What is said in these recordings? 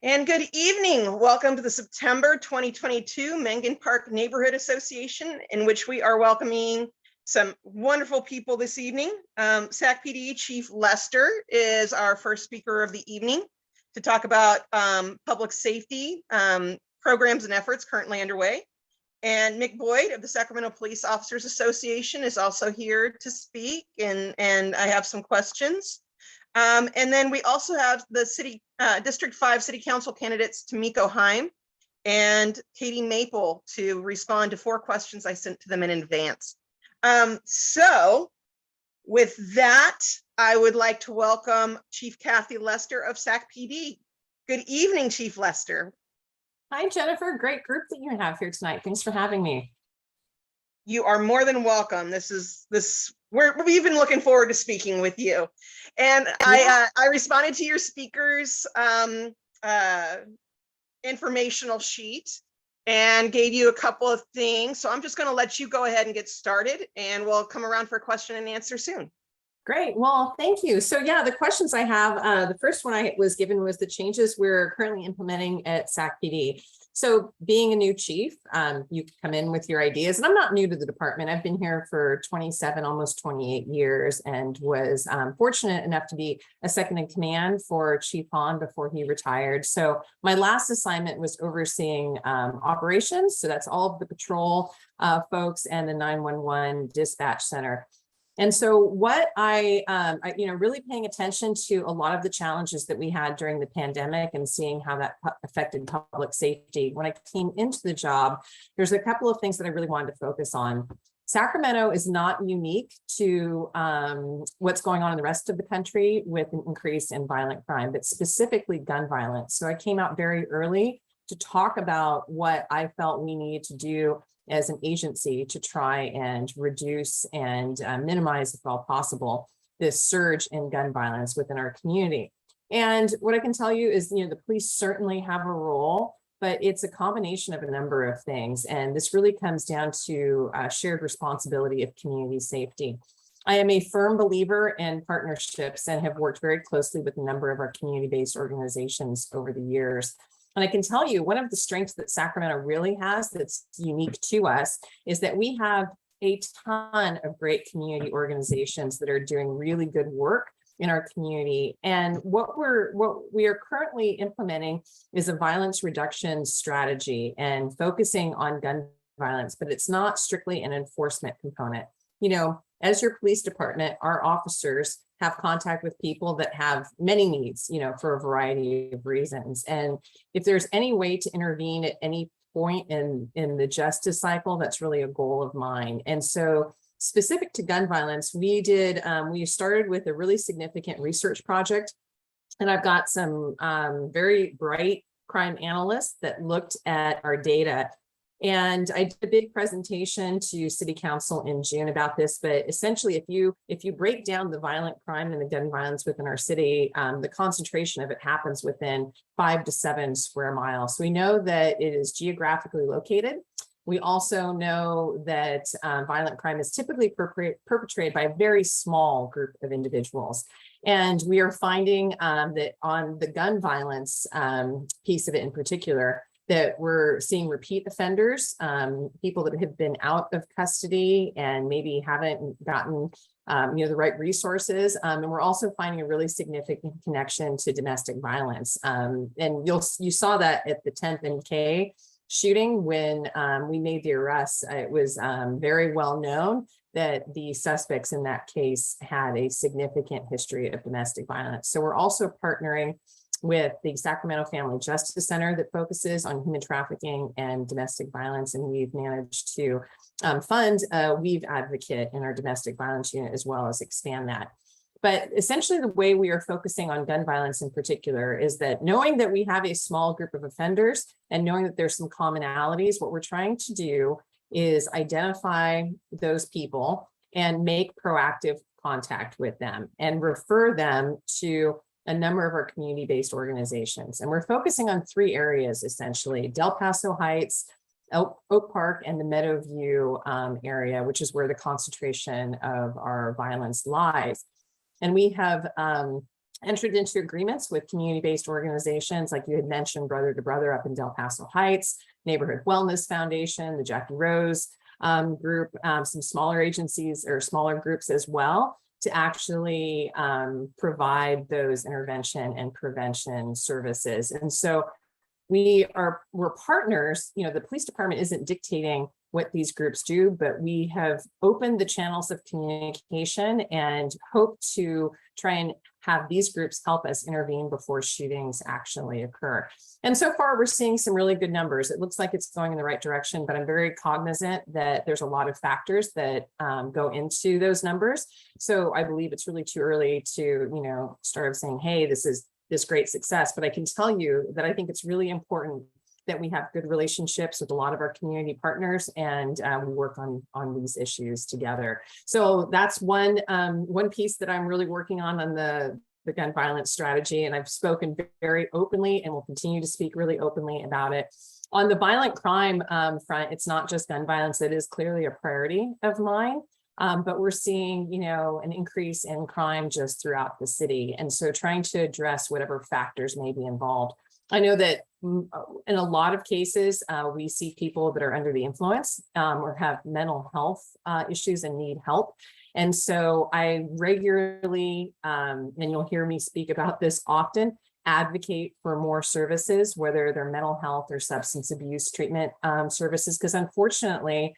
And good evening. Welcome to the September 2022 Mengen Park Neighborhood Association, in which we are welcoming some wonderful people this evening. Sac PD Chief Lester is our first speaker of the evening to talk about public safety programs and efforts currently underway. And Mick Boyd of the Sacramento Police Officers Association is also here to speak, and I have some questions. And then we also have the District 5 City Council candidates Tamiko Heim and Caity Maple to respond to 4 questions I sent to them in advance. So with that, I would like to welcome Chief Kathy Lester of Sac PD. Good evening, Chief Lester. Hi, Jennifer. Great group that you have here tonight. Thanks for having me. You are more than welcome. We've been looking forward to speaking with you. And I responded to your speakers informational sheet and gave you a couple of things. So I'm just going to let you go ahead and get started, and we'll come around for a question and answer soon. Great. Well, thank you. So yeah, the questions I have, the first one I was given was the changes we're currently implementing at Sac PD. So being a new chief, you come in with your ideas, and I'm not new to the department. I've been here for 27, almost 28 years, and was fortunate enough to be a second in command for Chief Hahn before he retired. So my last assignment was overseeing operations. So that's all of the patrol folks and the 911 dispatch center. And so what I really paying attention to a lot of the challenges that we had during the pandemic and seeing how that affected public safety. When I came into the job, there's a couple of things that I really wanted to focus on. Sacramento is not unique to what's going on in the rest of the country with an increase in violent crime, but specifically gun violence. So I came out very early to talk about what I felt we needed to do as an agency to try and reduce and minimize, if all possible, this surge in gun violence within our community. And what I can tell you is, the police certainly have a role, but it's a combination of a number of things. And this really comes down to shared responsibility of community safety. I am a firm believer in partnerships and have worked very closely with a number of our community-based organizations over the years. And I can tell you, one of the strengths that Sacramento really has that's unique to us is that we have a ton of great community organizations that are doing really good work in our community. And what we are currently implementing is a violence reduction strategy and focusing on gun violence, but it's not strictly an enforcement component. As your police department, our officers have contact with people that have many needs, for a variety of reasons. And if there's any way to intervene at any point in the justice cycle, that's really a goal of mine. And so specific to gun violence, we started with a really significant research project. And I've got some very bright crime analysts that looked at our data. And I did a big presentation to City Council in June about this, but essentially if you break down the violent crime and the gun violence within our city, the concentration of it happens within 5 to 7 square miles. So we know that it is geographically located. We also know that violent crime is typically perpetrated by a very small group of individuals. And we are finding that on the gun violence piece of it in particular, that we're seeing repeat offenders, people that have been out of custody and maybe haven't gotten the right resources. And we're also finding a really significant connection to domestic violence. And you saw that at the 10th MK shooting when we made the arrest. It was very well known that the suspects in that case had a significant history of domestic violence. So we're also partnering with the Sacramento Family Justice Center that focuses on human trafficking and domestic violence. And we've managed to fund a Weave advocate in our domestic violence unit, as well as expand that. But essentially the way we are focusing on gun violence in particular is that knowing that we have a small group of offenders and knowing that there's some commonalities, what we're trying to do is identify those people and make proactive contact with them and refer them to a number of our community-based organizations. And we're focusing on 3 areas, essentially: Del Paso Heights, Oak Park, and the Meadowview area, which is where the concentration of our violence lies. And we have entered into agreements with community-based organizations, like you had mentioned, Brother to Brother up in Del Paso Heights, Neighborhood Wellness Foundation, the Jackie Rose group, some smaller agencies or smaller groups as well, to actually provide those intervention and prevention services. And so we're partners. You know, the police department isn't dictating what these groups do, but we have opened the channels of communication and hope to try and have these groups help us intervene before shootings actually occur. And so far, we're seeing some really good numbers. It looks like it's going in the right direction, but I'm very cognizant that there's a lot of factors that go into those numbers. So I believe it's really too early to, you know, start saying, hey, this is this great success. But I can tell you that I think it's really important that we have good relationships with a lot of our community partners, and we work on these issues together. So that's one piece that I'm really working on the gun violence strategy, and I've spoken very openly and will continue to speak really openly about it. On the violent crime front, it's not just gun violence. It is clearly a priority of mine. But we're seeing, you know, an increase in crime just throughout the city. And so trying to address whatever factors may be involved. I know that in a lot of cases, we see people that are under the influence or have mental health issues and need help. And so I regularly, and you'll hear me speak about this often, advocate for more services, whether they're mental health or substance abuse treatment services, because unfortunately,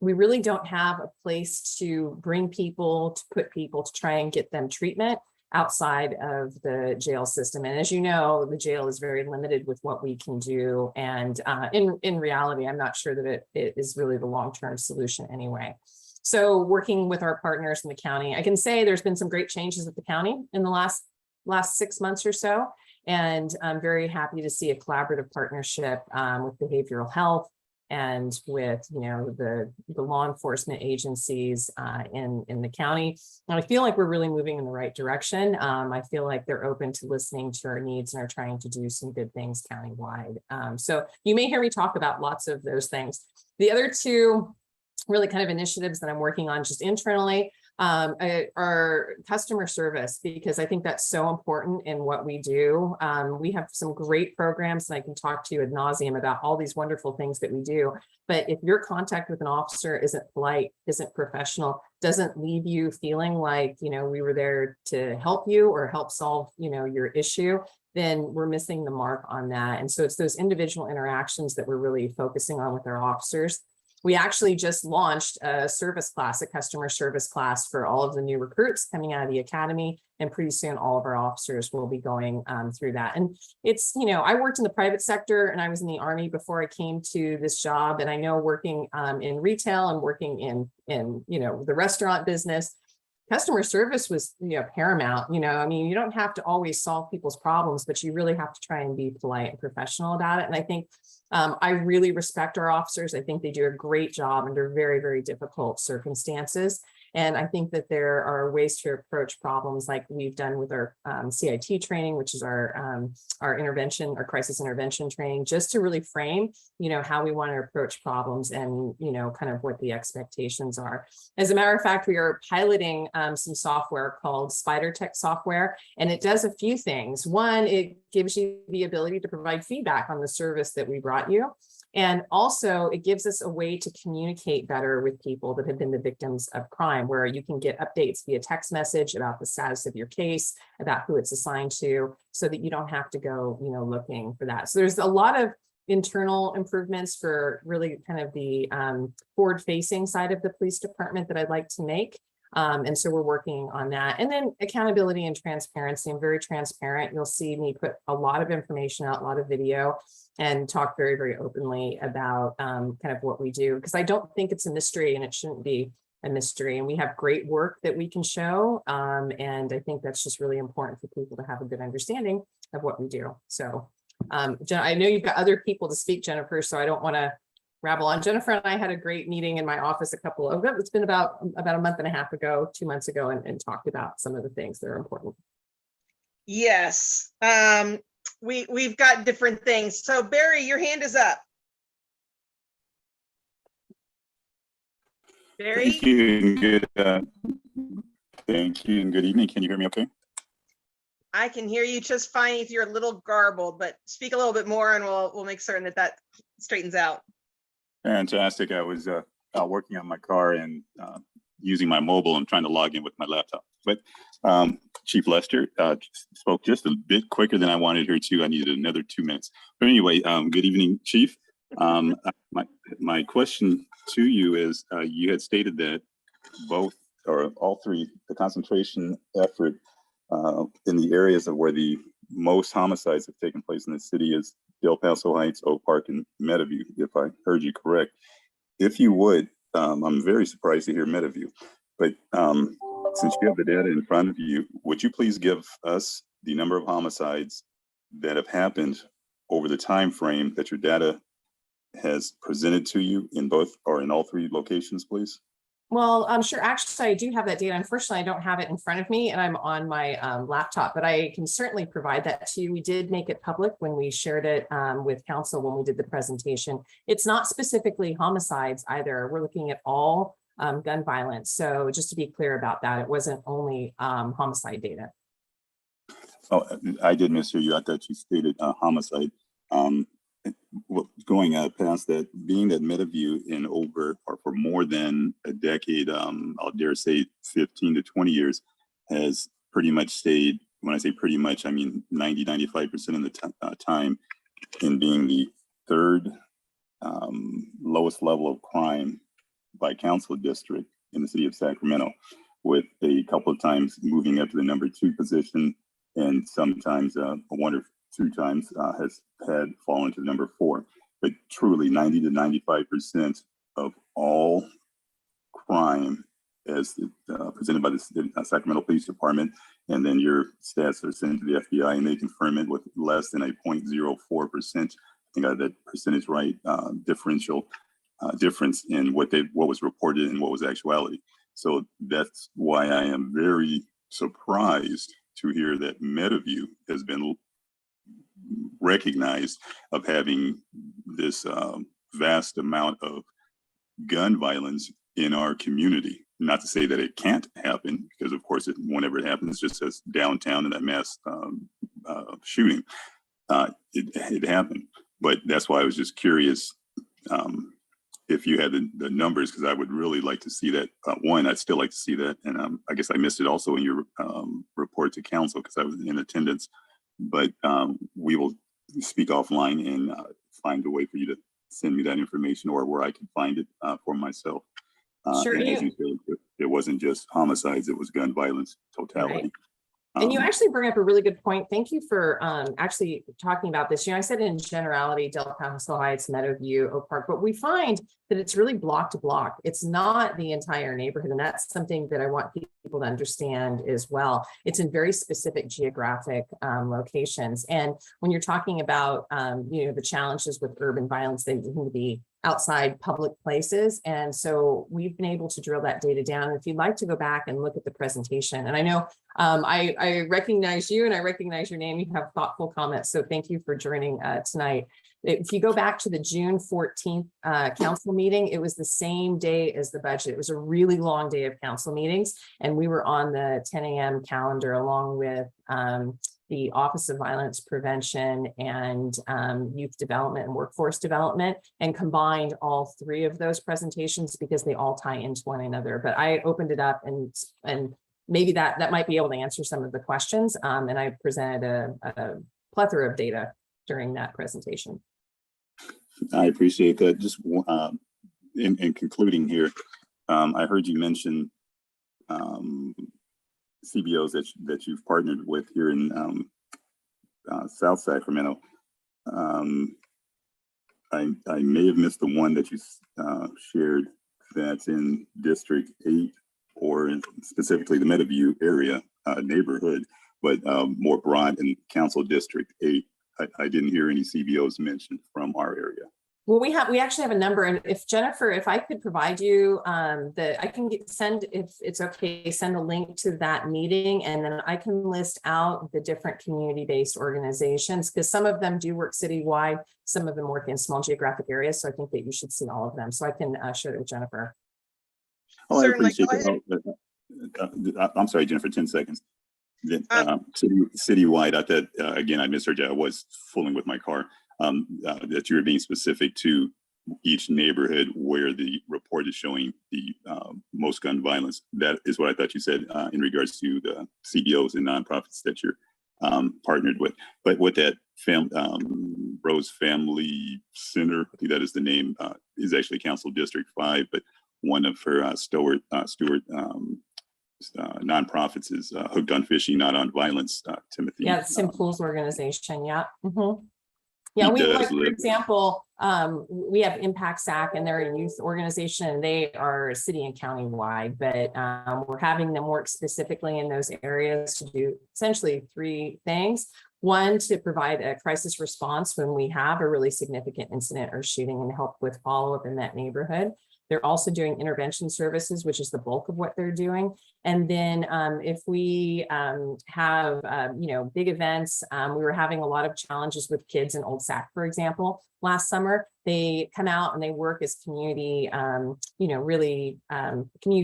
we really don't have a place to bring people, to put people, to try and get them treatment outside of the jail system. And as you know, the jail is very limited with what we can do. And in reality, I'm not sure that it is really the long-term solution anyway. So working with our partners in the county, I can say there's been some great changes at the county in the last 6 months or so. And I'm very happy to see a collaborative partnership with behavioral health and with, you know, the law enforcement agencies in the county. And I feel like we're really moving in the right direction. I feel like they're open to listening to our needs and are trying to do some good things countywide. So you may hear me talk about lots of those things. The other two really kind of initiatives that I'm working on just internally our customer service, because I think that's so important in what we do. We have some great programs, and I can talk to you ad nauseum about all these wonderful things that we do. But if your contact with an officer isn't polite, isn't professional, doesn't leave you feeling like, you know, we were there to help you or help solve, you know, your issue, then we're missing the mark on that. And so it's those individual interactions that we're really focusing on with our officers. We actually just launched a service class, a customer service class for all of the new recruits coming out of the academy. And pretty soon all of our officers will be going through that. And it's, you know, I worked in the private sector and I was in the Army before I came to this job. And I know working in retail and working in, you know, the restaurant business, customer service was, you know, paramount. You know, I mean, you don't have to always solve people's problems, but you really have to try and be polite and professional about it. And I think I really respect our officers. I think they do a great job under very, very difficult circumstances. And I think that there are ways to approach problems like we've done with our CIT training, which is our intervention, our crisis intervention training, just to really frame, you know, how we want to approach problems and, you know, kind of what the expectations are. As a matter of fact, we are piloting some software called Spider Tech software, and it does a few things. One, it gives you the ability to provide feedback on the service that we brought you. And also it gives us a way to communicate better with people that have been the victims of crime, where you can get updates via text message about the status of your case, about who it's assigned to, so that you don't have to go, you know, looking for that. So there's a lot of internal improvements for really kind of the forward-facing side of the police department that I'd like to make. And so we're working on that. And then accountability and transparency. I'm very transparent. You'll see me put a lot of information out, a lot of video, and talk very, very openly about kind of what we do, because I don't think it's a mystery and it shouldn't be a mystery. And we have great work that we can show. And I think that's just really important for people to have a good understanding of what we do. So Jen, I know you've got other people to speak, Jennifer, so I don't want to rabble on. Jennifer and I had a great meeting in my office it's been about a month and a half ago, 2 months ago, and talked about some of the things that are important. Yes. We've got different things. So Barry, your hand is up. Barry? Thank you and good thank you and good evening. Can you hear me okay? I can hear you just fine if you're a little garbled, but speak a little bit more and we'll make certain that that straightens out. Fantastic. I was working on my car and using my mobile and trying to log in with my laptop. But Chief Lester spoke just a bit quicker than I wanted her to. I needed another 2 minutes. But anyway, good evening, Chief. My question to you is, you had stated that both or all three, the concentration effort in the areas of where the most homicides have taken place in the city is Del Paso Heights, Oak Park, and Meadowview, if I heard you correct. If you would, I'm very surprised to hear Meadowview, but since you have the data in front of you, would you please give us the number of homicides that have happened over the time frame that your data has presented to you in both or in all three locations, please? Well, I'm sure actually I do have that data. Unfortunately, I don't have it in front of me and I'm on my laptop, but I can certainly provide that to you. We did make it public when we shared it with council when we did the presentation. It's not specifically homicides either. We're looking at all gun violence. So just to be clear about that, it wasn't only homicide data. Oh, I did mishear you. I thought you stated homicide. Going past that, being that Meadowview in over or for more than a decade, I'll dare say 15 to 20 years, has pretty much stayed, when I say pretty much, I mean 90-95% of the time, in being the third lowest level of crime by council district in the city of Sacramento, with a couple of times moving up to the number 2 position, and sometimes one or 2 times has had fallen to number 4. But truly 90-95% of all crime as presented by the Sacramento Police Department, and then your stats are sent to the FBI and they confirm it with less than a 0.04%, I think I got that percentage right, difference in what was reported and what was actuality. So that's why I am very surprised to hear that Meadowview has been recognized of having this vast amount of gun violence in our community. Not to say that it can't happen, because of course, whenever it happens, just as downtown in that mass shooting, it happened. But that's why I was just curious if you had the numbers, because I would really like to see that. One, I'd still like to see that, and I guess I missed it also in your report to council because I was in attendance. But we will speak offline and find a way for you to send me that information, or where I can find it for myself. Sure. As you said, it wasn't just homicides, it was gun violence totality. Right. And you actually bring up a really good point. Thank you for actually talking about this. You know, I said in generality, Del Paso Heights, Meadowview, Oak Park, but we find that it's really block to block. It's not the entire neighborhood. And that's something that I want people to understand as well. It's in very specific geographic locations. And when you're talking about, you know, the challenges with urban violence, they need to be outside public places. And so we've been able to drill that data down. If you'd like to go back and look at the presentation, and I know I recognize you and I recognize your name, you have thoughtful comments. So thank you for joining tonight. If you go back to the June 14th council meeting, it was the same day as the budget. It was a really long day of council meetings. And we were on the 10 a.m. calendar along with the Office of Violence Prevention and Youth Development and Workforce Development, and combined all 3 of those presentations because they all tie into one another. But I opened it up and maybe that might be able to answer some of the questions. And I presented a plethora of data during that presentation. I appreciate that. Just in concluding here, I heard you mention CBOs that you've partnered with here in South Sacramento. I may have missed the one that you shared that's in District 8, or specifically the Meadowview area neighborhood, but more broad in Council District 8. I didn't hear any CBOs mentioned from our area. Well, we actually have a number, and if Jennifer, if I could provide you I can send, if it's okay, send a link to that meeting, and then I can list out the different community-based organizations, because some of them do work citywide, some of them work in small geographic areas. So I think that you should see all of them. So I can share it with Jennifer. Oh, I Certainly. appreciate that. I'm sorry, Jennifer, 10 seconds. Then, citywide, I thought, again, I misheard you. I was fooling with my car, that you were being specific to each neighborhood where the report is showing the most gun violence. That is what I thought you said in regards to the CBOs and nonprofits that you're partnered with. But with that Rose Family Center, I think that is the name, is actually Council District 5, but one of her Stewart nonprofits is Hooked on Fishing, Not on Violence. Timothy. Yeah, it's Tim Pool's organization. Yeah. Yeah, He we does like, for live- example, we have Impact SAC, and they're a youth organization, and they are city and county wide, but we're having them work specifically in those areas to do essentially 3 things. One, to provide a crisis response when we have a really significant incident or shooting, and help with follow-up in that neighborhood. They're also doing intervention services, which is the bulk of what they're doing. And then if we have, big events, we were having a lot of challenges with kids in Old Sac, for example, last summer. They come out and they work as community, community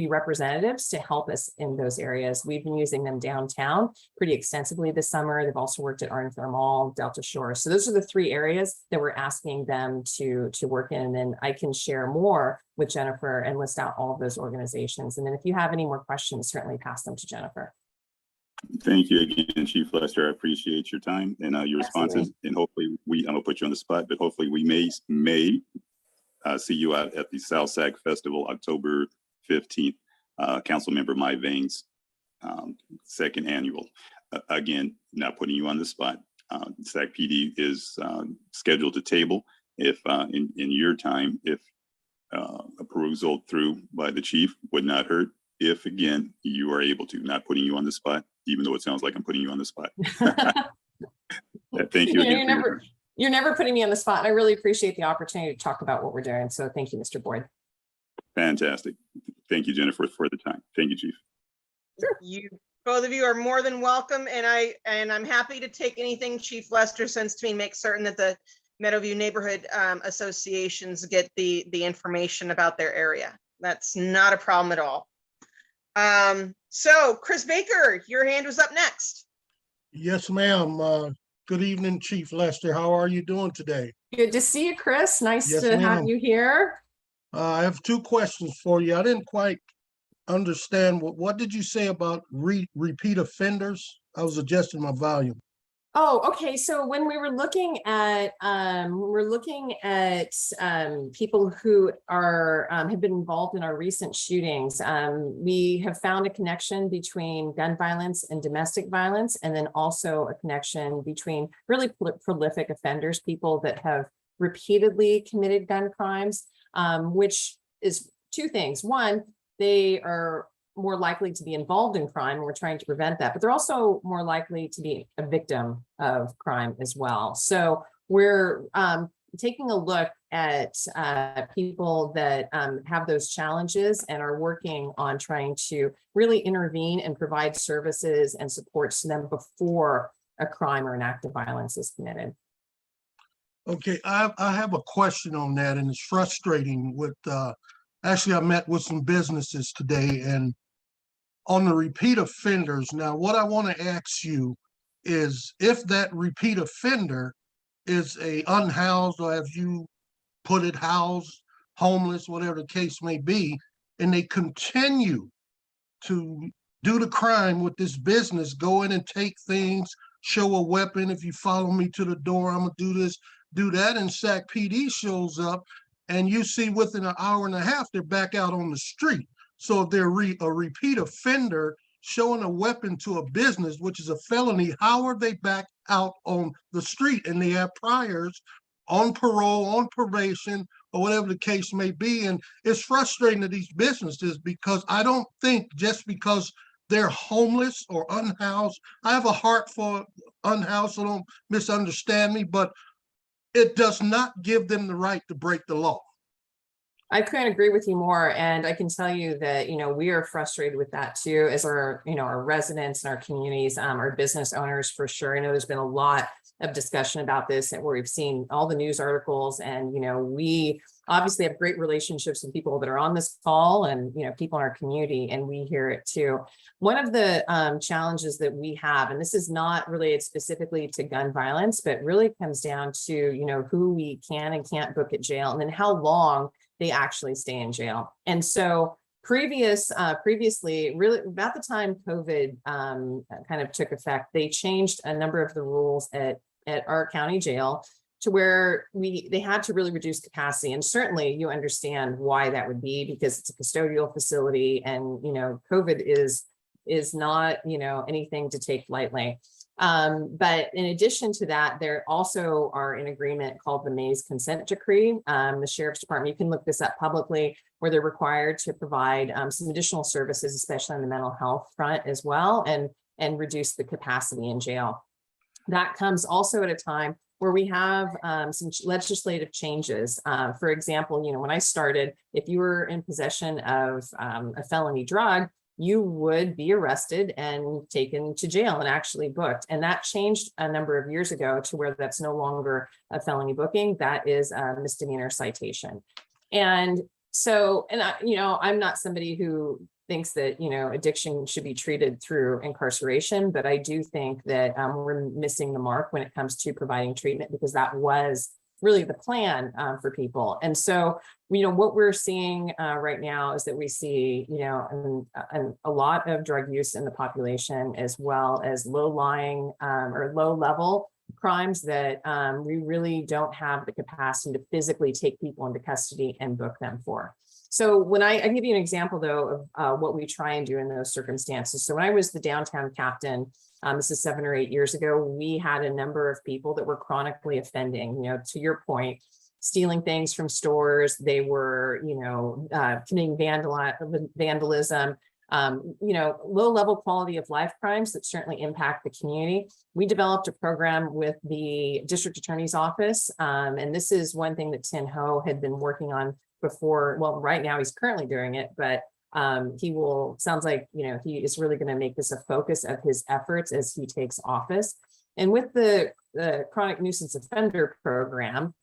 representatives to help us in those areas. We've been using them downtown pretty extensively this summer. They've also worked at Arn Thermal, Delta Shore. So those are the 3 areas that we're asking them to work in. And then I can share more with Jennifer and list out all of those organizations. And then if you have any more questions, certainly pass them to Jennifer. Thank you again, Chief Lester. I appreciate your time and your responses. Absolutely. And hopefully I'm gonna put you on the spot, but hopefully we may see you out at the South Sac Festival, October 15th. Councilmember Mai Vane's 2nd annual. Again, not putting you on the spot. Sac PD is scheduled to table if in your time, if a perusal through by the chief would not hurt. If again, you are able to, not putting you on the spot, even though it sounds like I'm putting you on the spot. Thank you again. You're never putting me on the spot. And I really appreciate the opportunity to talk about what we're doing. So thank you, Mr. Boyd. Fantastic. Thank you, Jennifer, for the time. Thank you, Chief. Sure. Both of you are more than welcome, and I'm happy to take anything Chief Lester sends to me, make certain that the Meadowview neighborhood associations get the information about their area. That's not a problem at all. So Chris Baker, your hand was up next. Yes, ma'am. Good evening, Chief Lester. How are you doing today? Good to see you, Chris. Nice Yes, to have ma'am. you here. I have 2 questions for you. I didn't quite understand what did you say about repeat offenders? I was adjusting my volume. Oh, okay. So when we were looking at people who are have been involved in our recent shootings, we have found a connection between gun violence and domestic violence, and then also a connection between really prolific offenders, people that have repeatedly committed gun crimes, which is 2 things. One, they are more likely to be involved in crime, and we're trying to prevent that, but they're also more likely to be a victim of crime as well. So we're taking a look at people that have those challenges and are working on trying to really intervene and provide services and supports to them before a crime or an act of violence is committed. Okay, I have a question on that, and it's frustrating with, actually I met with some businesses today, and on the repeat offenders, now what I want to ask you is if that repeat offender is a unhoused, or as you put it, housed, homeless, whatever the case may be, and they continue to do the crime with this business, go in and take things, show a weapon, if you follow me to the door, I'm gonna do this, do that, and Sac PD shows up, and you see within an hour and a half, they're back out on the street. So if they're a repeat offender showing a weapon to a business, which is a felony, how are they back out on the street? And they have priors on parole, on probation, or whatever the case may be. And it's frustrating to these businesses because I don't think just because they're homeless or unhoused, I have a heart for unhoused, so don't misunderstand me, but it does not give them the right to break the law. I couldn't agree with you more. And I can tell you that, we are frustrated with that too, as our, our residents and our communities, our business owners for sure. I know there's been a lot of discussion about this and where we've seen all the news articles and, we obviously have great relationships with people that are on this call and, people in our community, and we hear it too. One of the challenges that we have, and this is not related specifically to gun violence, but really comes down to, who we can and can't book at jail, and then how long they actually stay in jail. And so previously, really about the time COVID kind of took effect, they changed a number of the rules at our county jail to where they had to really reduce capacity. And certainly you understand why that would be, because it's a custodial facility and, COVID is not, anything to take lightly. But in addition to that, there also are an agreement called the Mays Consent Decree. The Sheriff's Department, you can look this up publicly, where they're required to provide some additional services, especially on the mental health front as well, and reduce the capacity in jail. That comes also at a time where we have some legislative changes. For example, when I started, if you were in possession of a felony drug, you would be arrested and taken to jail and actually booked. And that changed a number of years ago to where that's no longer a felony booking. That is a misdemeanor citation. And so, I'm not somebody who thinks that, addiction should be treated through incarceration, but I do think that we're missing the mark when it comes to providing treatment, because that was really the plan for people. And so, what we're seeing right now is that we see, a lot of drug use in the population, as well as low-lying or low-level crimes that we really don't have the capacity to physically take people into custody and book them for. So when I give you an example, though, of what we try and do in those circumstances. So when I was the downtown captain, this is 7 or 8 years ago, we had a number of people that were chronically offending, to your point, stealing things from stores. They were, committing vandalism, low-level quality of life crimes that certainly impact the community. We developed a program with the district attorney's office. And this is one thing that Thien Ho had been working on before. Well, right now he's currently doing it, but sounds like, he is really going to make this a focus of his efforts as he takes office. And with the chronic nuisance offender program,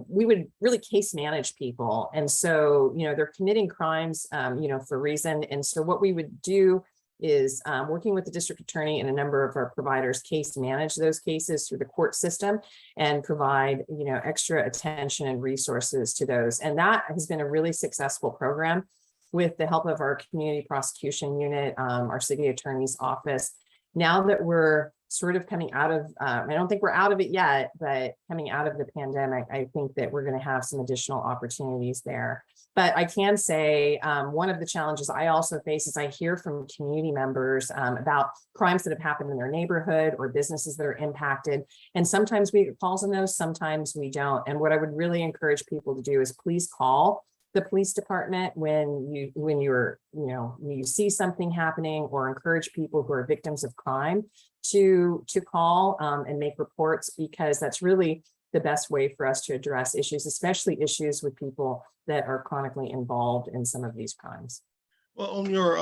we would really case manage people. And so, they're committing crimes, for a reason. And so what we would do is working with the district attorney and a number of our providers case manage those cases through the court system and provide, extra attention and resources to those. And that has been a really successful program with the help of our community prosecution unit, our city attorney's office. Now that we're sort of coming out of, I don't think we're out of it yet, but coming out of the pandemic, I think that we're going to have some additional opportunities there. But I can say one of the challenges I also face is I hear from community members about crimes that have happened in their neighborhood or businesses that are impacted. And sometimes we get calls on those, sometimes we don't. And what I would really encourage people to do is please call the police department when you see something happening, or encourage people who are victims of crime to call and make reports, because that's really the best way for us to address issues, especially issues with people that are chronically involved in some of these crimes. Well, on your,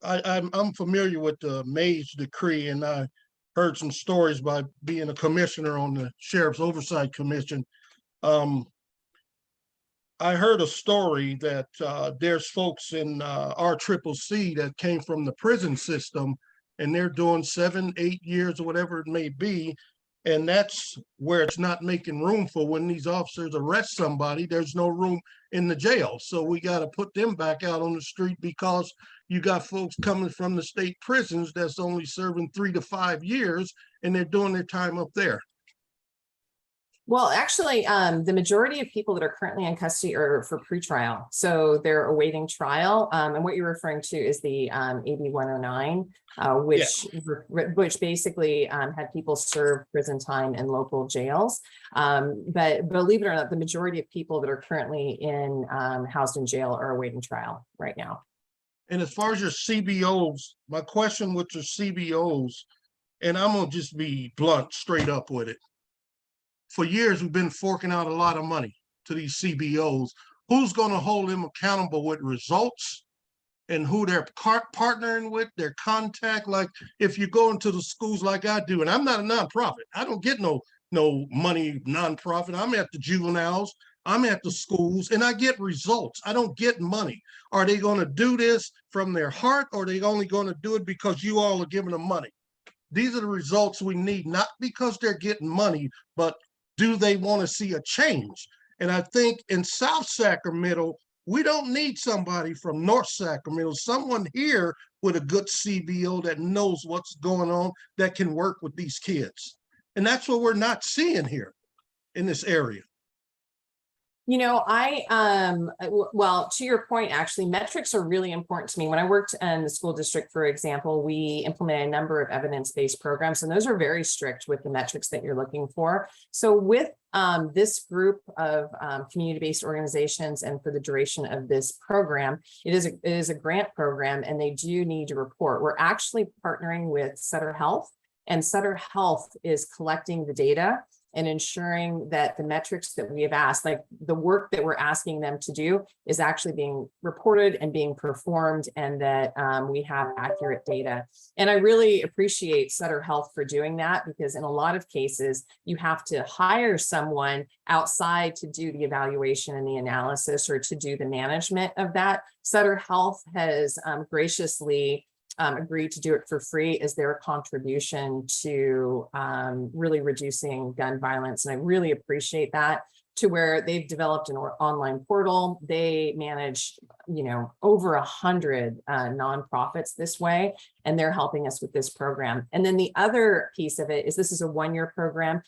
I'm familiar with the Mays decree, and I heard some stories by being a commissioner on the Sheriff's Oversight Commission. I heard a story that there's folks in RCCC that came from the prison system, and they're doing 7, 8 years or whatever it may be. And that's where it's not making room for when these officers arrest somebody, there's no room in the jail. So we got to put them back out on the street, because you got folks coming from the state prisons that's only serving 3 to 5 years, and they're doing their time up there. Well, actually, the majority of people that are currently in custody are for pretrial. So they're awaiting trial. And what you're referring to is the AB 109, which basically had people serve prison time in local jails. But believe it or not, the majority of people that are currently in housed in jail are awaiting trial right now. And as far as your CBOs, my question with your CBOs, and I'm gonna just be blunt, straight up with it. For years, we've been forking out a lot of money to these CBOs. who's going to hold them accountable with results and who they're partnering with, their contact. Like if you go into the schools like I do, and I'm not a nonprofit, I don't get no money nonprofit. I'm at the juveniles, I'm at the schools, and I get results. I don't get money. Are they going to do this from their heart, or are they only going to do it because you all are giving them money? These are the results we need, not because they're getting money, but do they want to see a change? And I think in South Sacramento, we don't need somebody from North Sacramento, someone here with a good CBO that knows what's going on, that can work with these kids. And that's what we're not seeing here in this area. You know, well, to your point, actually, metrics are really important to me. When I worked in the school district, for example, we implemented a number of evidence-based programs, and those are very strict with the metrics that you're looking for. So with this group of community-based organizations, and for the duration of this program, it is a grant program, and they do need to report. We're actually partnering with Sutter Health, and Sutter Health is collecting the data and ensuring that the metrics that we have asked, like the work that we're asking them to do, is actually being reported and being performed, and that we have accurate data. And I really appreciate Sutter Health for doing that, because in a lot of cases, you have to hire someone outside to do the evaluation and the analysis, or to do the management of that. Sutter Health has graciously agreed to do it for free as their contribution to really reducing gun violence. And I really appreciate that, to where they've developed an online portal. They manage, you know, over 100 nonprofits this way, and they're helping us with this program. And then the other piece of it is, this is a one-year program.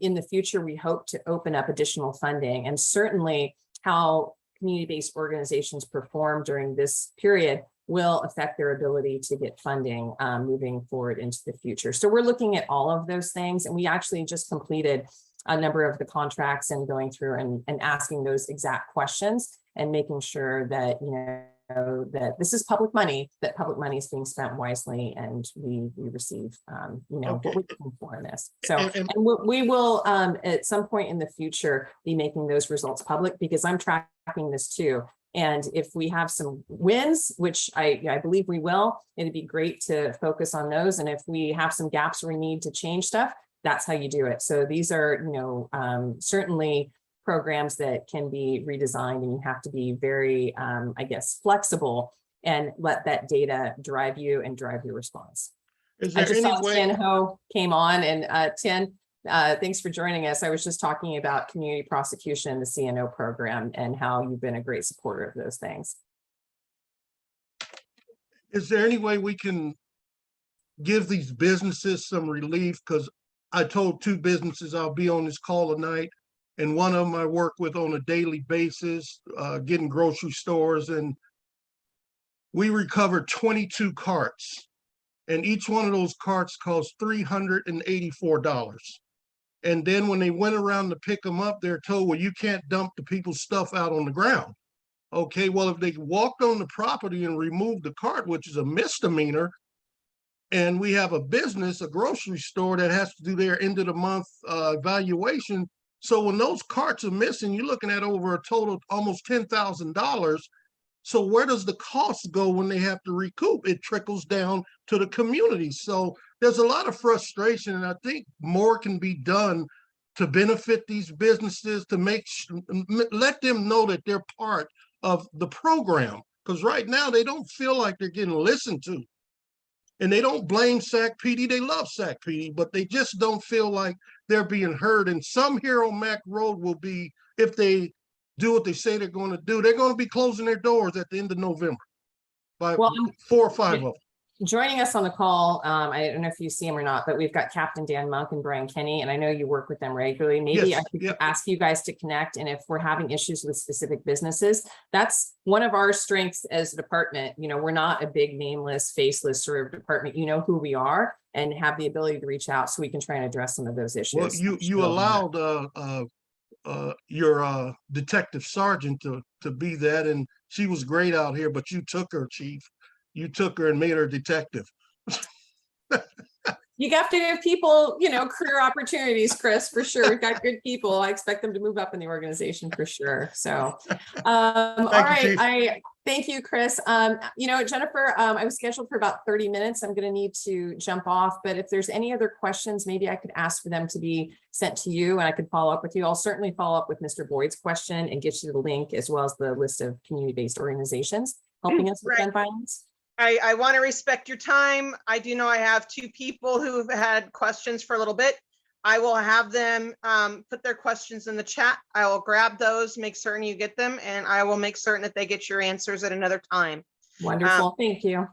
In the future, we hope to open up additional funding, and certainly how community-based organizations perform during this period will affect their ability to get funding moving forward into the future. So we're looking at all of those things, and we actually just completed a number of the contracts and going through and asking those exact questions, and making sure that, you know, that this is public money, that public money is being spent wisely, and we receive, you know, what we're looking for in this. So, and we will at some point in the future be making those results public, because I'm tracking this too. And if we have some wins, which I believe we will, it'd be great to focus on those. And if we have some gaps where we need to change stuff, that's how you do it. So these are, you know, certainly programs that can be redesigned, and you have to be very, I guess, flexible, and let that data drive you and drive your response. Is there I just any saw way Thien Ho came on, and Thien, thanks for joining us. I was just talking about community prosecution, the CNO program, and how you've been a great supporter of those things. Is there any way we can give these businesses some relief? Because I told 2 businesses I'll be on this call tonight, and one of them I work with on a daily basis, getting grocery stores, and we recovered 22 carts, and each one of those carts cost $384. And then when they went around to pick them up, they're told, well, you can't dump the people's stuff out on the ground. Okay, well, if they walked on the property and removed the cart, which is a misdemeanor, and we have a business, a grocery store, that has to do their end of the month evaluation. So when those carts are missing, you're looking at over a total of almost $10,000. So where does the cost go when they have to recoup? It trickles down to the community. So there's a lot of frustration, and I think more can be done to benefit these businesses, to let them know that they're part of the program. Because right now they don't feel like they're getting listened to. And they don't blame Sac PD, they love Sac PD, but they just don't feel like they're being heard. And some here on Mac Road will be, if they do what they say they're going to do, they're going to be closing their doors at the end of November by 4 or 5 of them. Joining us on the call, I don't know if you see him or not, but we've got Captain Dan Monk and Brian Kenny, and I know you work with them regularly. Maybe I could ask you guys to connect, and if we're having issues with specific businesses, that's one of our strengths as a department. You know, we're not a big nameless, faceless sort of department. You know who we are, and have the ability to reach out so we can try and address some of those issues. Well, you allowed your detective sergeant to be that, and she was great out here, but you took her, chief. You took her and made her detective. You have to give people, career opportunities, Chris, for sure. We've got good people. I expect them to move up in the organization for sure. So, all right. Chief. Thank you, Chris. Jennifer, I was scheduled for about 30 minutes. I'm going to need to jump off, but if there's any other questions, maybe I could ask for them to be sent to you and I could follow up with you. I'll certainly follow up with Mr. Boyd's question and get you the link as well as the list of community-based organizations helping us with gun violence. I want to respect your time. I do know I have two people who've had questions for a little bit. I will have them put their questions in the chat. I will grab those, make certain you get them, and I will make certain that they get your answers at another time. Wonderful. Thank you.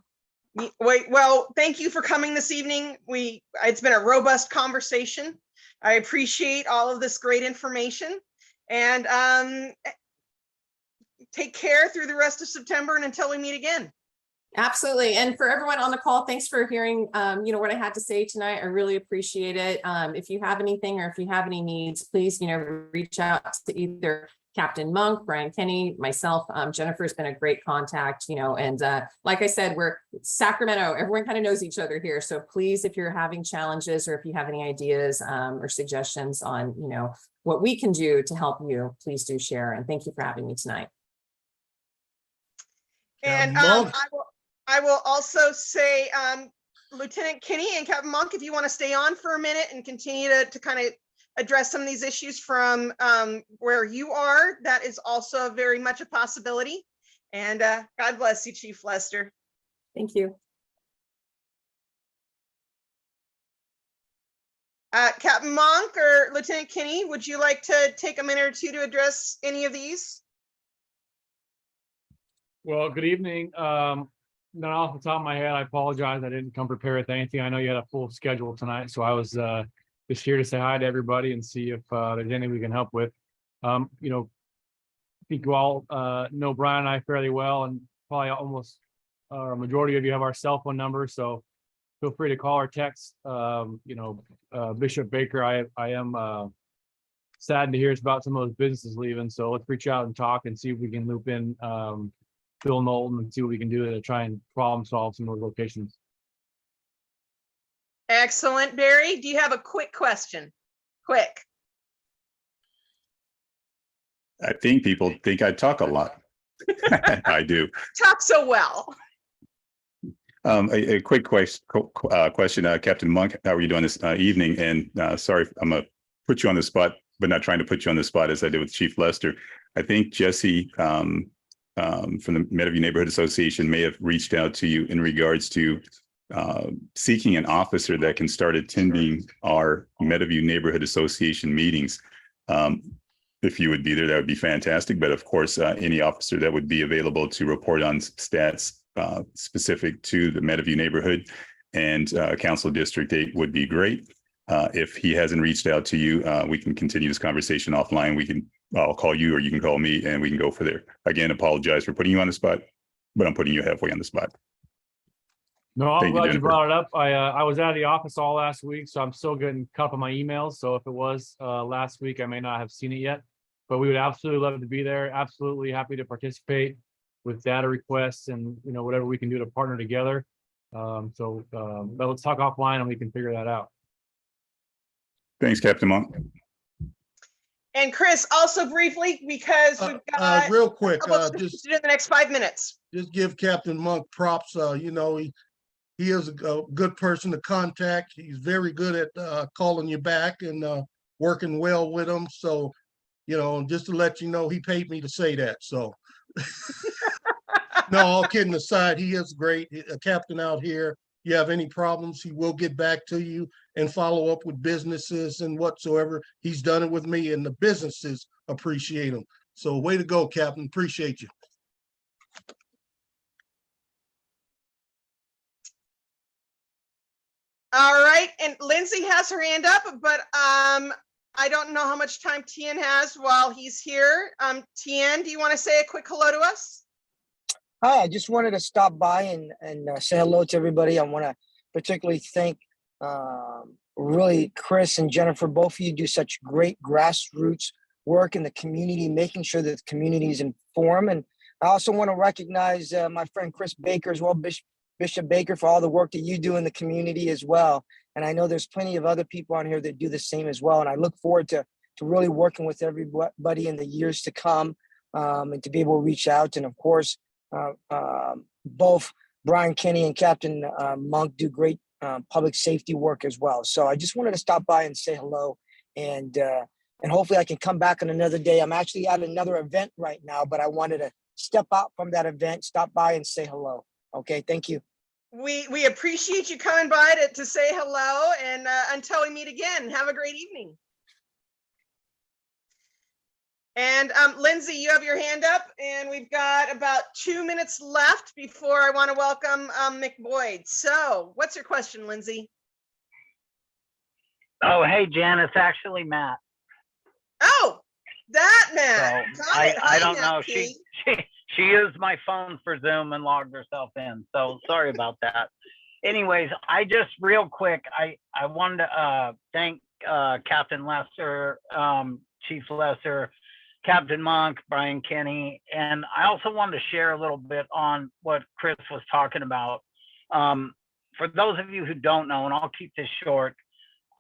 Well, thank you for coming this evening. It's been a robust conversation. I appreciate all of this great information, and take care through the rest of September and until we meet again. Absolutely. And for everyone on the call, thanks for hearing, what I had to say tonight. I really appreciate it. If you have anything or if you have any needs, please, reach out to either Captain Monk, Brian Kenny, myself. Jennifer's been a great contact, and like I said, we're Sacramento. Everyone kind of knows each other here. So please, if you're having challenges or if you have any ideas or suggestions on, what we can do to help you, please do share. And thank you for having me tonight. And I will also say, Lieutenant Kinney and Captain Monk, if you want to stay on for a minute and continue to kind of address some of these issues from where you are, that is also very much a possibility. And God bless you, Chief Lester. Thank you. Captain Monk or Lieutenant Kinney, would you like to take a minute or two to address any of these? Well, good evening. Not off the top of my head, I apologize. I didn't come prepared with anything. I know you had a full schedule tonight, so I was just here to say hi to everybody and see if there's anything we can help with. I think you all know Brian and I fairly well, and probably almost a majority of you have our cell phone number, so feel free to call or text. Bishop Baker, I am saddened to hear about some of those businesses leaving, so let's reach out and talk and see if we can loop in Phil Knowlton and see what we can do to try and problem solve some of those locations. Excellent. Barry, do you have a quick question? Quick. I think people think I talk a lot. I do. Talk so well. A quick question, Captain Monk, how are you doing this evening? And sorry, I'm going to put you on the spot, but not trying to put you on the spot as I did with Chief Lester. I think Jesse from the Meadowview Neighborhood Association may have reached out to you in regards to seeking an officer that can start attending our Meadowview Neighborhood Association meetings. If you would be there, that would be fantastic. But of course, any officer that would be available to report on stats specific to the Meadowview neighborhood and Council District 8 would be great. If he hasn't reached out to you, we can continue this conversation offline. I'll call you or you can call me and we can go for there. Again, apologize for putting you on the spot, but I'm putting you halfway on the spot. No, I'm glad you brought it up. I was out of the office all last week, so I'm still getting caught up on my emails. So if it was last week, I may not have seen it yet, but we would absolutely love to be there. Absolutely happy to participate with data requests and whatever we can do to partner together. But let's talk offline and we can figure that out. Thanks, Captain Monk. And Chris, also briefly, because we've got real quick, just in the next 5 minutes. Just give Captain Monk props. He is a good person to contact. He's very good at calling you back and working well with him. So, just to let you know, he paid me to say that. So, no, all kidding aside, he is great. A captain out here. You have any problems, he will get back to you and follow up with businesses and whatsoever. He's done it with me, and the businesses appreciate him. So way to go, Captain. Appreciate you. All right, and Lindsay has her hand up, but I don't know how much time Thien has while he's here. Thien, do you want to say a quick hello to us? Hi, I just wanted to stop by and say hello to everybody. I want to particularly thank really Chris and Jennifer. Both of you do such great grassroots work in the community, making sure that the community is informed. And I also want to recognize my friend Chris Baker as well, Bishop Baker, for all the work that you do in the community as well. And I know there's plenty of other people on here that do the same as well. And I look forward to really working with everybody in the years to come, and to be able to reach out. And of course, both Brian Kenny and Captain Monk do great public safety work as well. So I just wanted to stop by and say hello, and hopefully I can come back on another day. I'm actually at another event right now, but I wanted to step out from that event, stop by and say hello. Okay, thank you. We appreciate you coming by to say hello, and until we meet again, have a great evening. And Lindsay, you have your hand up, and we've got about 2 minutes left before I want to welcome Mick Boyd. So what's your question, Lindsay? Oh, hey, Jen, it's actually Matt. Oh, that Matt. So Got it. I Hi, don't Matt know. P. She used my phone for Zoom and logged herself in. So sorry about that. Anyways, I just real quick, I wanted to thank Captain Lester, Chief Lester, Captain Monk, Brian Kenny, and I also wanted to share a little bit on what Chris was talking about. For those of you who don't know, and I'll keep this short,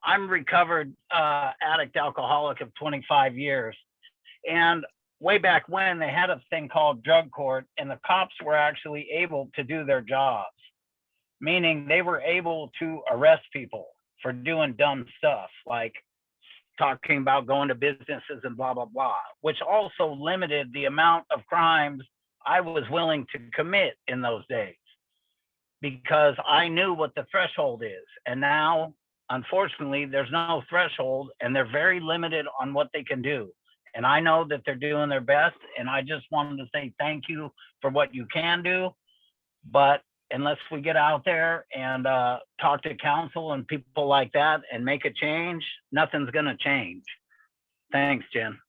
I'm recovered addict alcoholic of 25 years. And way back when, they had a thing called drug court, and the cops were actually able to do their jobs, meaning they were able to arrest people for doing dumb stuff, like talking about going to businesses and blah, blah, blah, which also limited the amount of crimes I was willing to commit in those days, because I knew what the threshold is. And now, unfortunately, there's no threshold, and they're very limited on what they can do. And I know that they're doing their best, and I just wanted to say thank you for what you can do. But unless we get out there and talk to council and people like that and make a change, nothing's going to change. Thanks, Jen.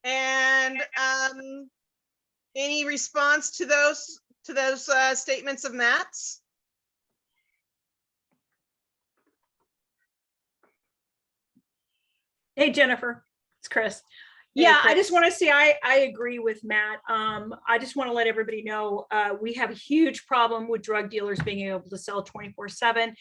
And any response to those statements of Matt's? Hey, Jennifer, it's Chris. Hey, Yeah, I Chris. just want to say I agree with Matt. I just want to let everybody know we have a huge problem with drug dealers being able to sell 24/7.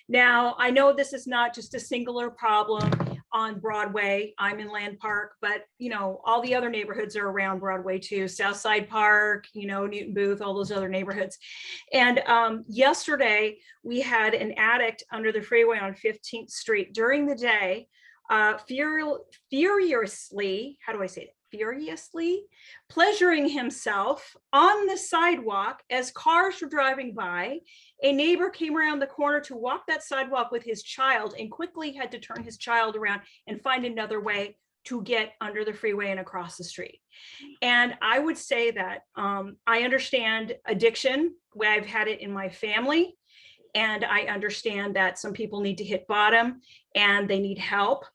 Now, I know this is not just a singular problem on Broadway. I'm in Land Park, but you know, all the other neighborhoods are around Broadway too. Southside Park, you know, Newton Booth, all those other neighborhoods. And yesterday we had an addict under the freeway on 15th Street during the day, furiously, how do I say it? Furiously pleasuring himself on the sidewalk as cars were driving by. A neighbor came around the corner to walk that sidewalk with his child and quickly had to turn his child around and find another way to get under the freeway and across the street. And I would say that I understand addiction. I've had it in my family, and I understand that some people need to hit bottom and they need help.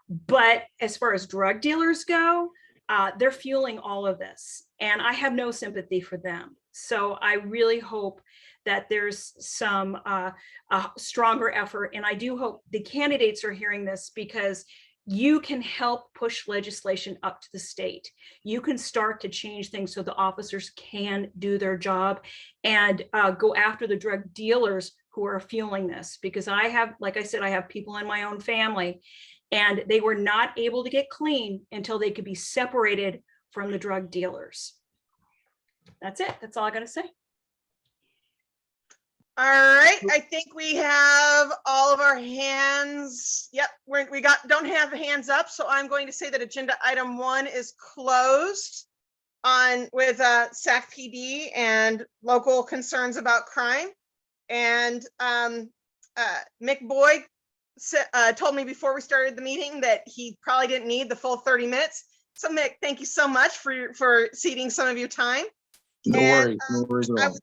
But as far as drug dealers go, they're fueling all of this, and I have no sympathy for them. So I really hope that there's some stronger effort, and I do hope the candidates are hearing this, because you can help push legislation up to the state. You can start to change things so the officers can do their job and go after the drug dealers who are fueling this. Because I have, like I said, I have people in my own family, and they were not able to get clean until they could be separated from the drug dealers. That's it. That's all I got to say. All right, I think we have all of our hands. Yep, we don't have hands up, so I'm going to say that agenda item 1 is closed with Sac PD and local concerns about crime. And Mick Boyd told me before we started the meeting that he probably didn't need the full 30 minutes. So Mick, thank you so much for ceding some of your time. No worries at all.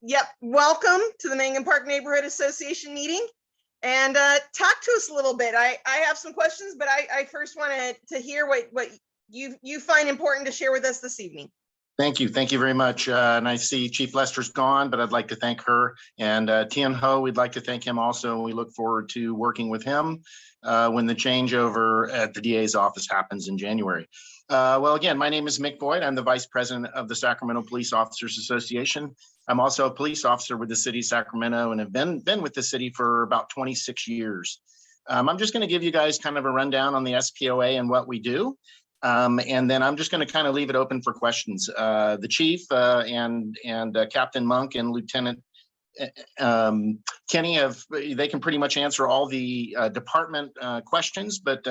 Yep, welcome to the Mengen Park Neighborhood Association meeting, and talk to us a little bit. I have some questions, but I first wanted to hear what you find important to share with us this evening. Thank you. Thank you very much. And I see Chief Lester's gone, but I'd like to thank her. And Thien Ho, we'd like to thank him also. We look forward to working with him when the changeover at the DA's office happens in January. Well, again, my name is Mick Boyd. I'm the Vice President of the Sacramento Police Officers Association. I'm also a police officer with the city of Sacramento and have been with the city for about 26 years. I'm just going to give you guys kind of a rundown on the SPOA and what we do. And then I'm just going to kind of leave it open for questions. The chief and Captain Monk and Lieutenant Kenny they can pretty much answer all the department questions. But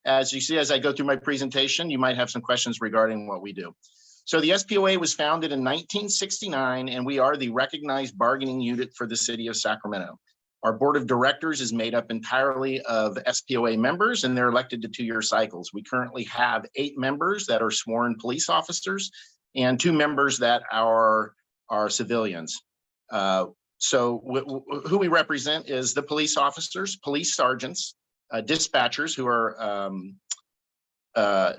as you see, as I go through my presentation, you might have some questions regarding what we do. So the SPOA was founded in 1969, and we are the recognized bargaining unit for the city of Sacramento. Our board of directors is made up entirely of SPOA members, and they're elected to 2-year cycles. We currently have 8 members that are sworn police officers and 2 members that are civilians. So who we represent is the police officers, police sergeants, dispatchers who are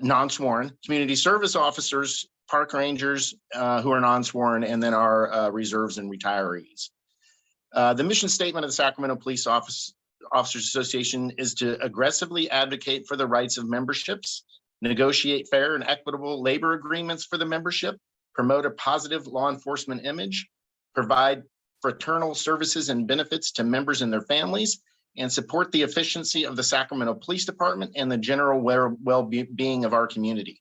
non-sworn, community service officers, park rangers who are non-sworn, and then our reserves and retirees. The mission statement of the Sacramento Police Officers Association is to aggressively advocate for the rights of memberships, negotiate fair and equitable labor agreements for the membership, promote a positive law enforcement image, provide fraternal services and benefits to members and their families, and support the efficiency of the Sacramento Police Department and the general well-being of our community.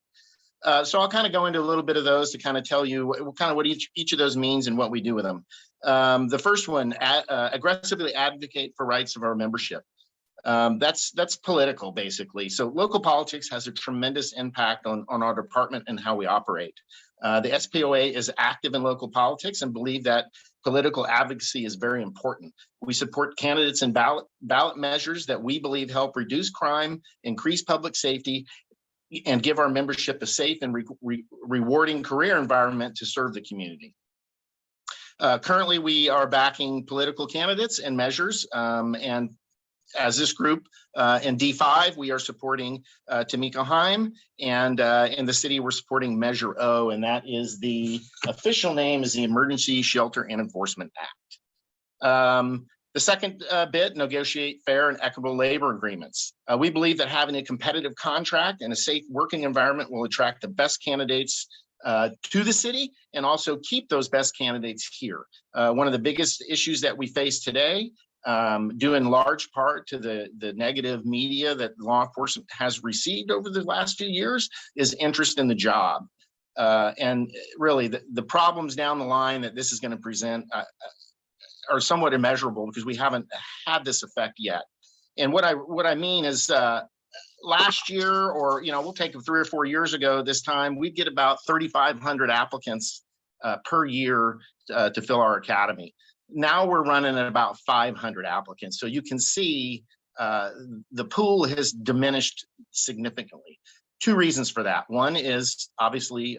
So I'll kind of go into a little bit of those to kind of tell you what each of those means and what we do with them. The first one, aggressively advocate for rights of our membership. That's political, basically. So local politics has a tremendous impact on our department and how we operate. The SPOA is active in local politics and believe that political advocacy is very important. We support candidates and ballot measures that we believe help reduce crime, increase public safety, and give our membership a safe and rewarding career environment to serve the community. Currently, we are backing political candidates and measures, and as this group in D5, we are supporting Tamiko Heim, and in the city, we're supporting Measure O, and that is the official name is the Emergency Shelter and Enforcement Act. The second bit, negotiate fair and equitable labor agreements. We believe that having a competitive contract and a safe working environment will attract the best candidates to the city and also keep those best candidates here. One of the biggest issues that we face today, due in large part to the negative media that law enforcement has received over the last few years, is interest in the job. And really the problems down the line that this is going to present are somewhat immeasurable because we haven't had this effect yet. And what I mean is last year, or we'll take it 3 or 4 years ago this time, we'd get about 3,500 applicants per year to fill our academy. Now we're running at about 500 applicants. So you can see the pool has diminished significantly. 2 reasons for that. One is obviously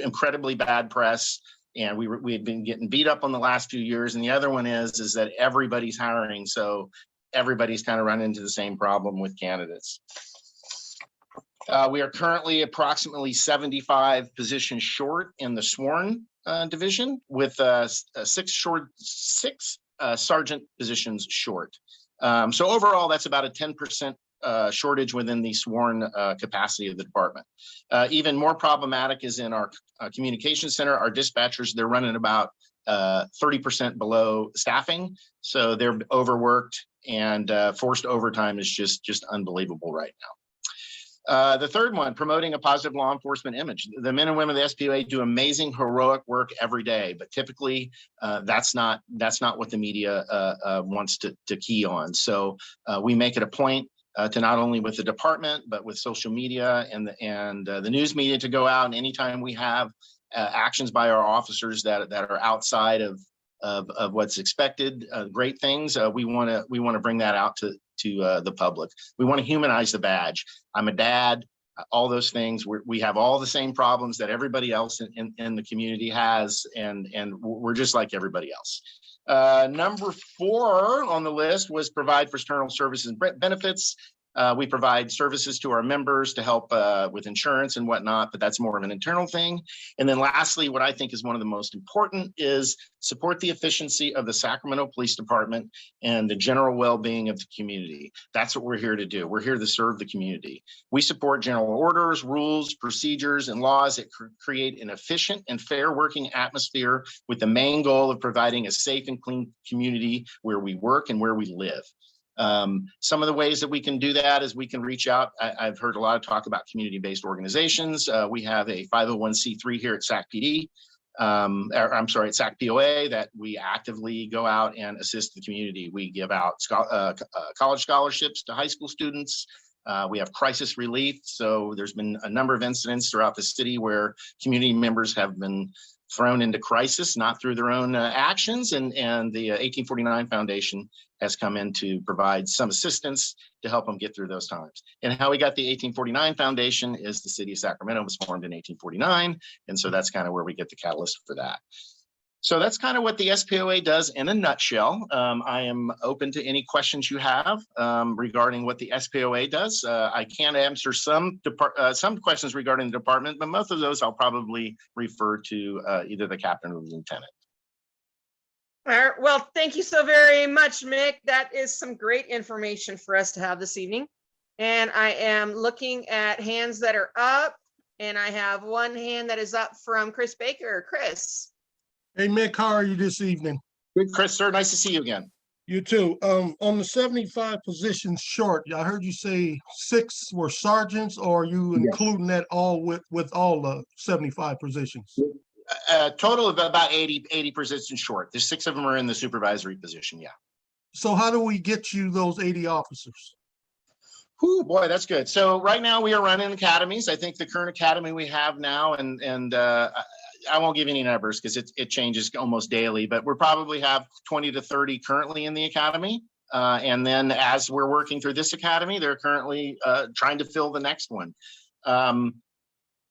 incredibly bad press, and we had been getting beat up on the last few years. And the other one is that everybody's hiring, so everybody's kind of run into the same problem with candidates. We are currently approximately 75 positions short in the sworn division, with 6 sergeant positions short. So overall, that's about a 10% shortage within the sworn capacity of the department. Even more problematic is in our communication center. Our dispatchers, they're running about 30% below staffing, so they're overworked, and forced overtime is just unbelievable right now. The third one, promoting a positive law enforcement image. The men and women of the SPOA do amazing, heroic work every day, but typically that's not what the media wants to key on. So we make it a point to not only with the department, but with social media and the news media to go out, and anytime we have actions by our officers that are outside of what's expected, great things, we want to bring that out to the public. We want to humanize the badge. I'm a dad, all those things. We have all the same problems that everybody else in the community has, and we're just like everybody else. Number 4 on the list was provide fraternal services and benefits. We provide services to our members to help with insurance and whatnot, but that's more of an internal thing. And then lastly, what I think is one of the most important is support the efficiency of the Sacramento Police Department and the general well-being of the community. That's what we're here to do. We're here to serve the community. We support general orders, rules, procedures, and laws that create an efficient and fair working atmosphere with the main goal of providing a safe and clean community where we work and where we live. Some of the ways that we can do that is we can reach out. I've heard a lot of talk about community-based organizations. We have a 501c3 here at Sac PD. I'm sorry, at SacPOA, that we actively go out and assist the community. We give out college scholarships to high school students. We have crisis relief. So there's been a number of incidents throughout the city where community members have been thrown into crisis, not through their own actions. And the 1849 Foundation has come in to provide some assistance to help them get through those times. And how we got the 1849 Foundation is the city of Sacramento was formed in 1849. And so that's kind of where we get the catalyst for that. So that's kind of what the SPOA does in a nutshell. I am open to any questions you have regarding what the SPOA does. I can answer some questions regarding the department, but most of those I'll probably refer to either the captain or the lieutenant. All right. Well, thank you so very much, Mick. That is some great information for us to have this evening. And I am looking at hands that are up, and I have one hand that is up from Chris Baker. Chris. Hey, Mick, how are you this evening? Good, Chris, sir. Nice to see you again. You too. On the 75 positions short, I heard you say 6 were sergeants, or are you including that all with all the 75 positions? A total of about 80 positions short. There's 6 of them are in the supervisory position. Yeah. So how do we get you those 80 officers? Oh boy, that's good. So right now we are running academies. I think the current academy we have now, and I won't give any numbers because it changes almost daily, but we probably have 20 to 30 currently in the academy. And then as we're working through this academy, they're currently trying to fill the next one.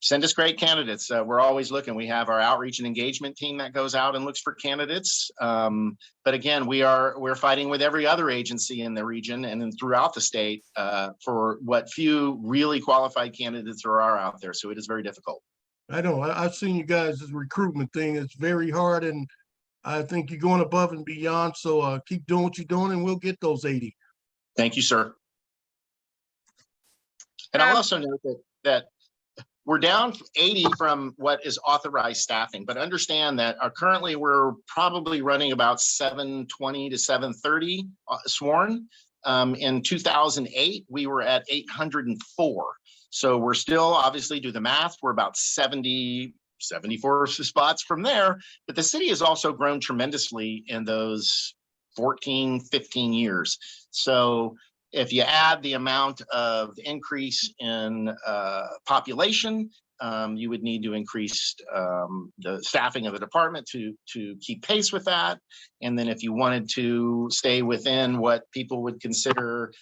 Send us great candidates. We're always looking. We have our outreach and engagement team that goes out and looks for candidates. But again, we're fighting with every other agency in the region and then throughout the state for what few really qualified candidates there are out there. So it is very difficult. I know. I've seen you guys' recruitment thing. It's very hard, and I think you're going above and beyond. So keep doing what you're doing, and we'll get those 80. Thank you, sir. And I'll also note that we're down 80 from what is authorized staffing, but understand that currently we're probably running about 720 to 730 sworn. In 2008, we were at 804. So we're still, obviously, do the math, we're about 70, 74 spots from there. But the city has also grown tremendously in those 14, 15 years. So if you add the amount of increase in population, you would need to increase the staffing of the department to keep pace with that. And then if you wanted to stay within what people would consider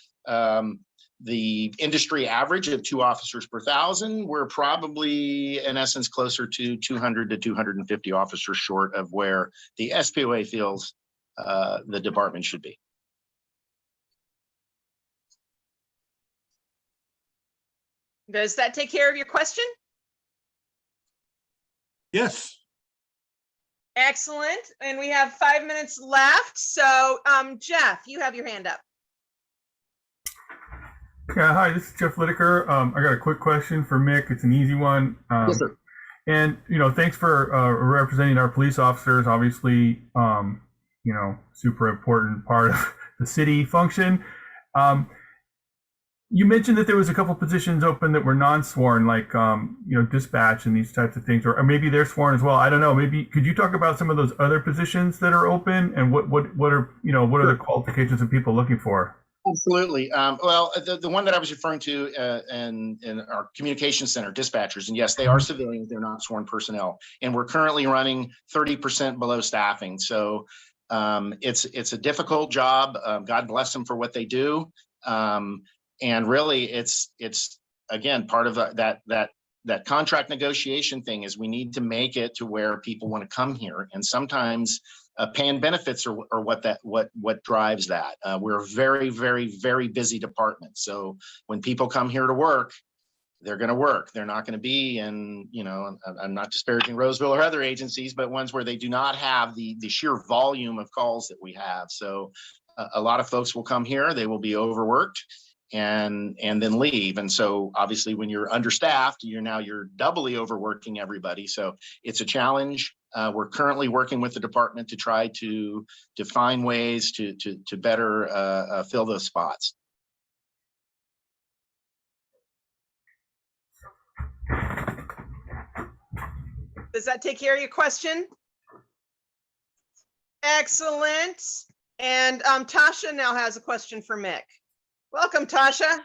the industry average of 2 officers per 1,000, we're probably in essence closer to 200 to 250 officers short of where the SPOA feels the department should be. Does that take care of your question? Yes. Excellent. And we have 5 minutes left. So Jeff, you have your hand up. Yeah, hi, this is Jeff Lideker. I got a quick question for Mick. It's an easy one. Yes, sir. And, thanks for representing our police officers. Obviously, super important part of the city function. You mentioned that there was a couple positions open that were non-sworn, like, dispatch and these types of things, or maybe they're sworn as well. I don't know. Maybe could you talk about some of those other positions that are open and what are the qualifications of people looking for? Absolutely. Well, the one that I was referring to in our communication center, dispatchers, and yes, they are civilians, they're not sworn personnel. And we're currently running 30% below staffing. So it's a difficult job. God bless them for what they do. And really it's again, part of that contract negotiation thing is we need to make it to where people want to come here. And sometimes paying benefits are what drives that. We're a very, very, very busy department. So when people come here to work, they're going to work. They're not going to be in, you know, I'm not disparaging Roseville or other agencies, but ones where they do not have the sheer volume of calls that we have. So a lot of folks will come here, they will be overworked and then leave. And so obviously when you're understaffed, you're doubly overworking everybody. So it's a challenge. We're currently working with the department to try to find ways to better fill those spots. Does that take care of your question? Excellent. And Tasha now has a question for Mick. Welcome, Tasha.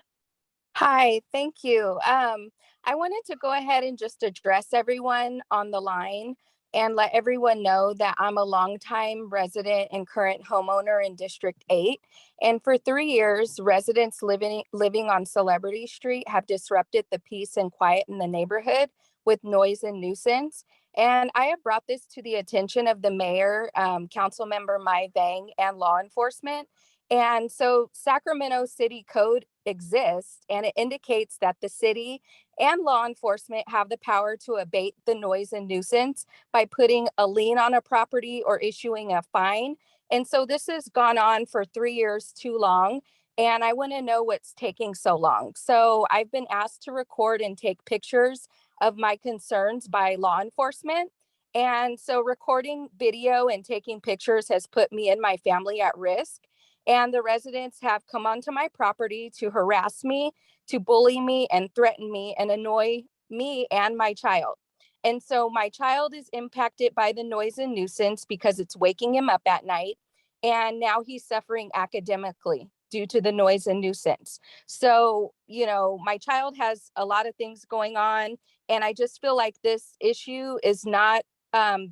Hi, thank you. I wanted to go ahead and just address everyone on the line and let everyone know that I'm a longtime resident and current homeowner in District 8. And for 3 years, residents living on Celebrity Street have disrupted the peace and quiet in the neighborhood with noise and nuisance. And I have brought this to the attention of the mayor, council member Mai Vang, and law enforcement. And so Sacramento City Code exists, and it indicates that the city and law enforcement have the power to abate the noise and nuisance by putting a lien on a property or issuing a fine. And so this has gone on for 3 years too long. And I want to know what's taking so long. So I've been asked to record and take pictures of my concerns by law enforcement. And so recording video and taking pictures has put me and my family at risk. And the residents have come onto my property to harass me, to bully me and threaten me and annoy me and my child. And so my child is impacted by the noise and nuisance because it's waking him up at night. And now he's suffering academically due to the noise and nuisance. So, you know, my child has a lot of things going on. And I just feel like this issue is not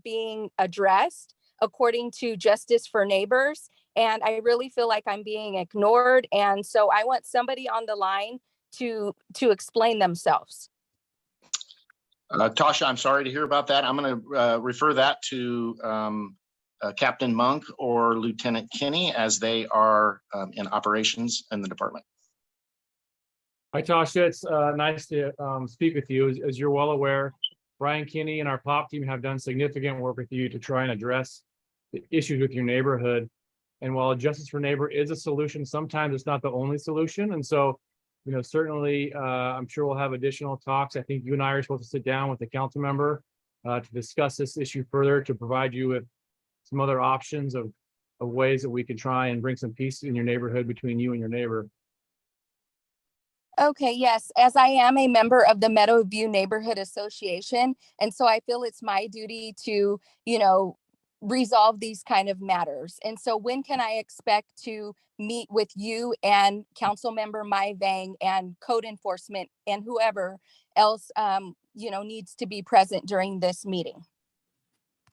being addressed according to Justice for Neighbors. And I really feel like I'm being ignored. And so I want somebody on the line to explain themselves. Tasha, I'm sorry to hear about that. I'm going to refer that to Captain Monk or Lieutenant Kinney as they are in operations in the department. Hi, Tasha. It's nice to speak with you. As you're well aware, Brian Kinney and our POP team have done significant work with you to try and address the issues with your neighborhood. And while Justice for Neighbor is a solution, sometimes it's not the only solution. And so, you know, certainly, I'm sure we'll have additional talks. I think you and I are supposed to sit down with the council member to discuss this issue further, to provide you with some other options of ways that we can try and bring some peace in your neighborhood between you and your neighbor. Okay, yes, as I am a member of the Meadowview Neighborhood Association. And so I feel it's my duty to, you know, resolve these kind of matters. And so when can I expect to meet with you and council member Mai Vang and code enforcement and whoever else, you know, needs to be present during this meeting?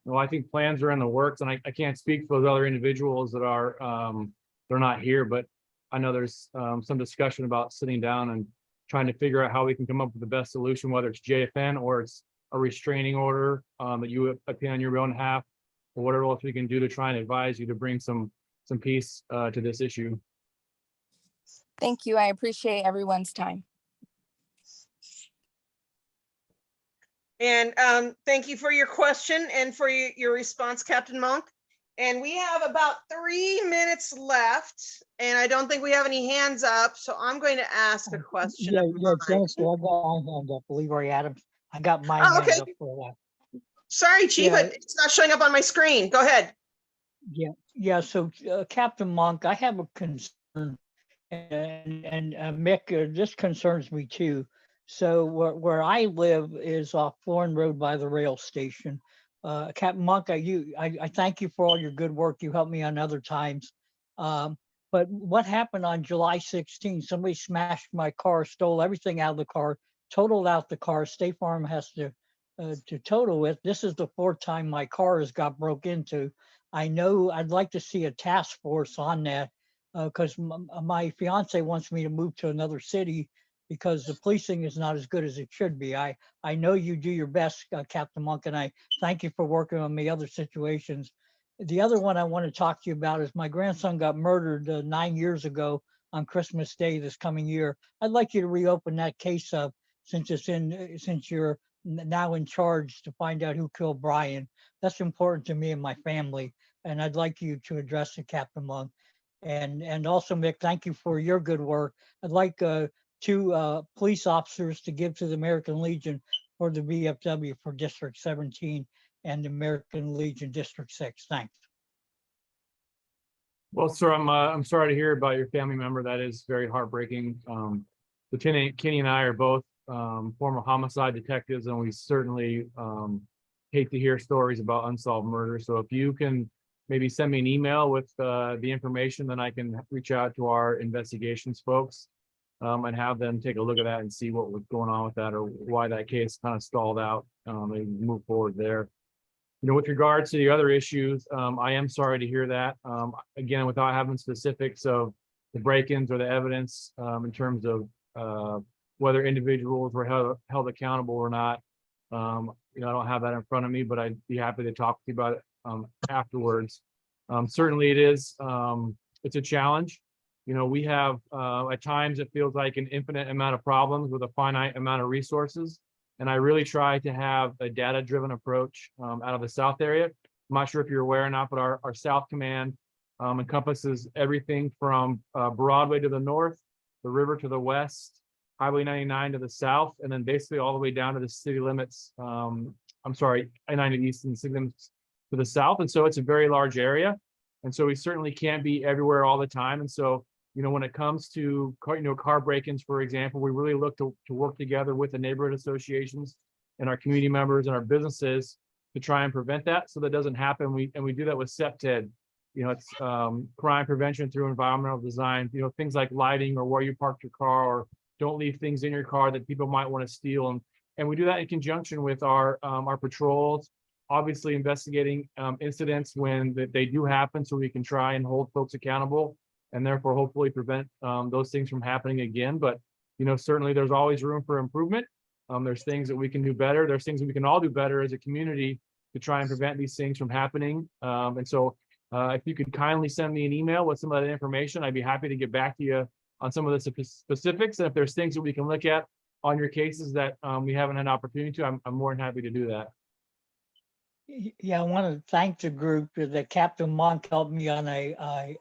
Well, I think plans are in the works, and I can't speak for those other individuals that are, they're not here, but I know there's some discussion about sitting down and trying to figure out how we can come up with the best solution, whether it's JFN or it's a restraining order that you obtain on your own behalf, or whatever else we can do to try and advise you to bring some peace to this issue. Thank you. I appreciate everyone's time. And thank you for your question and for your response, Captain Monk. And we have about 3 minutes left, and I don't think we have any hands up, so I'm going to ask a question. Yeah, Dennis, I got my hand up. Believe where Adam. I got my hand up for a while. Sorry, Chief, Yeah. it's not showing up on my screen. Go ahead. Yeah. So, Captain Monk, I have a concern, and Mick, this concerns me too. So, where I live is off Florin Road by the rail station. Captain Monk, I thank you for all your good work. You helped me on other times. But what happened on July 16th? Somebody smashed my car, stole everything out of the car, totaled out the car. State Farm has to total it. This is the 4th time my car has got broke into. I know I'd like to see a task force on that because my fiance wants me to move to another city because the policing is not as good as it should be. I know you do your best, Captain Monk, and I thank you for working on me other situations. The other one I want to talk to you about is my grandson got murdered 9 years ago on Christmas Day this coming year. I'd like you to reopen that case up since you're now in charge to find out who killed Brian. That's important to me and my family, and I'd like you to address it, Captain Monk. And also, Mick, thank you for your good work. I'd like 2 police officers to give to the American Legion for the VFW for District 17 and the American Legion District 6. Thanks. Well, sir, I'm sorry to hear about your family member. That is very heartbreaking. Lieutenant Kenny and I are both former homicide detectives, and we certainly hate to hear stories about unsolved murder. So if you can maybe send me an email with the information, then I can reach out to our investigations folks and have them take a look at that and see what was going on with that, or why that case kind of stalled out and move forward there. You know, with regards to the other issues, I am sorry to hear that. Again, without having specifics of the break-ins or the evidence in terms of whether individuals were held accountable or not. You know, I don't have that in front of me, but I'd be happy to talk to you about it afterwards. Certainly it is, it's a challenge. You know, we have, at times it feels like an infinite amount of problems with a finite amount of resources. And I really try to have a data-driven approach out of the South area. I'm not sure if you're aware or not, but our South Command encompasses everything from Broadway to the north, the river to the west, Highway 99 to the south, and then basically all the way down to the city limits. I'm sorry, I-90 to the east and the city limits to the south. And so it's a very large area. And so we certainly can't be everywhere all the time. And so, you know, when it comes to car break-ins, for example, we really look to work together with the neighborhood associations and our community members and our businesses to try and prevent that so that doesn't happen. And we do that with SEPTED. You know, it's crime prevention through environmental design, you know, things like lighting or where you parked your car, or don't leave things in your car that people might want to steal. And we do that in conjunction with our patrols, obviously investigating incidents when they do happen so we can try and hold folks accountable and therefore hopefully prevent those things from happening again. But, you know, certainly there's always room for improvement. There's things that we can do better. There's things that we can all do better as a community to try and prevent these things from happening. And so if you could kindly send me an email with some of that information, I'd be happy to get back to you on some of the specifics. And if there's things that we can look at on your cases that we haven't had an opportunity to, I'm more than happy to do that. Yeah, I want to thank the group that Captain Monk helped me on a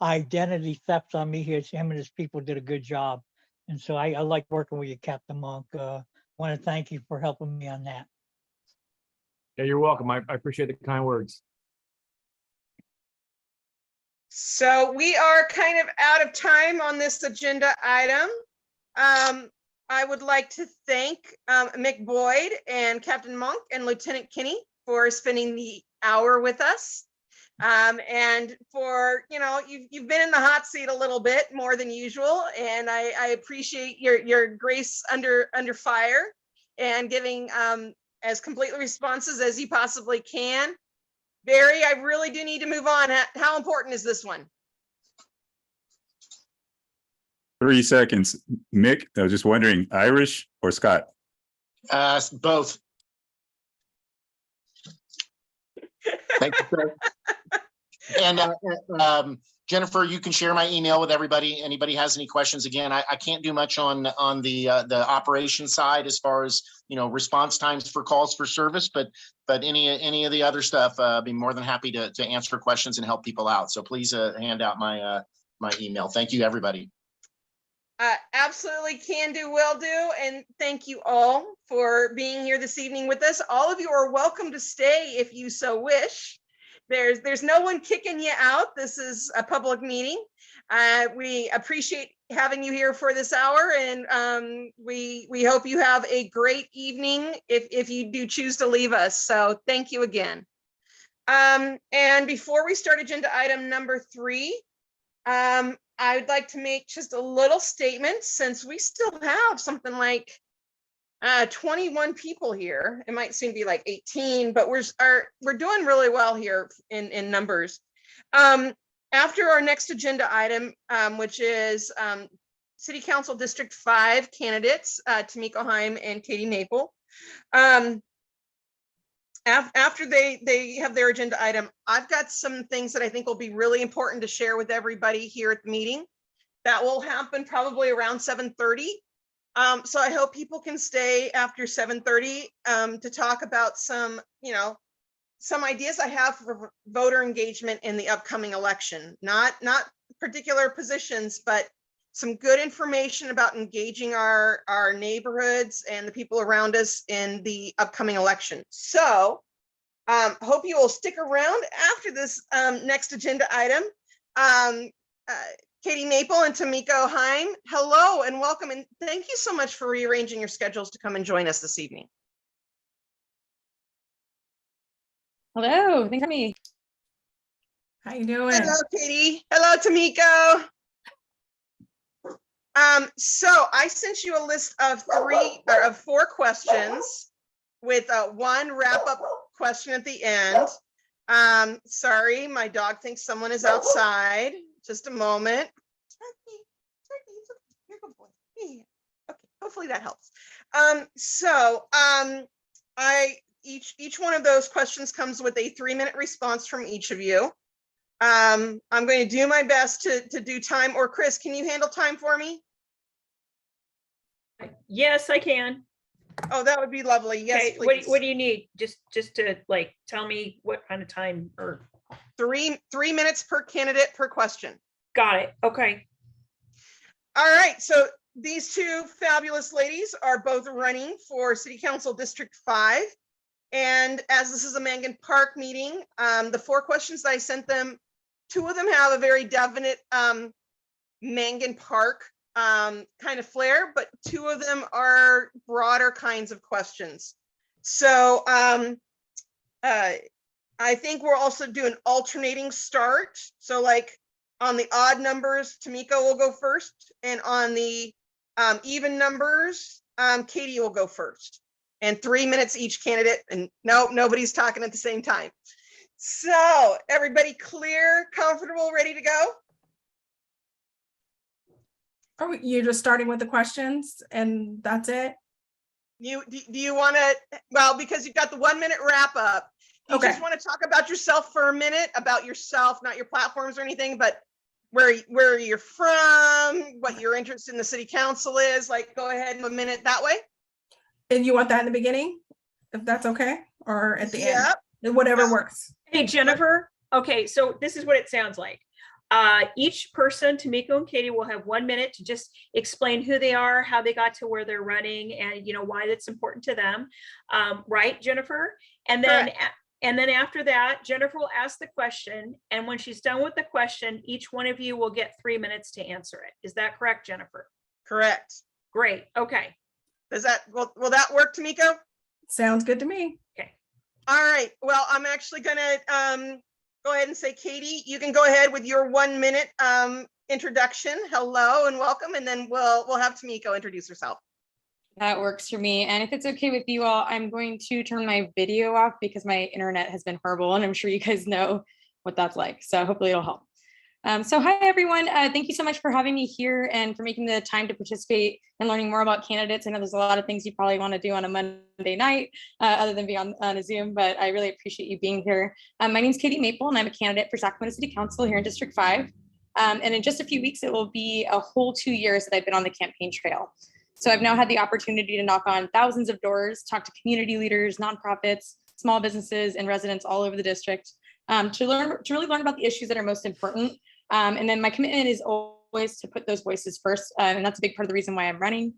identity theft on me here. Him and his people did a good job. And so I like working with you, Captain Monk. I want to thank you for helping me on that. Yeah, you're welcome. I appreciate the kind words. So we are kind of out of time on this agenda item. I would like to thank Mick Boyd and Captain Monk and Lieutenant Kenny for spending the hour with us. And for, you know, you've been in the hot seat a little bit more than usual, and I appreciate your grace under fire and giving as complete responses as you possibly can. Barry, I really do need to move on. How important is this one? 30 seconds. Mick, I was just wondering, Irish or Scott? Both. Thank you, sir. And Jennifer, you can share my email with everybody. Anybody has any questions? Again, I can't do much on the operation side as far as, you know, response times for calls for service, but any of the other stuff, I'd be more than happy to answer questions and help people out. So please hand out my my email. Thank you, everybody. Absolutely, can do, will do, and thank you all for being here this evening with us. All of you are welcome to stay if you so wish. There's no one kicking you out. This is a public meeting. We appreciate having you here for this hour, and we hope you have a great evening if you do choose to leave us. So thank you again. And before we start agenda item number 3, I would like to make just a little statement, since we still have something like 21 people here. It might soon be like 18, but we're doing really well here in numbers. After our next agenda item, which is City Council District 5 candidates, Tamiko, Heim, and Caity Maple. after they have their agenda item, I've got some things that I think will be really important to share with everybody here at the meeting. That will happen probably around 7:30. So I hope people can stay after 7:30 to talk about some, some ideas I have for voter engagement in the upcoming election. Not particular positions, but some good information about engaging our neighborhoods and the people around us in the upcoming election. So hope you will stick around after this next agenda item. Katie Maple and Tamiko Heim, hello and welcome, and thank you so much for rearranging your schedules to come and join us this evening. Hello, thanks for me. How you doing? Hello, Katie. Hello, Tamiko. So I sent you a list of four questions with one wrap-up question at the end. Sorry, my dog thinks someone is outside. Just a moment. Okay, hopefully that helps. Each one of those questions comes with a 3-minute response from each of you. I'm going to do my best to do time, or Chris, can you handle time for me? Yes, I can. Oh, that would be lovely. Yes, Okay, please. what do you need? Just to like tell me what kind of time or 3 minutes per candidate per question. got it. Okay. All right, so these two fabulous ladies are both running for City Council District 5. And as this is a Mangan Park meeting, the 4 questions that I sent them, 2 of them have a very definite Mangan Park kind of flair, but 2 of them are broader kinds of questions. So I think we'll also do an alternating start. So like on the odd numbers, Tamiko will go first, and on the even numbers, Katie will go first. And 3 minutes each candidate, and no, nobody's talking at the same time. So everybody clear, comfortable, ready to go? Oh, you're just starting with the questions and that's it? Do you want to, well, because you've got the 1-minute wrap up. You Okay. just want to talk about yourself for a minute, about yourself, not your platforms or anything, but where you're from, what your interest in the city council is, like go ahead in a minute that way. And you want that in the beginning, if that's okay, or at the end? Whatever works. Hey, Jennifer. Okay, so this is what it sounds like. Each person, Tamiko and Katie, will have 1 minute to just explain who they are, how they got to where they're running, and why that's important to them. Right, Jennifer? And then after that, Jennifer will ask the question, and when she's done with the question, each one of you will get 3 minutes to answer it. Is that correct, Jennifer? Correct. Great. Okay. Does that, will that work, Tamiko? Sounds good to me. Okay. All right. Well, I'm actually gonna go ahead and say, Katie, you can go ahead with your 1-minute introduction. Hello and welcome, and then we'll have Tamiko introduce herself. That works for me. And if it's okay with you all, I'm going to turn my video off because my internet has been horrible, and I'm sure you guys know what that's like. So hopefully it'll help. So hi, everyone. Thank you so much for having me here and for making the time to participate and learning more about candidates. I know there's a lot of things you probably want to do on a Monday night other than be on a Zoom, but I really appreciate you being here. My name is Katie Maple, and I'm a candidate for Sacramento City Council here in District 5. And in just a few weeks, it will be a whole 2 years that I've been on the campaign trail. So I've now had the opportunity to knock on thousands of doors, talk to community leaders, nonprofits, small businesses, and residents all over the district to really learn about the issues that are most important. And then my commitment is always to put those voices first. And that's a big part of the reason why I'm running.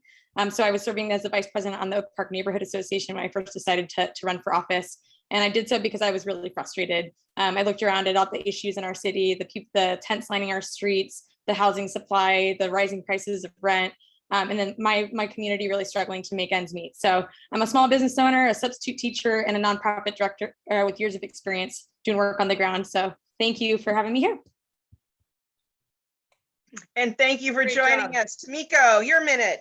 So I was serving as the vice president on the Oak Park Neighborhood Association when I first decided to run for office. And I did so because I was really frustrated. I looked around at all the issues in our city, the tents lining our streets, the housing supply, the rising prices of rent, and then my community really struggling to make ends meet. So I'm a small business owner, a substitute teacher, and a nonprofit director with years of experience doing work on the ground. So thank you for having me here. And thank you for Great joining job. us. Tamiko, your minute.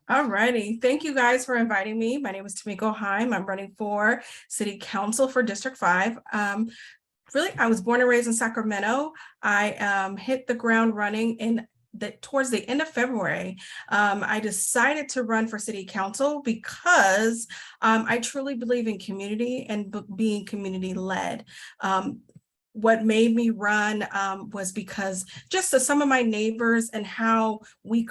All righty. Thank you guys for inviting me. My name is Tamiko Heim. I'm running for City Council for District 5. Really, I was born and raised in Sacramento. I hit the ground running in towards the end of February, I decided to run for city council because I truly believe in community and being community led. What made me run was because just some of my neighbors and how we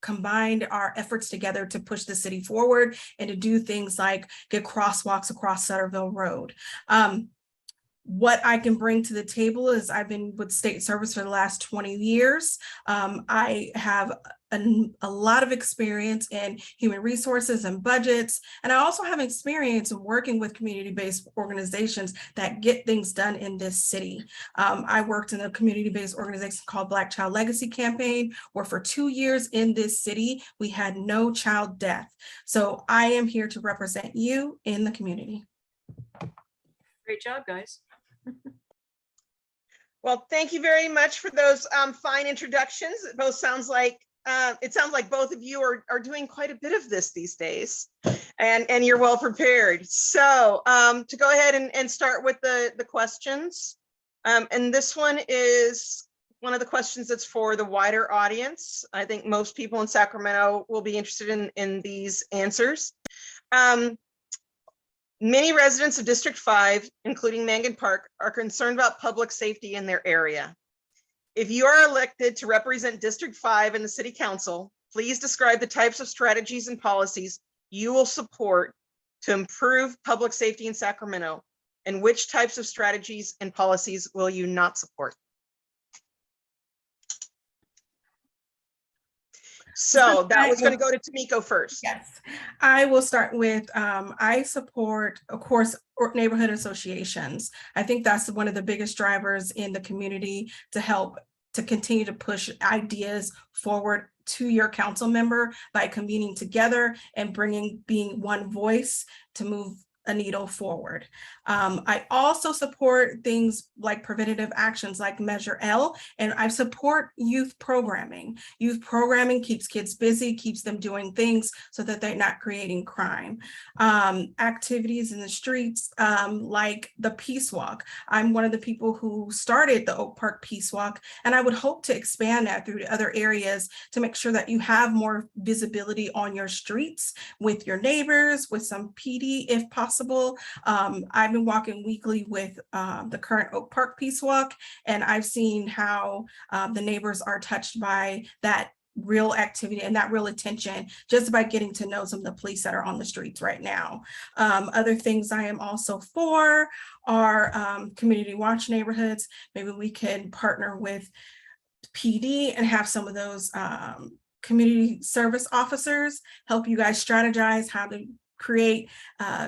combined our efforts together to push the city forward and to do things like get crosswalks across Sutterville Road. What I can bring to the table is I've been with state service for the last 20 years. I have a lot of experience in human resources and budgets. And I also have experience in working with community-based organizations that get things done in this city. I worked in a community-based organization called Black Child Legacy Campaign, where for 2 years in this city, we had no child death. So I am here to represent you in the community. Great job, guys. Well, thank you very much for those fine introductions. It sounds like both of you are doing quite a bit of this these days, and you're well prepared. So to go ahead and start with the questions, and this one is one of the questions that's for the wider audience. I think most people in Sacramento will be interested in these answers. Many residents of District 5, including Mangan Park, are concerned about public safety in their area. If you are elected to represent District 5 in the City Council, please describe the types of strategies and policies you will support to improve public safety in Sacramento, and which types of strategies and policies will you not support? So that was going to go to Tamiko first. Yes, I will start with, I support, of course, neighborhood associations. I think that's one of the biggest drivers in the community to help to continue to push ideas forward to your council member by convening together and being one voice to move a needle forward. I also support things like preventative actions like Measure L, and I support youth programming. Youth programming keeps kids busy, keeps them doing things so that they're not creating crime. Activities in the streets like the Peace Walk. I'm one of the people who started the Oak Park Peace Walk, and I would hope to expand that through to other areas to make sure that you have more visibility on your streets with your neighbors, with some PD if possible. I've been walking weekly with the current Oak Park Peace Walk, and I've seen how the neighbors are touched by that real activity and that real attention just by getting to know some of the police that are on the streets right now. Other things I am also for are community watch neighborhoods. Maybe we can partner with PD and have some of those community service officers help you guys strategize how to create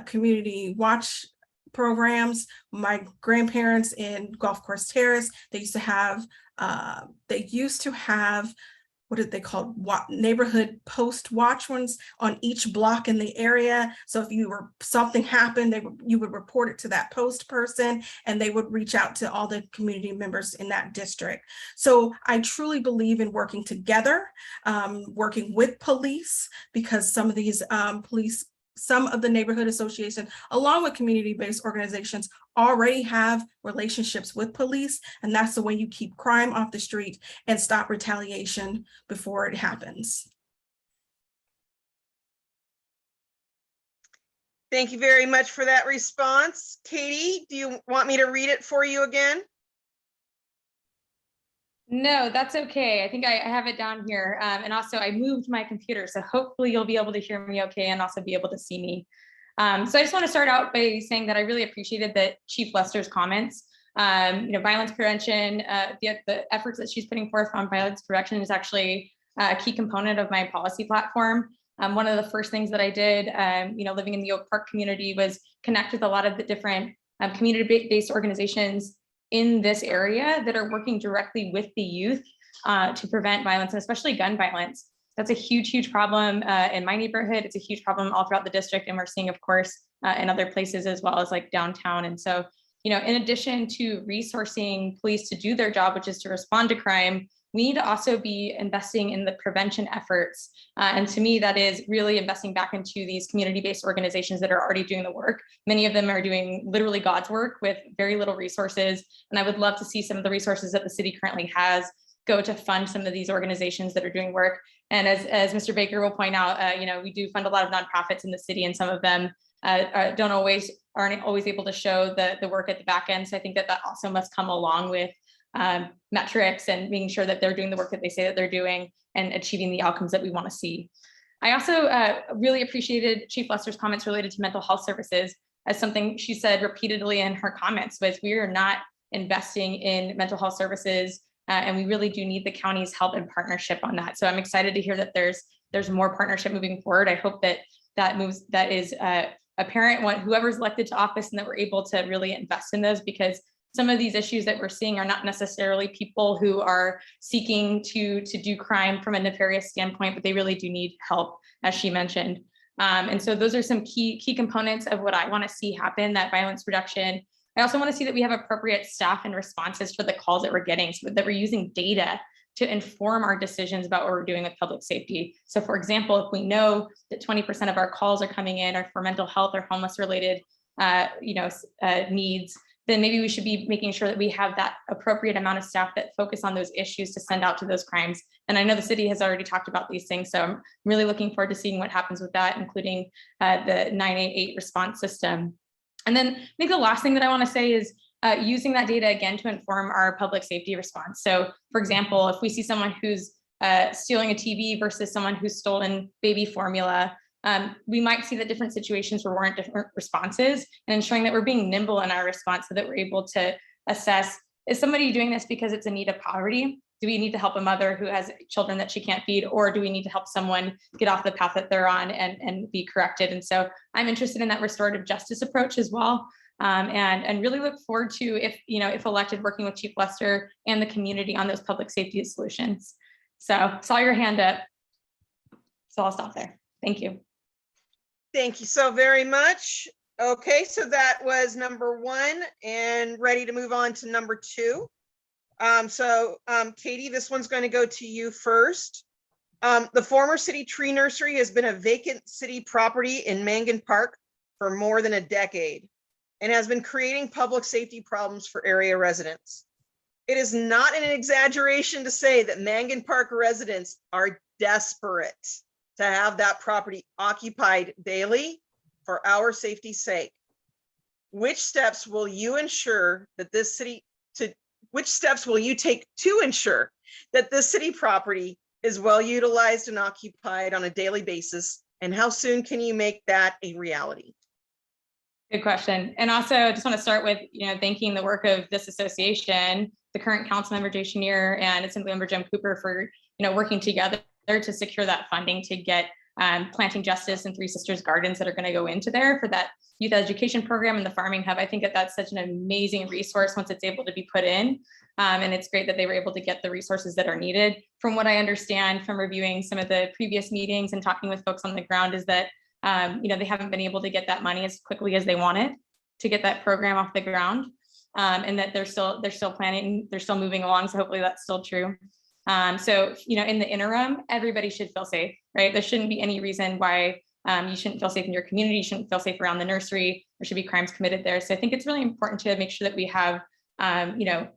community watch programs. My grandparents in Golf Course Terrace, they used to have what did they call neighborhood post watch ones on each block in the area. So if something happened, you would report it to that post person, and they would reach out to all the community members in that district. So I truly believe in working together, working with police, because some of these some of the neighborhood associations, along with community-based organizations, already have relationships with police, and that's the way you keep crime off the street and stop retaliation before it happens. Thank you very much for that response. Caity, do you want me to read it for you again? No, that's okay. I think I have it down here. And also I moved my computer, so hopefully you'll be able to hear me okay and also be able to see me. So I just want to start out by saying that I really appreciated Chief Lester's comments. Violence prevention, the efforts that she's putting forth on violence prevention is actually a key component of my policy platform. One of the first things that I did, living in the Oak Park community, was connect with a lot of the different community-based organizations in this area that are working directly with the youth to prevent violence, and especially gun violence. That's a huge, huge problem in my neighborhood. It's a huge problem all throughout the district. And we're seeing, of course, in other places as well as like downtown. And so, in addition to resourcing police to do their job, which is to respond to crime, we need to also be investing in the prevention efforts. And to me, that is really investing back into these community-based organizations that are already doing the work. Many of them are doing literally God's work with very little resources. And I would love to see some of the resources that the city currently has go to fund some of these organizations that are doing work. And as Mr. Baker will point out, we do fund a lot of nonprofits in the city, and some of them aren't always able to show the work at the back end. So I think that also must come along with metrics and making sure that they're doing the work that they say that they're doing and achieving the outcomes that we want to see. I also really appreciated Chief Lester's comments related to mental health services, as something she said repeatedly in her comments was we are not investing in mental health services, and we really do need the county's help and partnership on that. So I'm excited to hear that there's more partnership moving forward. I hope that is apparent, whoever's elected to office, and that we're able to really invest in those, because some of these issues that we're seeing are not necessarily people who are seeking to do crime from a nefarious standpoint, but they really do need help, as she mentioned. And so those are some key components of what I want to see happen, that violence reduction. I also want to see that we have appropriate staff and responses for the calls that we're getting, so that we're using data to inform our decisions about what we're doing with public safety. So for example, if we know that 20% of our calls are coming in are for mental health or homeless related needs, then maybe we should be making sure that we have that appropriate amount of staff that focus on those issues to send out to those crimes. And I know the city has already talked about these things, so I'm really looking forward to seeing what happens with that, including the 988 response system. And then I think the last thing that I want to say is using that data again to inform our public safety response. So for example, if we see someone who's stealing a TV versus someone who's stolen baby formula, we might see that different situations will warrant different responses, and ensuring that we're being nimble in our response so that we're able to assess, is somebody doing this because it's a need of poverty? Do we need to help a mother who has children that she can't feed, or do we need to help someone get off the path that they're on and be corrected? And so I'm interested in that restorative justice approach as well. And really look forward to, if elected, working with Chief Lester and the community on those public safety solutions. So saw your hand up, so I'll stop there. Thank you. Thank you so very much. Okay, so that was number 1, and ready to move on to number 2. Caity, this one's going to go to you first. The former city tree nursery has been a vacant city property in Mangan Park for more than a decade and has been creating public safety problems for area residents. It is not an exaggeration to say that Mangan Park residents are desperate to have that property occupied daily for our safety's sake. Which steps will you ensure that which steps will you take to ensure that this city property is well utilized and occupied on a daily basis? And how soon can you make that a reality? Good question. And also I just want to start with, thanking the work of this association, the current council member, Jay Chenier, and Assembly Member Jim Cooper for, working together to secure that funding to get Planting Justice and Three Sisters Gardens that are going to go into there for that youth education program and the farming hub. I think that that's such an amazing resource once it's able to be put in. And it's great that they were able to get the resources that are needed. From what I understand from reviewing some of the previous meetings and talking with folks on the ground is that, they haven't been able to get that money as quickly as they wanted to get that program off the ground. And that they're still planning, they're still moving along. So hopefully that's still true. So, in the interim, everybody should feel safe, right? There shouldn't be any reason why you shouldn't feel safe in your community, you shouldn't feel safe around the nursery, there should be crimes committed there. So I think it's really important to make sure that we have,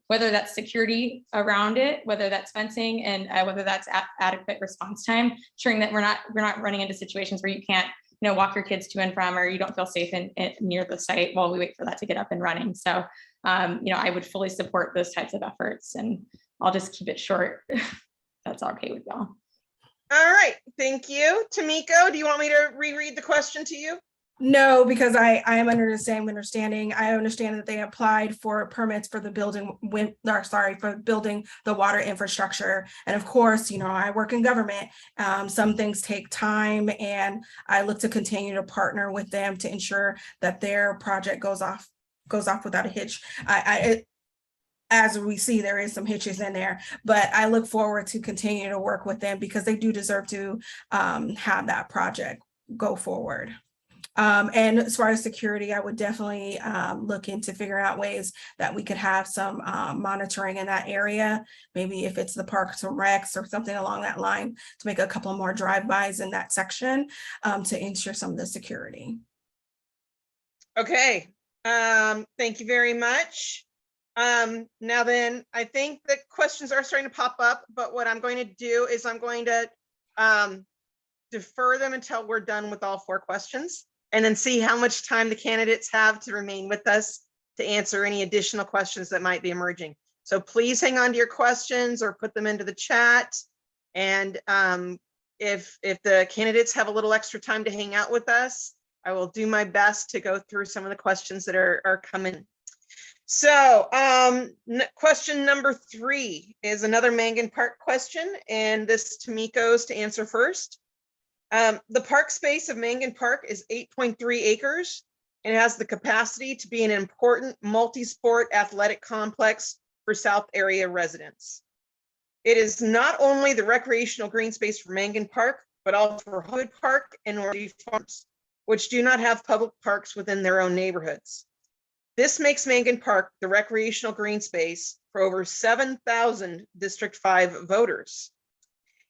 whether that's security around it, whether that's fencing, and whether that's adequate response time, ensuring that we're not running into situations where you can't, walk your kids to and from, or you don't feel safe in near the site while we wait for that to get up and running. So, I would fully support those types of efforts, and I'll just keep it short. That's okay with y'all. All right, thank you. Tamiko, do you want me to reread the question to you? No, because I am under the same understanding. I understand that they applied for permits for the building for building the water infrastructure. And of course, I work in government. Some things take time, and I look to continue to partner with them to ensure that their project goes off without a hitch. As we see, there is some hitches in there, but I look forward to continue to work with them because they do deserve to have that project go forward. And as far as security, I would definitely look into figuring out ways that we could have some monitoring in that area. Maybe if it's the Parks and Recs or something along that line, to make a couple more drive-bys in that section to ensure some of the security. Okay, thank you very much. Now then, I think the questions are starting to pop up, but what I'm going to do is I'm going to defer them until we're done with all 4 questions, and then see how much time the candidates have to remain with us to answer any additional questions that might be emerging. So please hang on to your questions or put them into the chat. And if the candidates have a little extra time to hang out with us, I will do my best to go through some of the questions that are coming. So question number 3 is another Mangan Park question, and this Tamiko's to answer first. The park space of Mangan Park is 8.3 acres and has the capacity to be an important multi-sport athletic complex for South area residents. It is not only the recreational green space for Mangan Park, but also for Hood Park and North City Farms, which do not have public parks within their own neighborhoods. This makes Mangan Park the recreational green space for over 7,000 District 5 voters.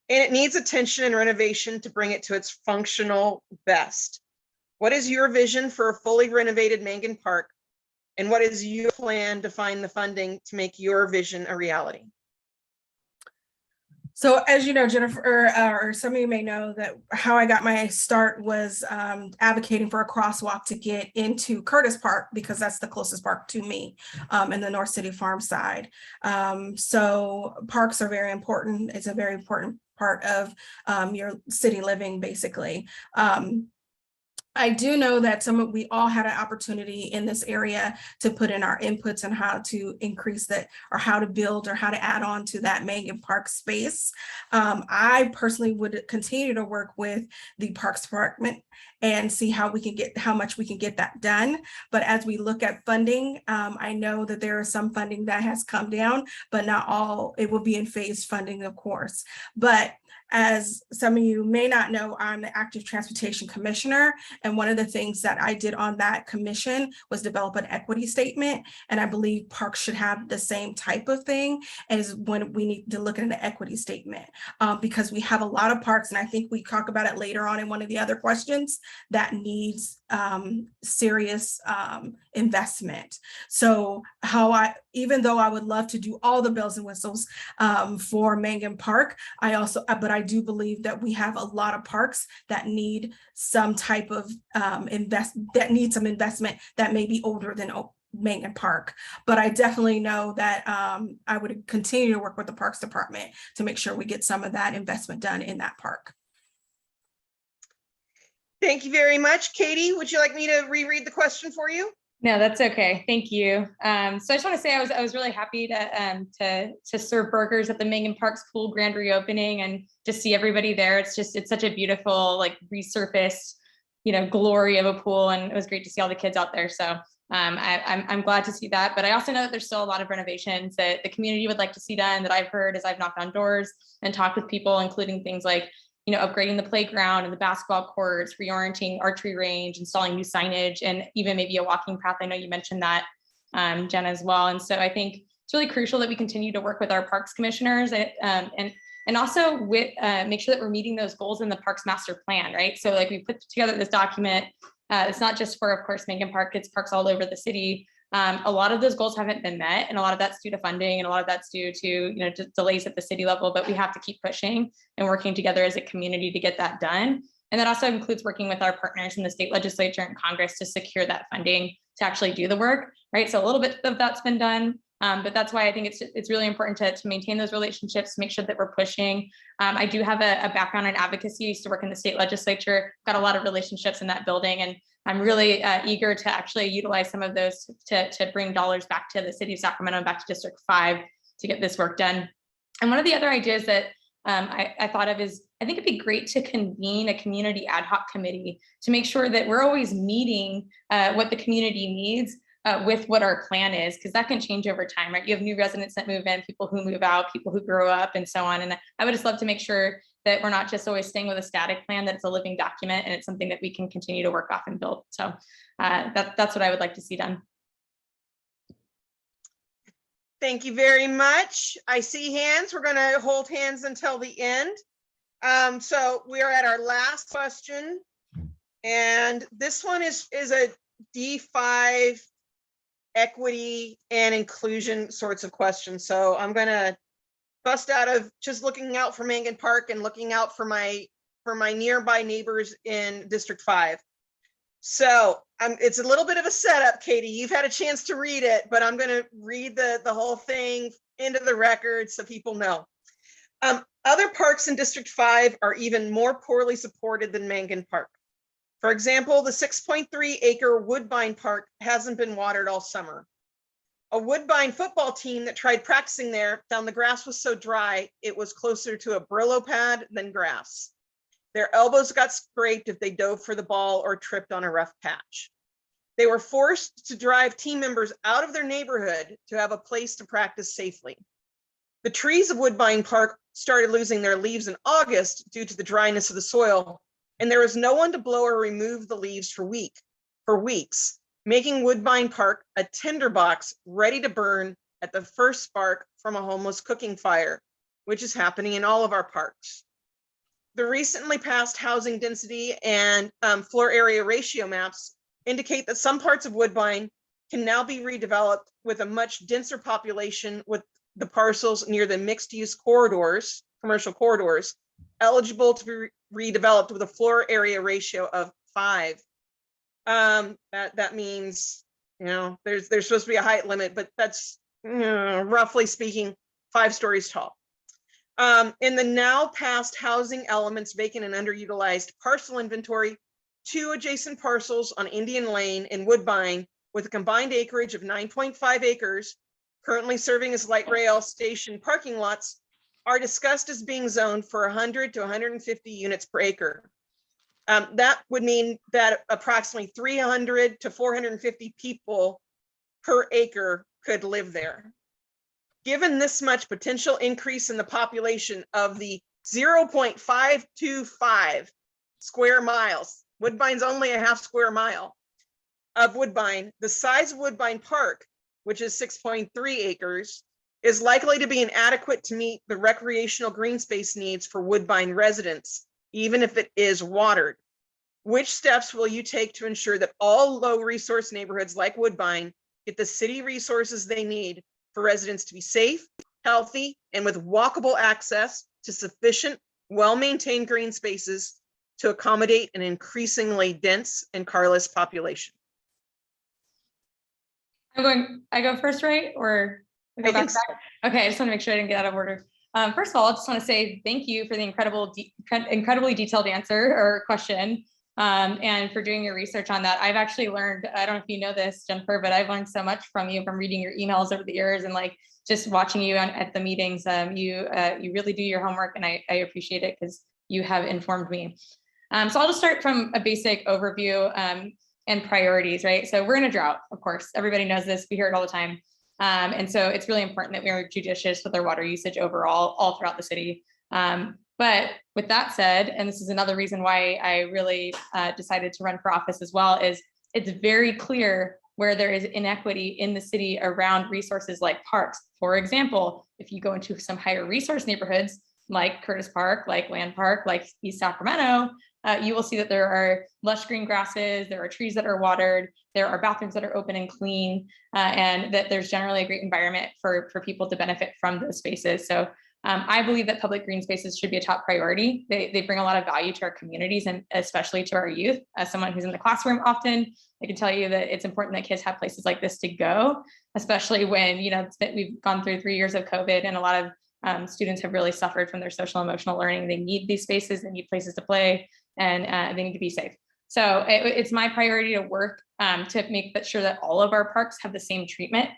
And it needs attention and renovation to bring it to its functional best. What is your vision for a fully renovated Mangan Park? And what is your plan to find the funding to make your vision a reality? So as you know, Jennifer, or some of you may know that how I got my start was advocating for a crosswalk to get into Curtis Park, because that's the closest park to me in the North City Farm side. So parks are very important. It's a very important part of your city living, basically. I do know that we all had an opportunity in this area to put in our inputs on how to increase that, or how to build, or how to add on to that Mangan Park space. I personally would continue to work with the Parks Department and see how much we can get that done. But as we look at funding, I know that there is some funding that has come down, but not all. It will be in phased funding, of course. But as some of you may not know, I'm the Active Transportation Commissioner, and one of the things that I did on that commission was develop an equity statement, and I believe parks should have the same type of thing as when we need to look at an equity statement, because we have a lot of parks, and I think we talk about it later on in one of the other questions, that needs serious investment. So even though I would love to do all the bells and whistles for Mangan Park, but I do believe that we have a lot of parks that need some type of investment that may be older than Mangan Park. But I definitely know that I would continue to work with the Parks Department to make sure we get some of that investment done in that park. Thank you very much. Katie, would you like me to reread the question for you? No, that's okay. Thank you. So I just want to say I was really happy to serve burgers at the Mangan Park's pool grand reopening and just see everybody there. It's such a beautiful, like, resurfaced, glory of a pool, and it was great to see all the kids out there. So I'm glad to see that. But I also know that there's still a lot of renovations that the community would like to see done, that I've heard as I've knocked on doors and talked with people, including things like upgrading the playground and the basketball courts, reorienting archery range, installing new signage, and even maybe a walking path. I know you mentioned that, Jen, as well. And so I think it's really crucial that we continue to work with our parks commissioners and also make sure that we're meeting those goals in the parks master plan, right? So like, we put together this document. It's not just for, of course, Mangan Park, it's parks all over the city. A lot of those goals haven't been met, and a lot of that's due to funding, and a lot of that's due to just delays at the city level, but we have to keep pushing and working together as a community to get that done. And that also includes working with our partners in the state legislature and Congress to secure that funding to actually do the work, right? So a little bit of that's been done, but that's why I think it's really important to maintain those relationships, make sure that we're pushing. I do have a background in advocacy. I used to work in the state legislature, got a lot of relationships in that building, and I'm really eager to actually utilize some of those to bring dollars back to the city of Sacramento and back to District 5 to get this work done. And one of the other ideas that I thought of is, I think it'd be great to convene a community ad hoc committee to make sure that we're always meeting what the community needs with what our plan is, because that can change over time, right? You have new residents that move in, people who move out, people who grow up, and so on. And I would just love to make sure that we're not just always staying with a static plan, that it's a living document and it's something that we can continue to work off and build. So that's what I would like to see done. Thank you very much. I see hands. We're going to hold hands until the end. So we are at our last question. And this one is a D5 equity and inclusion sorts of questions. So I'm gonna bust out of just looking out for Mangan Park and looking out for my nearby neighbors in District 5. So it's a little bit of a setup, Katie. You've had a chance to read it, but I'm gonna read the whole thing into the record so people know. Other parks in District 5 are even more poorly supported than Mangan Park. For example, the 6.3 acre Woodbine Park hasn't been watered all summer. A Woodbine football team that tried practicing there found the grass was so dry, it was closer to a Brillo pad than grass. Their elbows got scraped if they dove for the ball or tripped on a rough patch. They were forced to drive team members out of their neighborhood to have a place to practice safely. The trees of Woodbine Park started losing their leaves in August due to the dryness of the soil, and there was no one to blow or remove the leaves for weeks, making Woodbine Park a tinderbox ready to burn at the first spark from a homeless cooking fire, which is happening in all of our parks. The recently passed housing density and floor area ratio maps indicate that some parts of Woodbine can now be redeveloped with a much denser population, with the parcels near the mixed use corridors, commercial corridors, eligible to be redeveloped with a floor area ratio of 5. That means, you know, there's supposed to be a height limit, but that's roughly speaking 5 stories tall. In the now past housing elements vacant and underutilized parcel inventory, 2 adjacent parcels on Indian Lane and Woodbine with a combined acreage of 9.5 acres, currently serving as light rail station parking lots, are discussed as being zoned for 100 to 150 units per acre. That would mean that approximately 300 to 450 people per acre could live there. Given this much potential increase in the population of the 0.525 square miles, Woodbine's only a half square mile of Woodbine, the size of Woodbine Park, which is 6.3 acres, is likely to be inadequate to meet the recreational green space needs for Woodbine residents, even if it is watered. Which steps will you take to ensure that all low resource neighborhoods like Woodbine get the city resources they need for residents to be safe, healthy, and with walkable access to sufficient, well-maintained green spaces to accommodate an increasingly dense and carless population? I go first, right? Or I go back? Okay, I just want to make sure I didn't get out of order. First of all, I just want to say thank you for the incredibly detailed answer or question, and for doing your research on that. I've actually learned, I don't know if you know this, Jennifer, but I've learned so much from you from reading your emails over the years and like just watching you at the meetings. You really do your homework, and I appreciate it because you have informed me. So I'll just start from a basic overview and priorities, right? So we're in a drought, of course. Everybody knows this. We hear it all the time. And so it's really important that we are judicious with our water usage overall, all throughout the city. But with that said, and this is another reason why I really decided to run for office as well, is it's very clear where there is inequity in the city around resources like parks. For example, if you go into some higher resource neighborhoods like Curtis Park, like Land Park, like East Sacramento, you will see that there are lush green grasses, there are trees that are watered, there are bathrooms that are open and clean, and that there's generally a great environment for people to benefit from those spaces. So I believe that public green spaces should be a top priority. They bring a lot of value to our communities and especially to our youth. As someone who's in the classroom often, I can tell you that it's important that kids have places like this to go, especially when, you know, we've gone through 3 years of COVID and a lot of students have really suffered from their social emotional learning. They need these spaces, they need places to play, and they need to be safe. So it's my priority to work to make sure that all of our parks have the same treatment,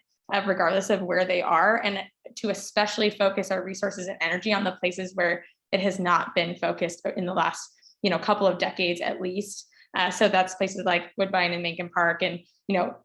regardless of where they are, and to especially focus our resources and energy on the places where it has not been focused in the last, you know, couple of decades at least. So that's places like Woodbine and Mangan Park, and, you know,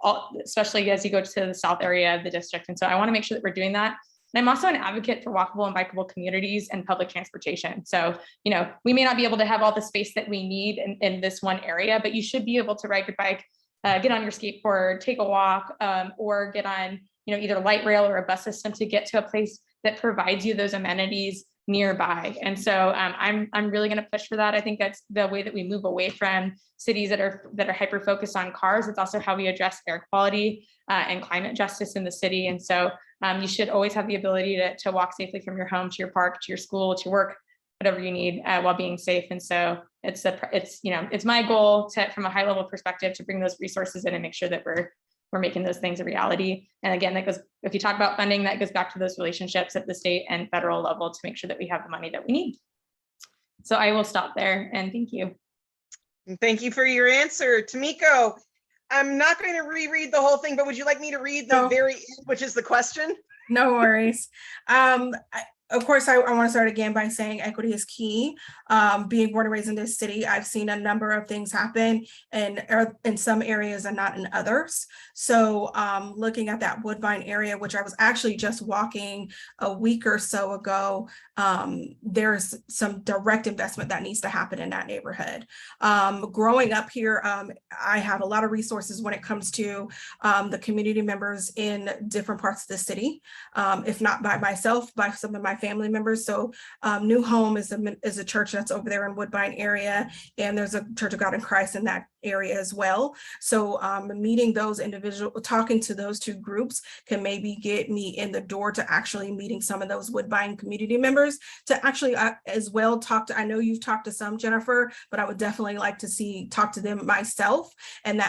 especially as you go to the south area of the district. And so I want to make sure that we're doing that. And I'm also an advocate for walkable and bikeable communities and public transportation. So, you know, we may not be able to have all the space that we need in this one area, but you should be able to ride your bike, get on your skateboard, take a walk, or get on, you know, either light rail or a bus system to get to a place that provides you those amenities nearby. And so I'm really going to push for that. I think that's the way that we move away from cities that are hyper focused on cars. It's also how we address air quality and climate justice in the city. And so you should always have the ability to walk safely from your home to your park, to your school, to work, whatever you need while being safe. And so it's my goal to, from a high level perspective, to bring those resources in and make sure that we're making those things a reality. And again, that goes, if you talk about funding, that goes back to those relationships at the state and federal level to make sure that we have the money that we need. So I will stop there and thank you. Thank you for your answer, Tamiko. I'm not going to reread the whole thing, but would you like me to read the very end, which is the question? No worries. Of course, I want to start again by saying equity is key. Being born and raised in this city, I've seen a number of things happen in some areas and not in others. So looking at that Woodbine area, which I was actually just walking a week or so ago, there's some direct investment that needs to happen in that neighborhood. Growing up here, I have a lot of resources when it comes to the community members in different parts of the city, if not by myself, by some of my family members. So New Home is a church that's over there in Woodbine area, and there's a Church of God in Christ in that area as well. So meeting those individuals, talking to those two groups can maybe get me in the door to actually meeting some of those Woodbine community members to actually as well talk to, I know you've talked to some, Jennifer, but I would definitely like to talk to them myself, and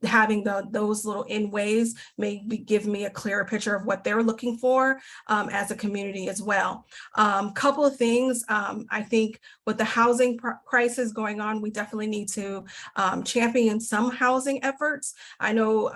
having those little in ways maybe give me a clearer picture of what they're looking for as a community as well. Couple of things, I think with the housing crisis going on, we definitely need to champion some housing efforts. I know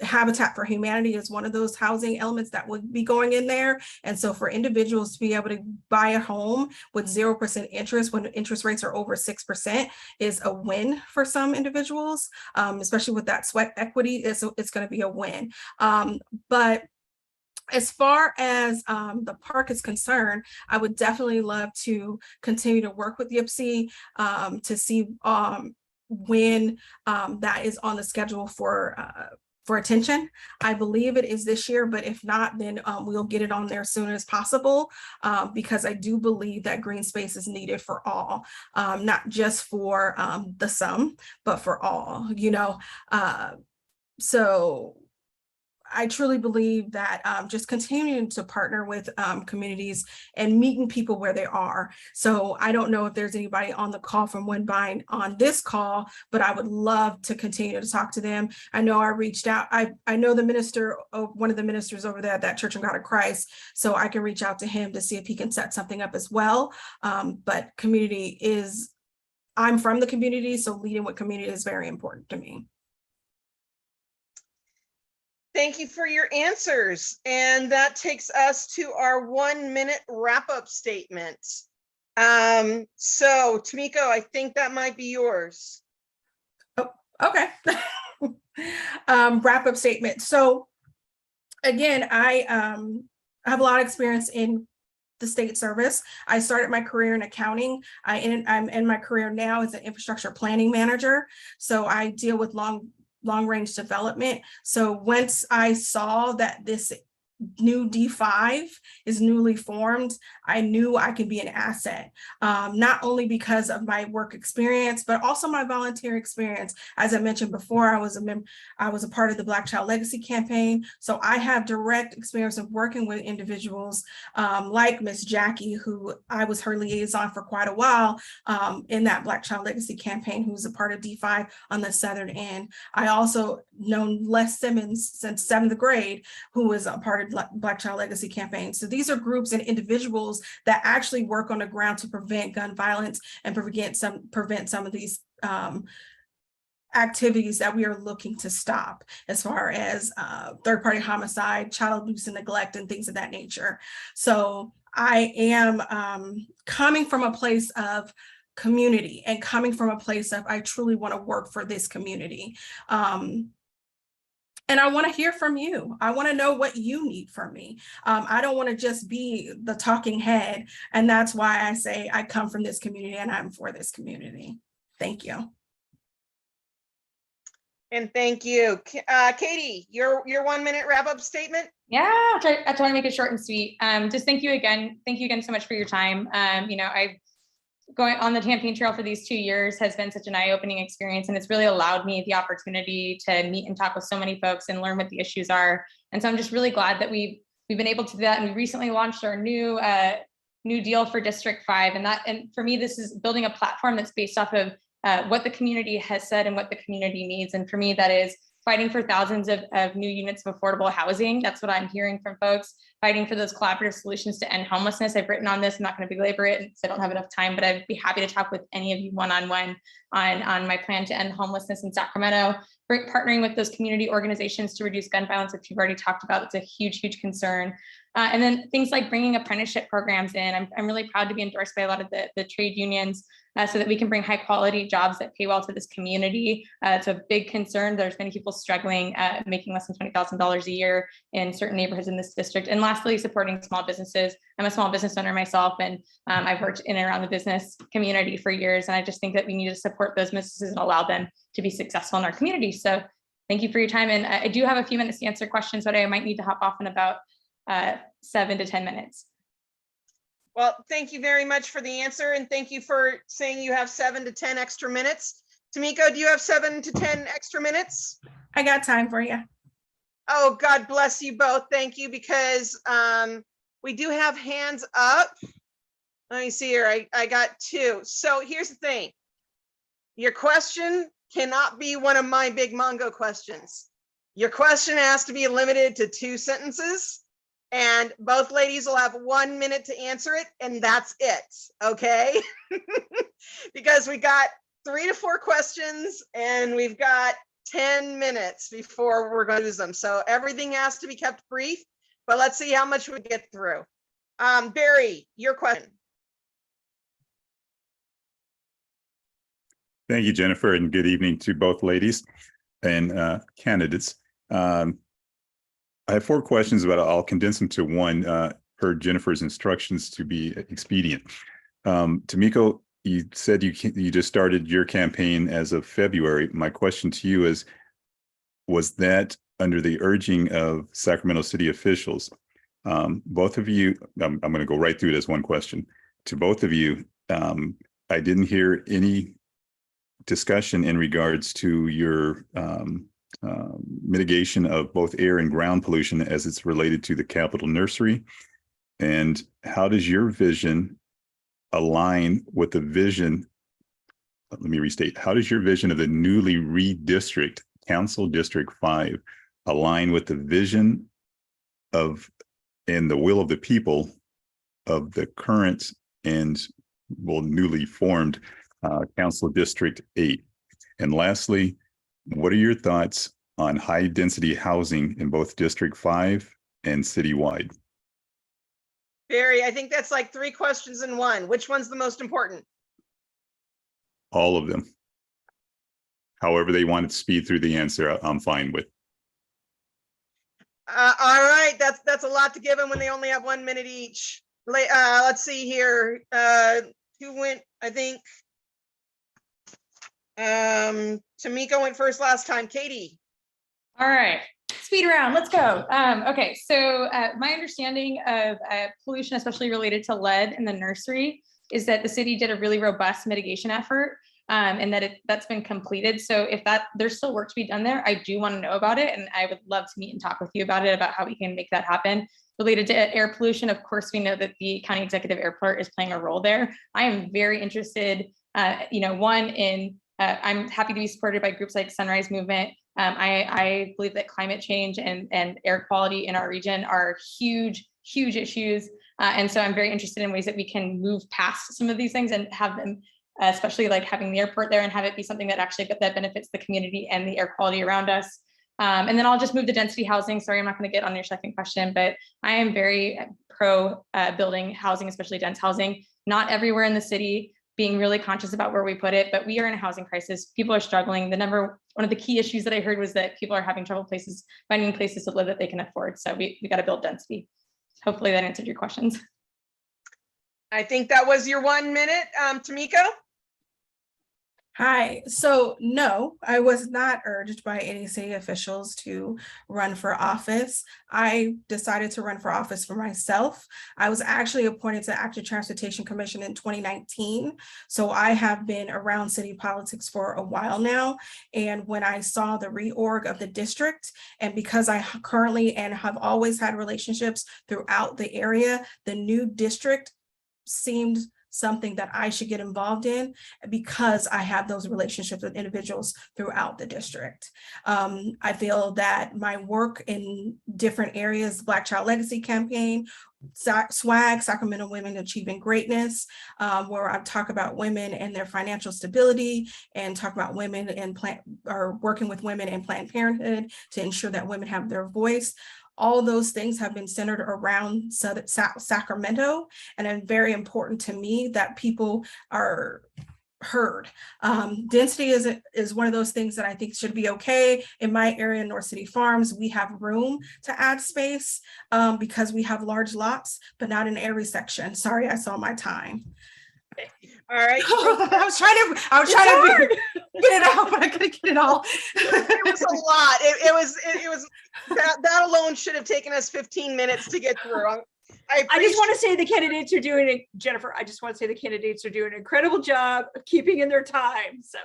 Habitat for Humanity is one of those housing elements that would be going in there. And so for individuals to be able to buy a home with 0% interest when interest rates are over 6% is a win for some individuals, especially with that sweat equity, it's going to be a win. But as far as the park is concerned, I would definitely love to continue to work with YPC to see when that is on the schedule for attention. I believe it is this year, but if not, then we'll get it on there as soon as possible, because I do believe that green space is needed for all, not just for the some, but for all, you know. So I truly believe that just continuing to partner with communities and meeting people where they are. So I don't know if there's anybody on the call from Woodbine on this call, but I would love to continue to talk to them. I know I reached out. I know the minister, one of the ministers over there at that Church of God of Christ, so I can reach out to him to see if he can set something up as well. But community is, I'm from the community, so leading with community is very important to me. Thank you for your answers. And that takes us to our 1-minute wrap-up statement. So Tamiko, I think that might be yours. Oh, okay. Wrap-up statement. So again, I have a lot of experience in the state service. I started my career in accounting. I'm in my career now as an infrastructure planning manager. So I deal with long-range development. So once I saw that this new D5 is newly formed, I knew I could be an asset, not only because of my work experience, but also my volunteer experience. As I mentioned before, I was a part of the Black Child Legacy campaign. So I have direct experience of working with individuals like Miss Jackie, who I was her liaison for quite a while in that Black Child Legacy campaign, who was a part of D5 on the southern end. I also known Les Simmons since 7th grade, who was a part of Black Child Legacy campaign. So these are groups and individuals that actually work on the ground to prevent gun violence and prevent some of these activities that we are looking to stop, as far as third-party homicide, child abuse and neglect, and things of that nature. So I am coming from a place of community and coming from a place of I truly want to work for this community. And I want to hear from you. I want to know what you need from me. I don't want to just be the talking head. And that's why I say I come from this community and I'm for this community. Thank you. And thank you. Caity, your 1 minute wrap up statement. Yeah, I'll try to make it short and sweet. Just thank you again. Thank you again so much for your time. You know, I've going on the campaign trail for these 2 years has been such an eye-opening experience, and it's really allowed me the opportunity to meet and talk with so many folks and learn what the issues are. And so I'm just really glad that we've been able to do that. And we recently launched our new deal for District 5, and for me, this is building a platform that's based off of what the community has said and what the community needs. And for me, that is fighting for thousands of new units of affordable housing. That's what I'm hearing from folks, fighting for those collaborative solutions to end homelessness. I've written on this. I'm not going to belabor it because I don't have enough time, but I'd be happy to talk with any of you one-on-one on my plan to end homelessness in Sacramento. Partnering with those community organizations to reduce gun violence, which you've already talked about. It's a huge, huge concern. And then things like bringing apprenticeship programs in. I'm really proud to be endorsed by a lot of the trade unions so that we can bring high quality jobs that pay well to this community. It's a big concern. There's many people struggling making less than $20,000 a year in certain neighborhoods in this district. And lastly, supporting small businesses. I'm a small business owner myself, and I've worked in and around the business community for years. And I just think that we need to support those businesses and allow them to be successful in our community. So thank you for your time. And I do have a few minutes to answer questions, but I might need to hop off in about 7 to 10 minutes. Well, thank you very much for the answer. And thank you for saying you have 7 to 10 extra minutes. Tamiko, do you have 7 to 10 extra minutes? I got time for you. Oh, God bless you both. Thank you, because we do have hands up. Let me see here. I got 2. So here's the thing. Your question cannot be one of my big Mongo questions. Your question has to be limited to 2 sentences, and both ladies will have 1 minute to answer it, and that's it, okay? Because we got 3 to 4 questions, and we've got 10 minutes before we're going to use them. So everything has to be kept brief, but let's see how much we get through. Barry, your question. Thank you, Jennifer, and good evening to both ladies and candidates. I have 4 questions, but I'll condense them to one per Jennifer's instructions to be expedient. Tamiko, you said you just started your campaign as of February. My question to you is, was that under the urging of Sacramento city officials? Both of you, I'm going to go right through it as one question. To both of you, I didn't hear any discussion in regards to your mitigation of both air and ground pollution as it's related to the Capitol Nursery. And how does your vision align with the vision? Let me restate. How does your vision of the newly redistricted Council District 5 align with the vision of and the will of the people of the current and newly formed Council District 8? And lastly, what are your thoughts on high density housing in both District 5 and citywide? Barry, I think that's like 3 questions in one. Which one's the most important? All of them. However they want to speed through the answer, I'm fine with. All right, that's a lot to give them when they only have 1 minute each. Let's see here. Who went? I think Tamiko went first last time. Caity. All right, speed round, let's go. Okay, so my understanding of pollution, especially related to lead in the nursery, is that the city did a really robust mitigation effort and that that's been completed. So if there's still work to be done there, I do want to know about it, and I would love to meet and talk with you about it, about how we can make that happen. Related to air pollution, of course, we know that the county executive airport is playing a role there. I am very interested, I'm happy to be supported by groups like Sunrise Movement. I believe that climate change and air quality in our region are huge, huge issues. And so I'm very interested in ways that we can move past some of these things and have them, especially like having the airport there, and have it be something that actually that benefits the community and the air quality around us. And then I'll just move to density housing. Sorry, I'm not going to get on your second question, but I am very pro building housing, especially dense housing, not everywhere in the city, being really conscious about where we put it, but we are in a housing crisis. People are struggling. One of the key issues that I heard was that people are having trouble finding places to live that they can afford. So we got to build density. Hopefully that answered your questions. I think that was your 1 minute. Tamiko? Hi. So no, I was not urged by any city officials to run for office. I decided to run for office for myself. I was actually appointed to Active Transportation Commission in 2019. So I have been around city politics for a while now. And when I saw the reorg of the district, and because I currently and have always had relationships throughout the area, the new district seemed something that I should get involved in because I have those relationships with individuals throughout the district. I feel that my work in different areas, Black Child Legacy Campaign, SWAG, Sacramento Women Achieving Greatness, where I talk about women and their financial stability and talk about women and working with women in Planned Parenthood to ensure that women have their voice. All those things have been centered around Sacramento, and it's very important to me that people are heard. Density is one of those things that I think should be okay. In my area, North City Farms, we have room to add space because we have large lots, but not in every section. Sorry, I saw my time. All right. I was trying to get it out, but I couldn't get it all. It was a lot. It was that alone should have taken us 15 minutes to get through. I just want to say the candidates are doing Jennifer, I just want to say the candidates are doing an incredible job of keeping in their time. So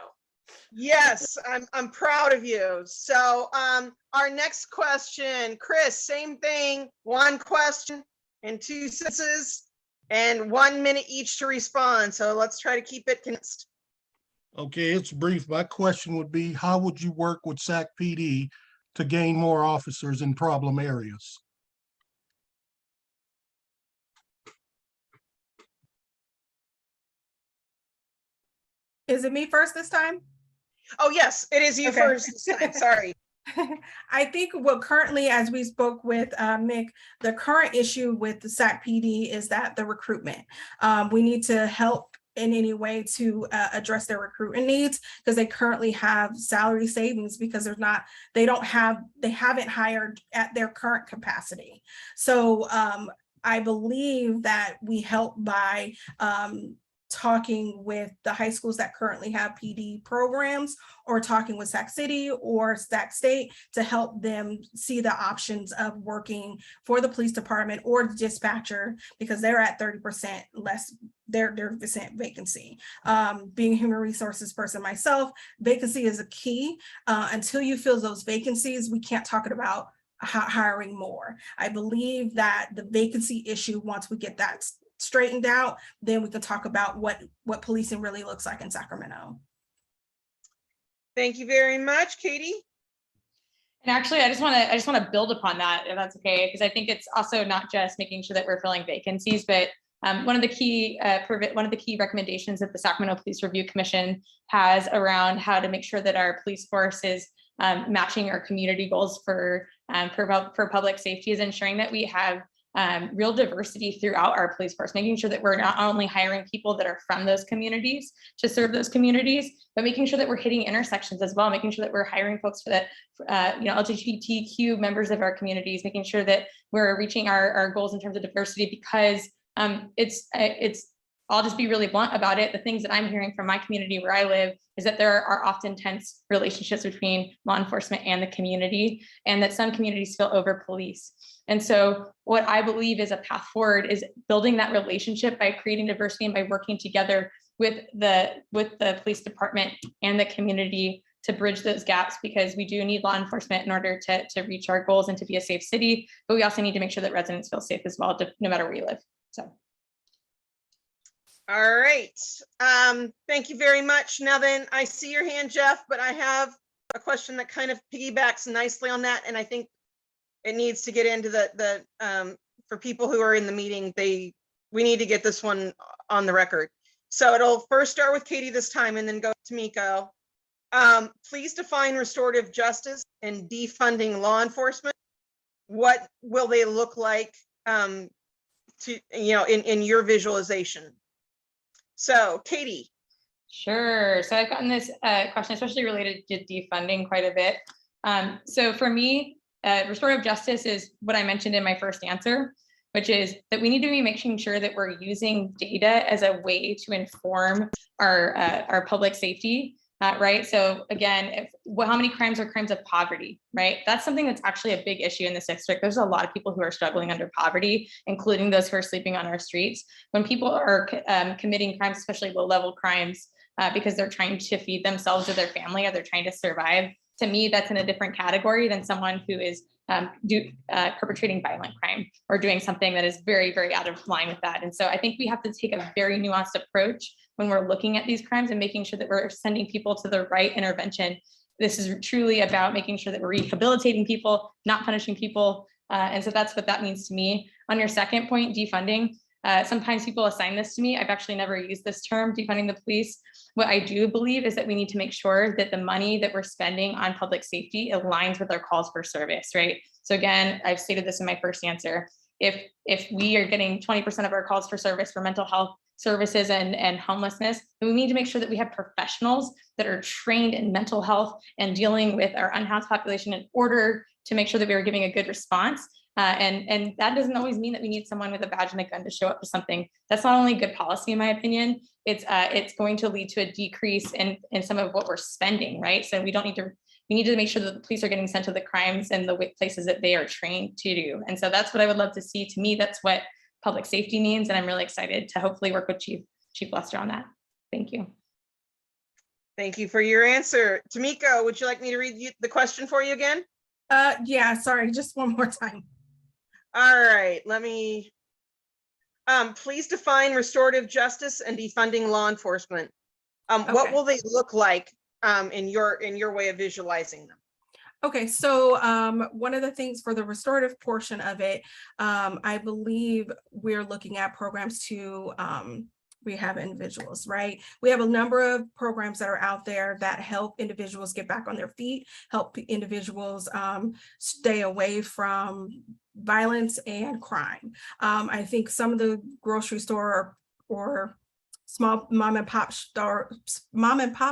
yes, I'm proud of you. So our next question, Chris, same thing, one question and 2 sentences and 1 minute each to respond. So let's try to keep it condensed. Okay, it's brief. My question would be, how would you work with Sac PD to gain more officers in problem areas? Is it me first this time? Oh, yes, it is you Okay. first this time. Sorry. I think what currently, as we spoke with Mick, the current issue with the Sac PD is that the recruitment. We need to help in any way to address their recruitment needs because they currently have salary savings because they haven't hired at their current capacity. So I believe that we help by talking with the high schools that currently have PD programs or talking with Sac City or Sac State to help them see the options of working for the police department or the dispatcher because they're at 30% less their percent vacancy. Being a human resources person myself, vacancy is a key. Until you fill those vacancies, we can't talk about hiring more. I believe that the vacancy issue, once we get that straightened out, then we can talk about what policing really looks like in Sacramento. Thank you very much, Caity. And actually, I just want to build upon that, if that's okay, because I think it's also not just making sure that we're filling vacancies, but one of the key recommendations that the Sacramento Police Review Commission has around how to make sure that our police force is matching our community goals for public safety is ensuring that we have real diversity throughout our police force, making sure that we're not only hiring people that are from those communities to serve those communities, but making sure that we're hitting intersections as well, making sure that we're hiring folks for that, LGBTQ members of our communities, making sure that we're reaching our goals in terms of diversity, because I'll just be really blunt about it. The things that I'm hearing from my community where I live is that there are often tense relationships between law enforcement and the community, and that some communities feel over police. And so what I believe is a path forward is building that relationship by creating diversity and by working together with the police department and the community to bridge those gaps, because we do need law enforcement in order to reach our goals and to be a safe city, but we also need to make sure that residents feel safe as well, no matter where you live. So. All right. Thank you very much. Now then, I see your hand, Jeff, but I have a question that kind of piggybacks nicely on that, and I think it needs to get into the for people who are in the meeting, we need to get this one on the record. So it'll first start with Caity this time and then go to Tamiko. Please define restorative justice and defunding law enforcement. What will they look like in your visualization? So Caity. Sure. So I've gotten this question, especially related to defunding, quite a bit. So for me, restorative justice is what I mentioned in my first answer, which is that we need to be making sure that we're using data as a way to inform our public safety, right? So again, how many crimes are crimes of poverty, right? That's something that's actually a big issue in this district. There's a lot of people who are struggling under poverty, including those who are sleeping on our streets. When people are committing crimes, especially low-level crimes, because they're trying to feed themselves or their family, or they're trying to survive, to me, that's in a different category than someone who is perpetrating violent crime or doing something that is very, very out of line with that. And so I think we have to take a very nuanced approach when we're looking at these crimes and making sure that we're sending people to the right intervention. This is truly about making sure that we're rehabilitating people, not punishing people. And so that's what that means to me. On your second point, defunding, sometimes people assign this to me. I've actually never used this term, defunding the police. What I do believe is that we need to make sure that the money that we're spending on public safety aligns with our calls for service, right? So again, I've stated this in my first answer. If we are getting 20% of our calls for service for mental health services and homelessness, then we need to make sure that we have professionals that are trained in mental health and dealing with our unhoused population in order to make sure that we are giving a good response. And that doesn't always mean that we need someone with a badge and a gun to show up to something. That's not only good policy, in my opinion, it's going to lead to a decrease in some of what we're spending, right? So we need to make sure that the police are getting sent to the crimes and the places that they are trained to do. And so that's what I would love to see. To me, that's what public safety means. And I'm really excited to hopefully work with Chief Lester on that. Thank you. Thank you for your answer. Tamiko, would you like me to read the question for you again? Yeah, sorry, just one more time. All right, let me, please define restorative justice and defunding law enforcement. What will they look like in your way of visualizing them? Okay, so one of the things for the restorative portion of it, I believe we're looking at programs to rehab individuals, right? We have a number of programs that are out there that help individuals get back on their feet, help individuals stay away from violence and crime. I think some of the grocery store or small mom and pop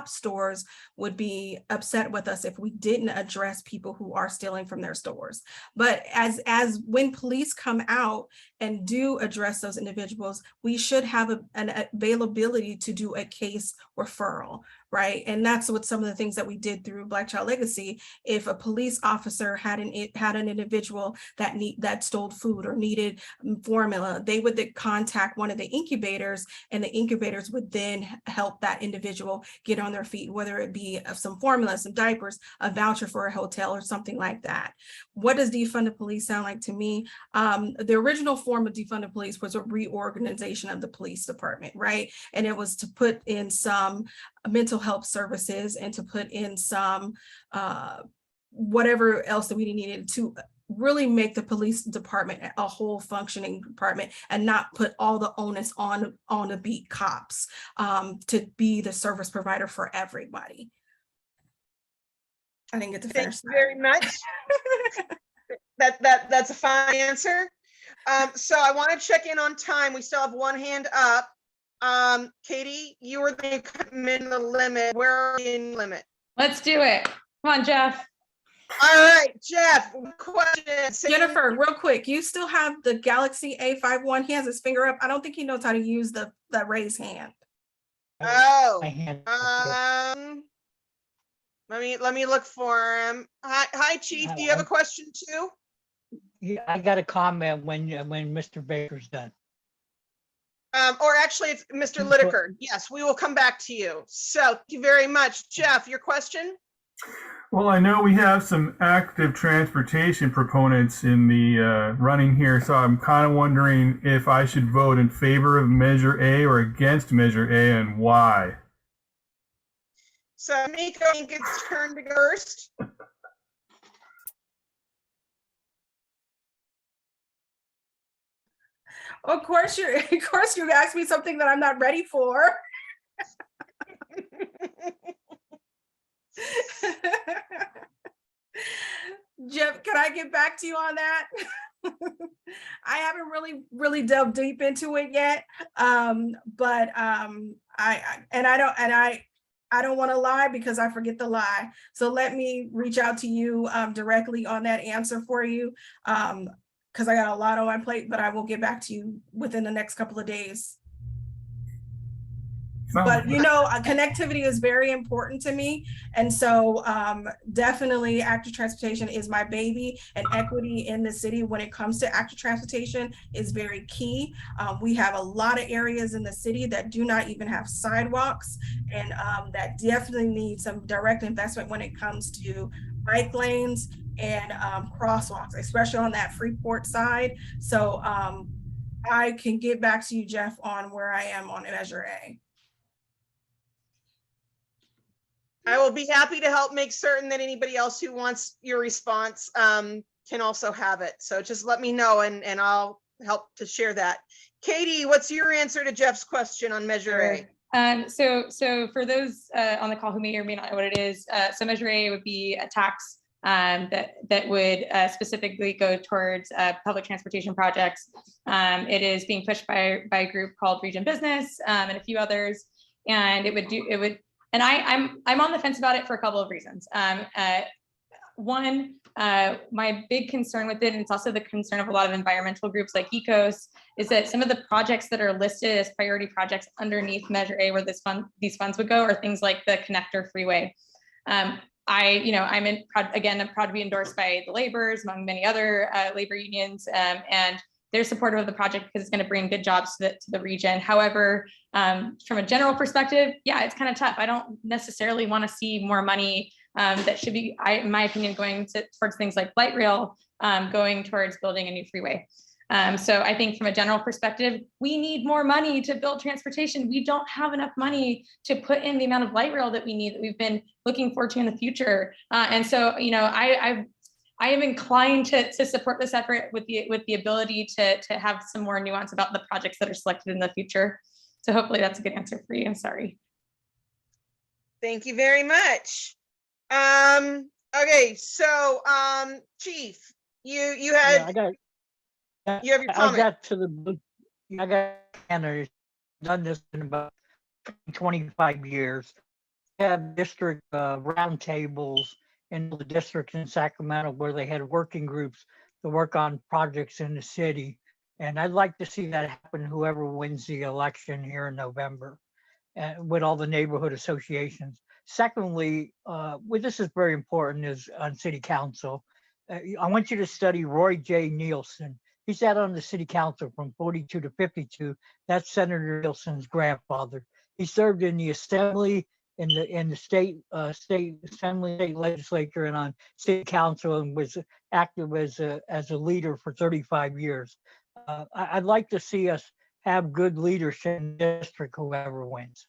stores would be upset with us if we didn't address people who are stealing from their stores. But as when police come out and do address those individuals, we should have an availability to do a case referral, right? And that's what some of the things that we did through Black Child Legacy. If a police officer had an individual that stole food or needed formula, they would then contact one of the incubators, and the incubators would then help that individual get on their feet, whether it be of some formula, some diapers, a voucher for a hotel or something like that. What does defund the police sound like to me? The original form of defund the police was a reorganization of the police department, right? And it was to put in some mental health services and to put in some whatever else that we needed to really make the police department a whole functioning department and not put all the onus on the beat cops to be the service provider for everybody. I didn't get to finish. Thank you very much. That's a fine answer. So I want to check in on time. We still have one hand up. Caity, you were the in the limit. Where are you in limit? Let's do it. Come on, Jeff. All right, Jeff, question. Jennifer, real quick, you still have the Galaxy A51. He has his finger up. I don't think he knows how to use the raise hand. Oh, My hand. let me look for him. Hi, Chief. Do you have a question too? Yeah, I got a comment when Mr. Baker's done. Or actually, it's Mr. Lideker. Yes, we will come back to you. So thank you very much. Jeff, your question? Well, I know we have some active transportation proponents in the running here, so I'm kind of wondering if I should vote in favor of Measure A or against Measure A, and why. So Tamiko, I think it's turn to go first. Of course you asked me something that I'm not ready for. Jeff, can I get back to you on that? I haven't really delved deep into it yet. But I don't want to lie because I forget the lie. So let me reach out to you directly on that answer for you. Because I got a lot on my plate, but I will get back to you within the next couple of days. But you know, connectivity is very important to me. And so definitely active transportation is my baby, and equity in the city when it comes to active transportation is very key. We have a lot of areas in the city that do not even have sidewalks, and that definitely need some direct investment when it comes to bike lanes and crosswalks, especially on that Freeport side. So I can get back to you, Jeff, on where I am on Measure A. I will be happy to help make certain that anybody else who wants your response can also have it. So just let me know and I'll help to share that. Katie, what's your answer to Jeff's question on Measure A? So for those on the call who may or may not know what it is, so Measure A would be a tax that would specifically go towards public transportation projects. It is being pushed by a group called Region Business and a few others, and it would. And I'm on the fence about it for a couple of reasons. One, my big concern with it, and it's also the concern of a lot of environmental groups like ECOS, is that some of the projects that are listed as priority projects underneath Measure A, where these funds would go, are things like the Connector Freeway. I'm proud to be endorsed by the laborers, among many other labor unions, and they're supportive of the project because it's going to bring good jobs to the region. However, from a general perspective, yeah, it's kind of tough. I don't necessarily want to see more money that should be, in my opinion, going towards things like light rail, going towards building a new freeway. So I think from a general perspective, we need more money to build transportation. We don't have enough money to put in the amount of light rail that we need, that we've been looking forward to in the future. And so, you know, I am inclined to support this effort with the ability to have some more nuance about the projects that are selected in the future. So hopefully that's a good answer for you. I'm sorry. Thank you very much. Okay, so Chief, you had you have your comment. I got and done this in about 25 years. I have district roundtables in the districts in Sacramento where they had working groups to work on projects in the city. And I'd like to see that happen, whoever wins the election here in November, with all the neighborhood associations. Secondly, this is very important, is on city council. I want you to study Roy J. Nielsen. He sat on the city council from 42 to 52. That's Senator Nielsen's grandfather. He served in the assembly, in the state assembly, state legislature, and on city council, and was active as a leader for 35 years. I'd like to see us have good leadership in the district, whoever wins.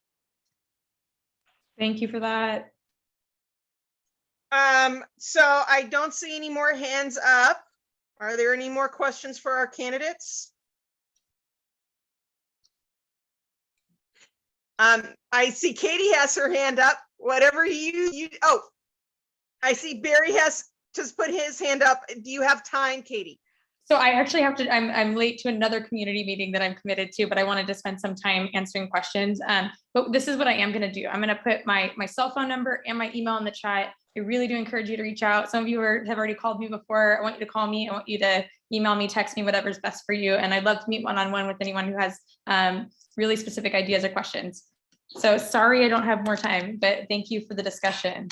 Thank you for that. So I don't see any more hands up. Are there any more questions for our candidates? I see Katie has her hand up. Whatever oh, I see Barry has just put his hand up. Do you have time, Katie? So I actually have to, I'm late to another community meeting that I'm committed to, but I wanted to spend some time answering questions. But this is what I am going to do. I'm going to put my cell phone number and my email in the chat. I really do encourage you to reach out. Some of you have already called me before. I want you to call me. I want you to email me, text me, whatever's best for you. And I'd love to meet one-on-one with anyone who has really specific ideas or questions. So sorry I don't have more time, but thank you for the discussion.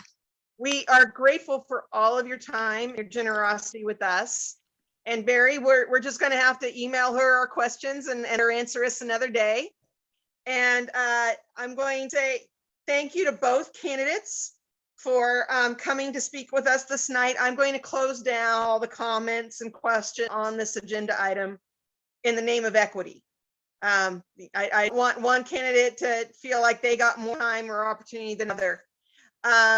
We are grateful for all of your time, your generosity with us. And Barry, we're just going to have to email her our questions and her answer us another day. And I'm going to say thank you to both candidates for coming to speak with us this night. I'm going to close down all the comments and questions on this agenda item in the name of equity. I want one candidate to feel like they got more time or opportunity than another.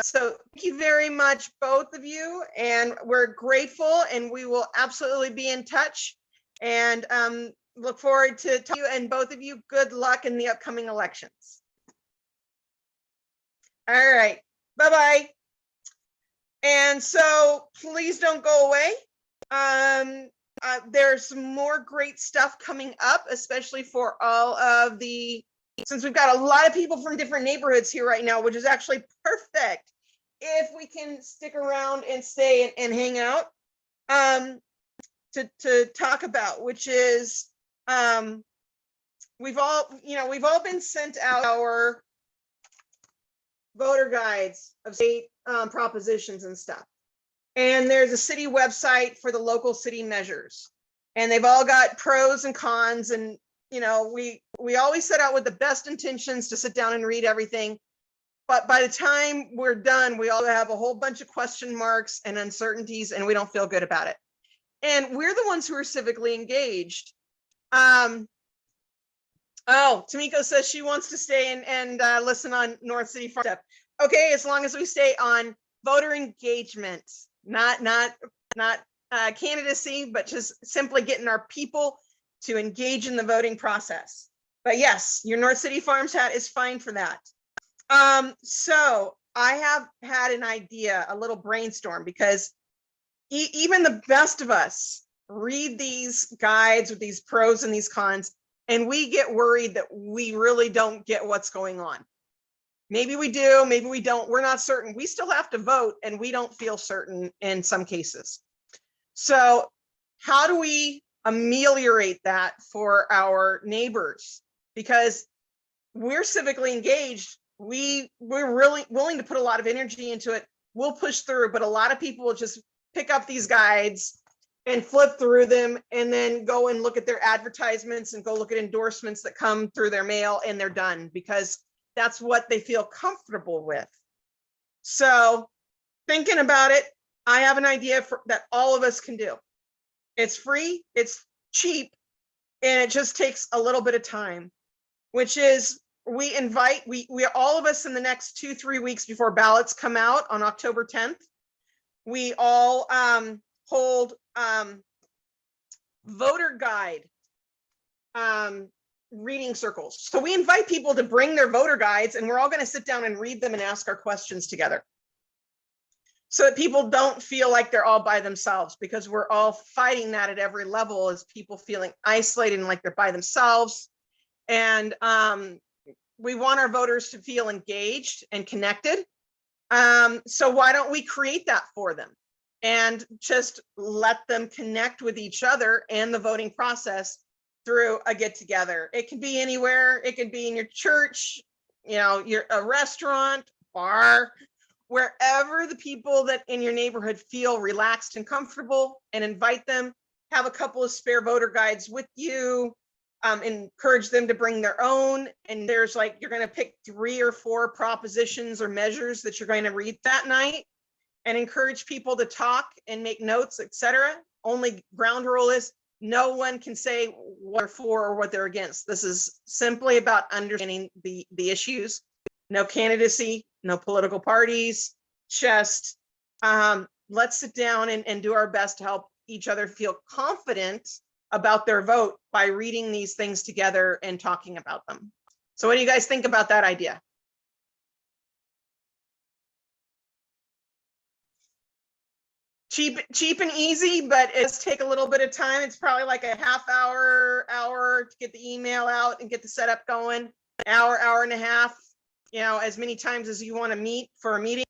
So thank you very much, both of you, and we're grateful, and we will absolutely be in touch, and look forward to you, and both of you, good luck in the upcoming elections. All right, bye-bye. And so please don't go away. There's more great stuff coming up, especially for all of since we've got a lot of people from different neighborhoods here right now, which is actually perfect if we can stick around and stay and hang out to talk about, which is we've all been sent out our voter guides of state propositions and stuff. And there's a city website for the local city measures. And they've all got pros and cons. And, we always set out with the best intentions to sit down and read everything. But by the time we're done, we all have a whole bunch of question marks and uncertainties, and we don't feel good about it. And we're the ones who are civically engaged. Oh, Tamiko says she wants to stay and listen on North City Farm stuff. Okay, as long as we stay on voter engagement, not candidacy, but just simply getting our people to engage in the voting process. But yes, your North City Farms hat is fine for that. So I have had an idea, a little brainstorm, because even the best of us read these guides with these pros and these cons, and we get worried that we really don't get what's going on. Maybe we do, maybe we don't. We're not certain. We still have to vote, and we don't feel certain in some cases. So how do we ameliorate that for our neighbors? Because we're civically engaged. We're really willing to put a lot of energy into it. We'll push through, but a lot of people will just pick up these guides and flip through them and then go and look at their advertisements and go look at endorsements that come through their mail, and they're done because that's what they feel comfortable with. So thinking about it, I have an idea that all of us can do. It's free, it's cheap, and it just takes a little bit of time, which is we all of us in the next 2-3 weeks before ballots come out on October 10th, we all hold voter guide reading circles. So we invite people to bring their voter guides, and we're all going to sit down and read them and ask our questions together, so that people don't feel like they're all by themselves, because we're all fighting that at every level, as people feeling isolated and like they're by themselves. And we want our voters to feel engaged and connected. So why don't we create that for them and just let them connect with each other and the voting process through a get together? It can be anywhere. It could be in your church, you're a restaurant, bar, wherever the people that in your neighborhood feel relaxed and comfortable, and invite them. Have a couple of spare voter guides with you. Encourage them to bring their own. And there's you're going to pick 3 or 4 propositions or measures that you're going to read that night, and encourage people to talk and make notes, etc. Only ground rule is no one can say what they're for or what they're against. This is simply about understanding the issues. No candidacy, no political parties, just let's sit down and do our best to help each other feel confident about their vote by reading these things together and talking about them. So what do you guys think about that idea? Cheap and easy, but it's take a little bit of time. It's probably like a half hour to get the email out and get the setup going. Hour and a half, as many times as you want to meet for a meeting,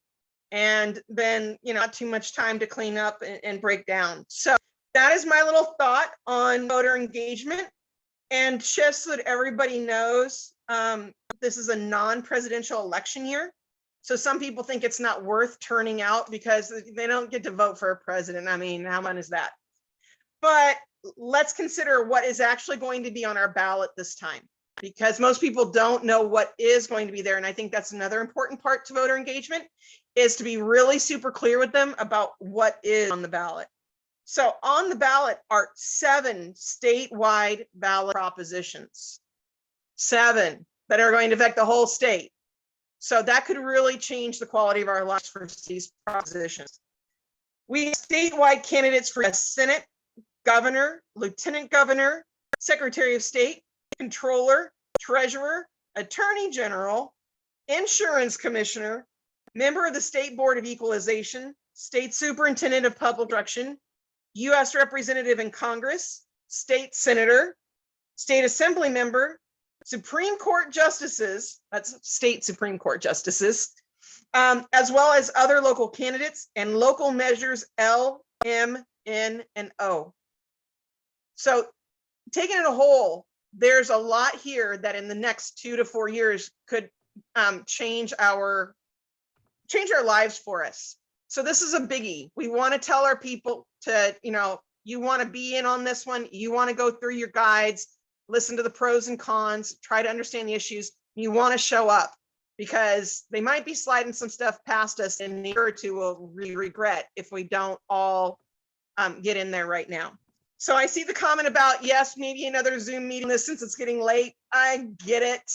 and then not too much time to clean up and break down. So that is my little thought on voter engagement. And just so that everybody knows, this is a non-presidential election year. So some people think it's not worth turning out because they don't get to vote for a president. I mean, how fun is that? But let's consider what is actually going to be on our ballot this time, because most people don't know what is going to be there. And I think that's another important part to voter engagement, is to be really super clear with them about what is on the ballot. So on the ballot are 7 statewide ballot propositions, 7 that are going to affect the whole state. So that could really change the quality of our lives for these propositions. We have statewide candidates for Senate, governor, lieutenant governor, secretary of state, controller, treasurer, attorney general, insurance commissioner, member of the State Board of Equalization, state superintendent of public instruction, U.S. representative in Congress, state senator, state assembly member, Supreme Court justices, that's state Supreme Court justices, as well as other local candidates and local measures L, M, N, and O. So taking it a whole, there's a lot here that in the next 2 to 4 years could change our lives for us. So this is a biggie. We want to tell our people to, you want to be in on this one. You want to go through your guides, listen to the pros and cons, try to understand the issues. You want to show up, because they might be sliding some stuff past us in a year or two we'll really regret if we don't all get in there right now. So I see the comment about, yes, maybe another Zoom meeting this since it's getting late. I get it.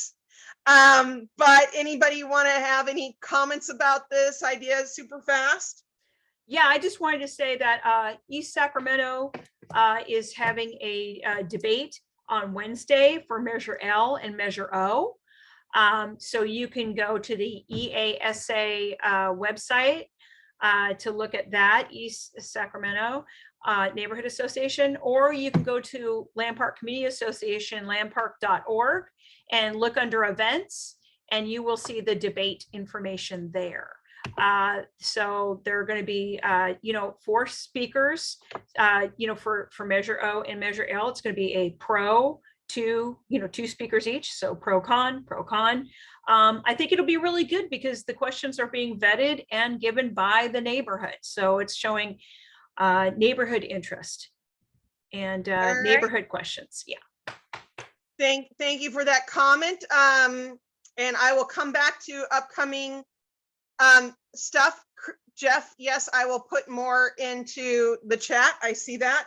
But anybody want to have any comments about this idea super fast? Yeah, I just wanted to say that East Sacramento is having a debate on Wednesday for Measure L and Measure O. So you can go to the EASA website to look at that, East Sacramento Neighborhood Association, or you can go to Land Park Community Association, landpark.org, and look under events, and you will see the debate information there. So there are going to be, 4 speakers, for Measure O and Measure L. It's going to be a pro, 2 speakers each. So pro con. I think it'll be really good because the questions are being vetted and given by the neighborhood. So it's showing neighborhood interest and neighborhood questions. Yeah. Thank you for that comment. And I will come back to upcoming stuff. Jeff, yes, I will put more into the chat. I see that.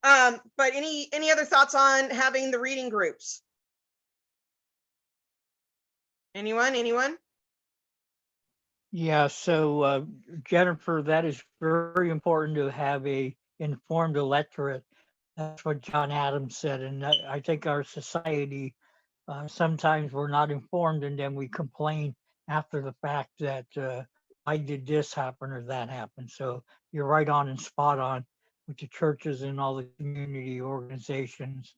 But any other thoughts on having the reading groups? Anyone? Yeah, so Jennifer, that is very important to have a informed electorate. That's what John Adams said, and I think our society, sometimes we're not informed, and then we complain after the fact that I did this happen or that happen. So you're right on and spot on with the churches and all the community organizations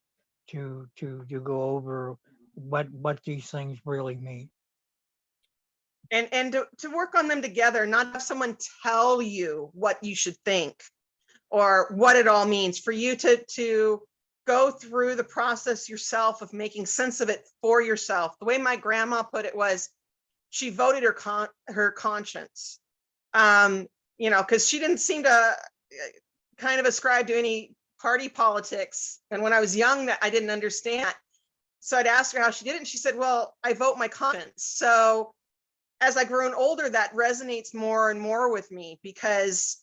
to go over what these things really mean. And to work on them together, not have someone tell you what you should think or what it all means, for you to go through the process yourself of making sense of it for yourself. The way my grandma put it was, she voted her conscience, because she didn't seem to kind of ascribe to any party politics. And when I was young, that I didn't understand. So I'd ask her how she did it, and she said, well, I vote my conscience. So as I grown older, that resonates more and more with me, because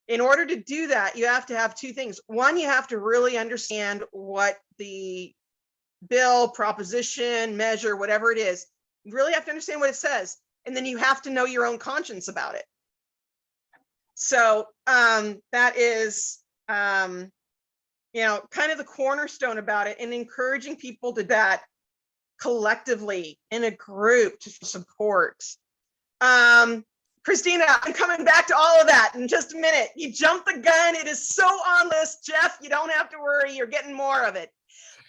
in order to do that, you have to have 2 things. One, you have to really understand what the bill, proposition, measure, whatever it is, you really have to understand what it says. And then you have to know your own conscience about it. So that is, kind of the cornerstone about it, and encouraging people to that collectively in a group to support. Christina, I'm coming back to all of that in just a minute. You jumped the gun. It is so on list, Jeff. You don't have to worry. You're getting more of it.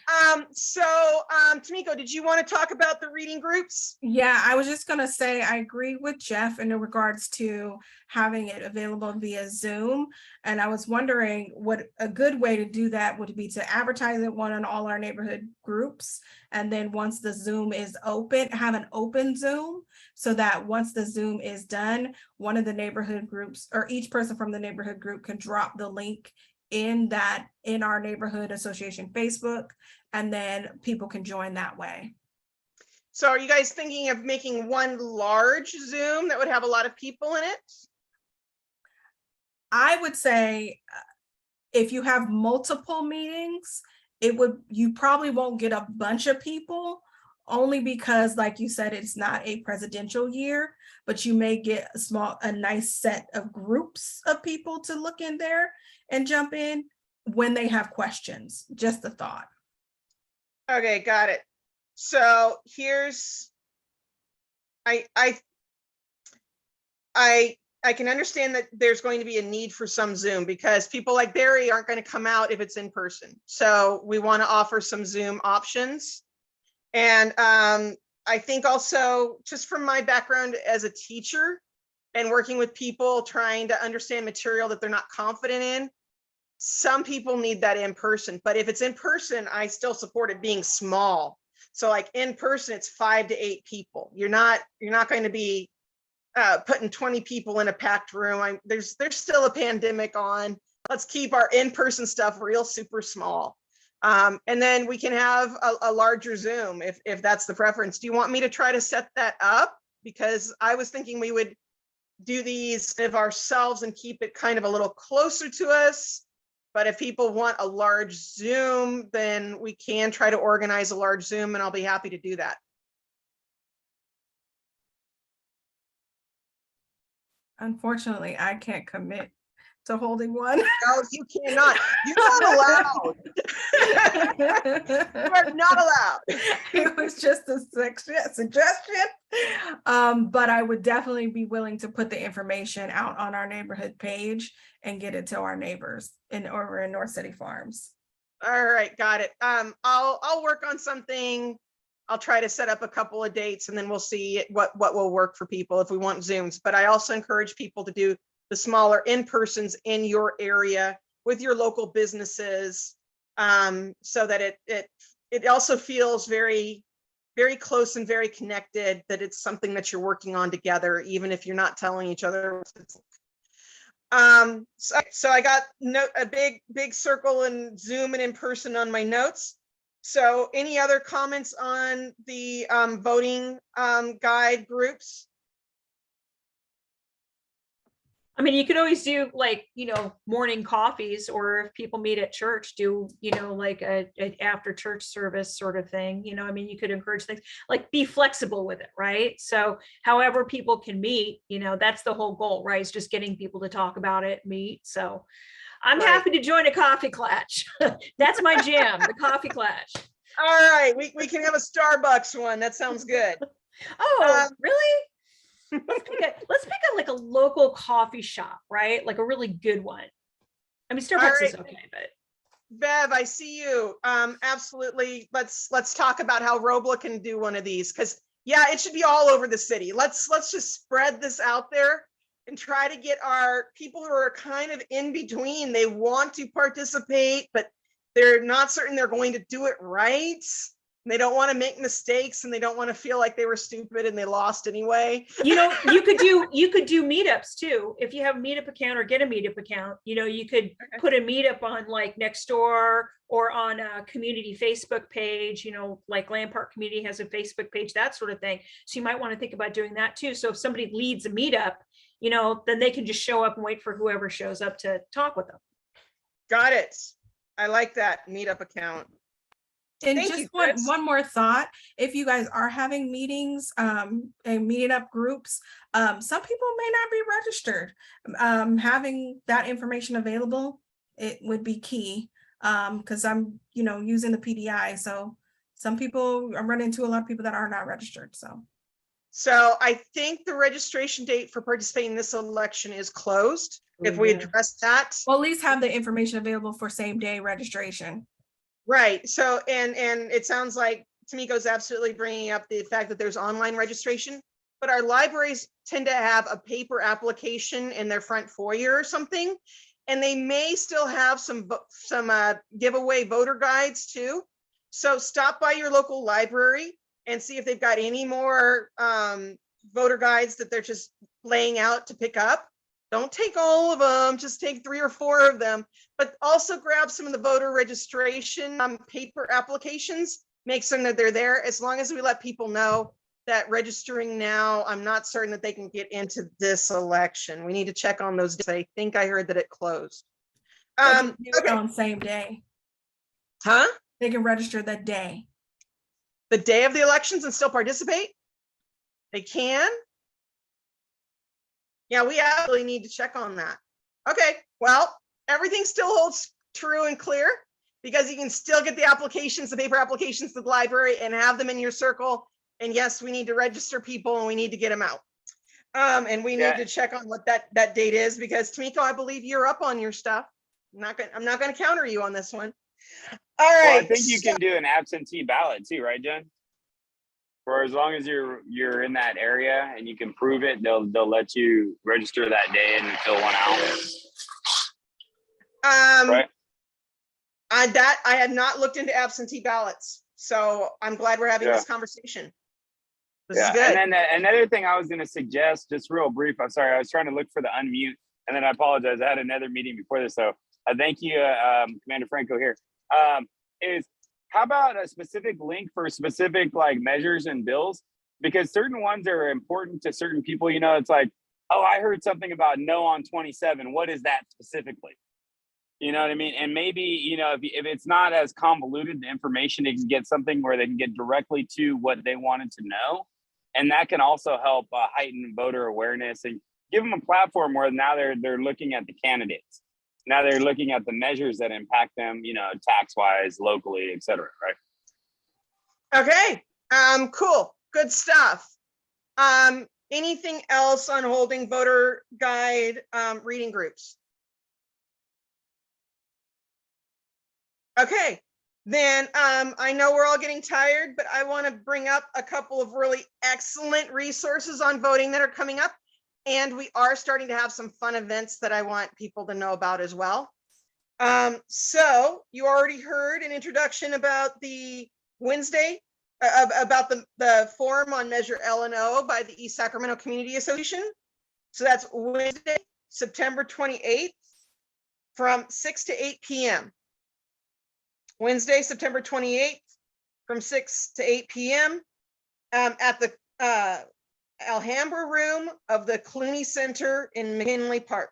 Tamiko, did you want to talk about the reading groups? Yeah, I was just going to say, I agree with Jeff in regards to having it available via Zoom. And I was wondering what a good way to do that would be to advertise it on all our neighborhood groups. And then once the Zoom is open, have an open Zoom, so that once the Zoom is done, one of the neighborhood groups or each person from the neighborhood group can drop the link in our neighborhood association Facebook, and then people can join that way. So are you guys thinking of making one large Zoom that would have a lot of people in it? I would say if you have multiple meetings, you probably won't get a bunch of people, only because, like you said, it's not a presidential year, but you may get a nice set of groups of people to look in there and jump in when they have questions. Just a thought. Okay, got it. So here's, I can understand that there's going to be a need for some Zoom, because people like Barry aren't going to come out if it's in person. So we want to offer some Zoom options. And I think also, just from my background as a teacher and working with people trying to understand material that they're not confident in, some people need that in person, but if it's in person, I still support it being small. So like in person, it's 5 to 8 people. You're not going to be putting 20 people in a packed room. There's still a pandemic on. Let's keep our in-person stuff real super small. And then we can have a larger Zoom if that's the preference. Do you want me to try to set that up? Because I was thinking we would do these of ourselves and keep it kind of a little closer to us. But if people want a large Zoom, then we can try to organize a large Zoom, and I'll be happy to do that. Unfortunately, I can't commit to holding one. No, you cannot. You're not allowed. You are not allowed. It was just a suggestion. But I would definitely be willing to put the information out on our neighborhood page and get it to our neighbors over in North City Farms. All right, got it. I'll work on something. I'll try to set up a couple of dates, and then we'll see what will work for people if we want Zooms. But I also encourage people to do the smaller in-persons in your area with your local businesses, so that it also feels very, very close and very connected, that it's something that you're working on together, even if you're not telling each other. So I got a big circle and Zoom and in person on my notes. So any other comments on the voting guide groups? I mean, you could always do like, morning coffees, or if people meet at church, do, like a after church service sort of thing. I mean, you could encourage things like be flexible with it, right? So however people can meet, that's the whole goal, right? It's just getting people to talk about it, meet. So I'm happy to join a coffee clutch. That's my jam, the coffee clutch. All right, we can have a Starbucks one. That sounds good. Oh, really? Let's pick like a local coffee shop, right? Like a really good one. I mean, Starbucks is okay, but Bev, I see you. Absolutely. Let's talk about how Robla can do one of these, because it should be all over the city. Let's just spread this out there and try to get our people who are kind of in between. They want to participate, but they're not certain they're going to do it right. They don't want to make mistakes, and they don't want to feel like they were stupid and they lost anyway. you could do meetups too. If you have a meetup account or get a meetup account, you could put a meetup on like Nextdoor or on a community Facebook page, like Land Park Community has a Facebook page, that sort of thing. So you might want to think about doing that too. So if somebody leads a meetup, then they can just show up and wait for whoever shows up to talk with them. Got it. I like that meetup account. And just one more thought, if you guys are having meetings and meeting up groups, some people may not be registered. Having that information available, it would be key, because I'm using the PDI. So some people, I'm running into a lot of people that are not registered. So I think the registration date for participating in this election is closed. If we address that, well, at least have the information available for same day registration. Right. So, and it sounds like Tamiko's absolutely bringing up the fact that there's online registration, but our libraries tend to have a paper application in their front foyer or something, and they may still have some giveaway voter guides too. So stop by your local library and see if they've got any more voter guides that they're just laying out to pick up. Don't take all of them, just take 3 or 4 of them, but also grab some of the voter registration paper applications, make certain that they're there. As long as we let people know that registering now, I'm not certain that they can get into this election. We need to check on those days. I think I heard that it closed. Okay. On same day. Huh? They can register that day. The day of the elections and still participate? They can? Yeah, we absolutely need to check on that. Okay, well, everything still holds true and clear, because you can still get the applications, the paper applications to the library, and have them in your circle. And yes, we need to register people, and we need to get them out. And we need to check on what that date is, because Tamiko, I believe you're up on your stuff. I'm not going to counter you on this one. All right. Well, I think you can do an absentee ballot too, right, Jen? For as long as you're in that area and you can prove it, they'll let you register that day and fill one out. right? I had not looked into absentee ballots, so I'm glad we're having Yeah. this conversation. This is Yeah, good. and then another thing I was going to suggest, just real brief. I'm sorry, I was trying to look for the unmute, and then I apologize. I had another meeting before this, so thank you, Commander Franco here. Is how about a specific link for specific like measures and bills? Because certain ones are important to certain people. You know, it's like, oh, I heard something about no on 27. What is that specifically? You know what I mean? And maybe, you know, if it's not as convoluted, the information, they can get something where they can get directly to what they wanted to know. And that can also help heighten voter awareness and give them a platform where now they're looking at the candidates. Now they're looking at the measures that impact them, you know, tax-wise, locally, et cetera, right? Okay, cool, good stuff. Anything else on holding voter guide reading groups? Okay, then I know we're all getting tired, but I want to bring up a couple of really excellent resources on voting that are coming up. And we are starting to have some fun events that I want people to know about as well. So you already heard an introduction about the Wednesday, about the forum on Measure L and O by the East Sacramento Community Association. So that's Wednesday, September 28th from 6 to 8 p.m. Wednesday, September 28th from 6 to 8 p.m. At the Alhambra room of the Clooney Center in McKinley Park.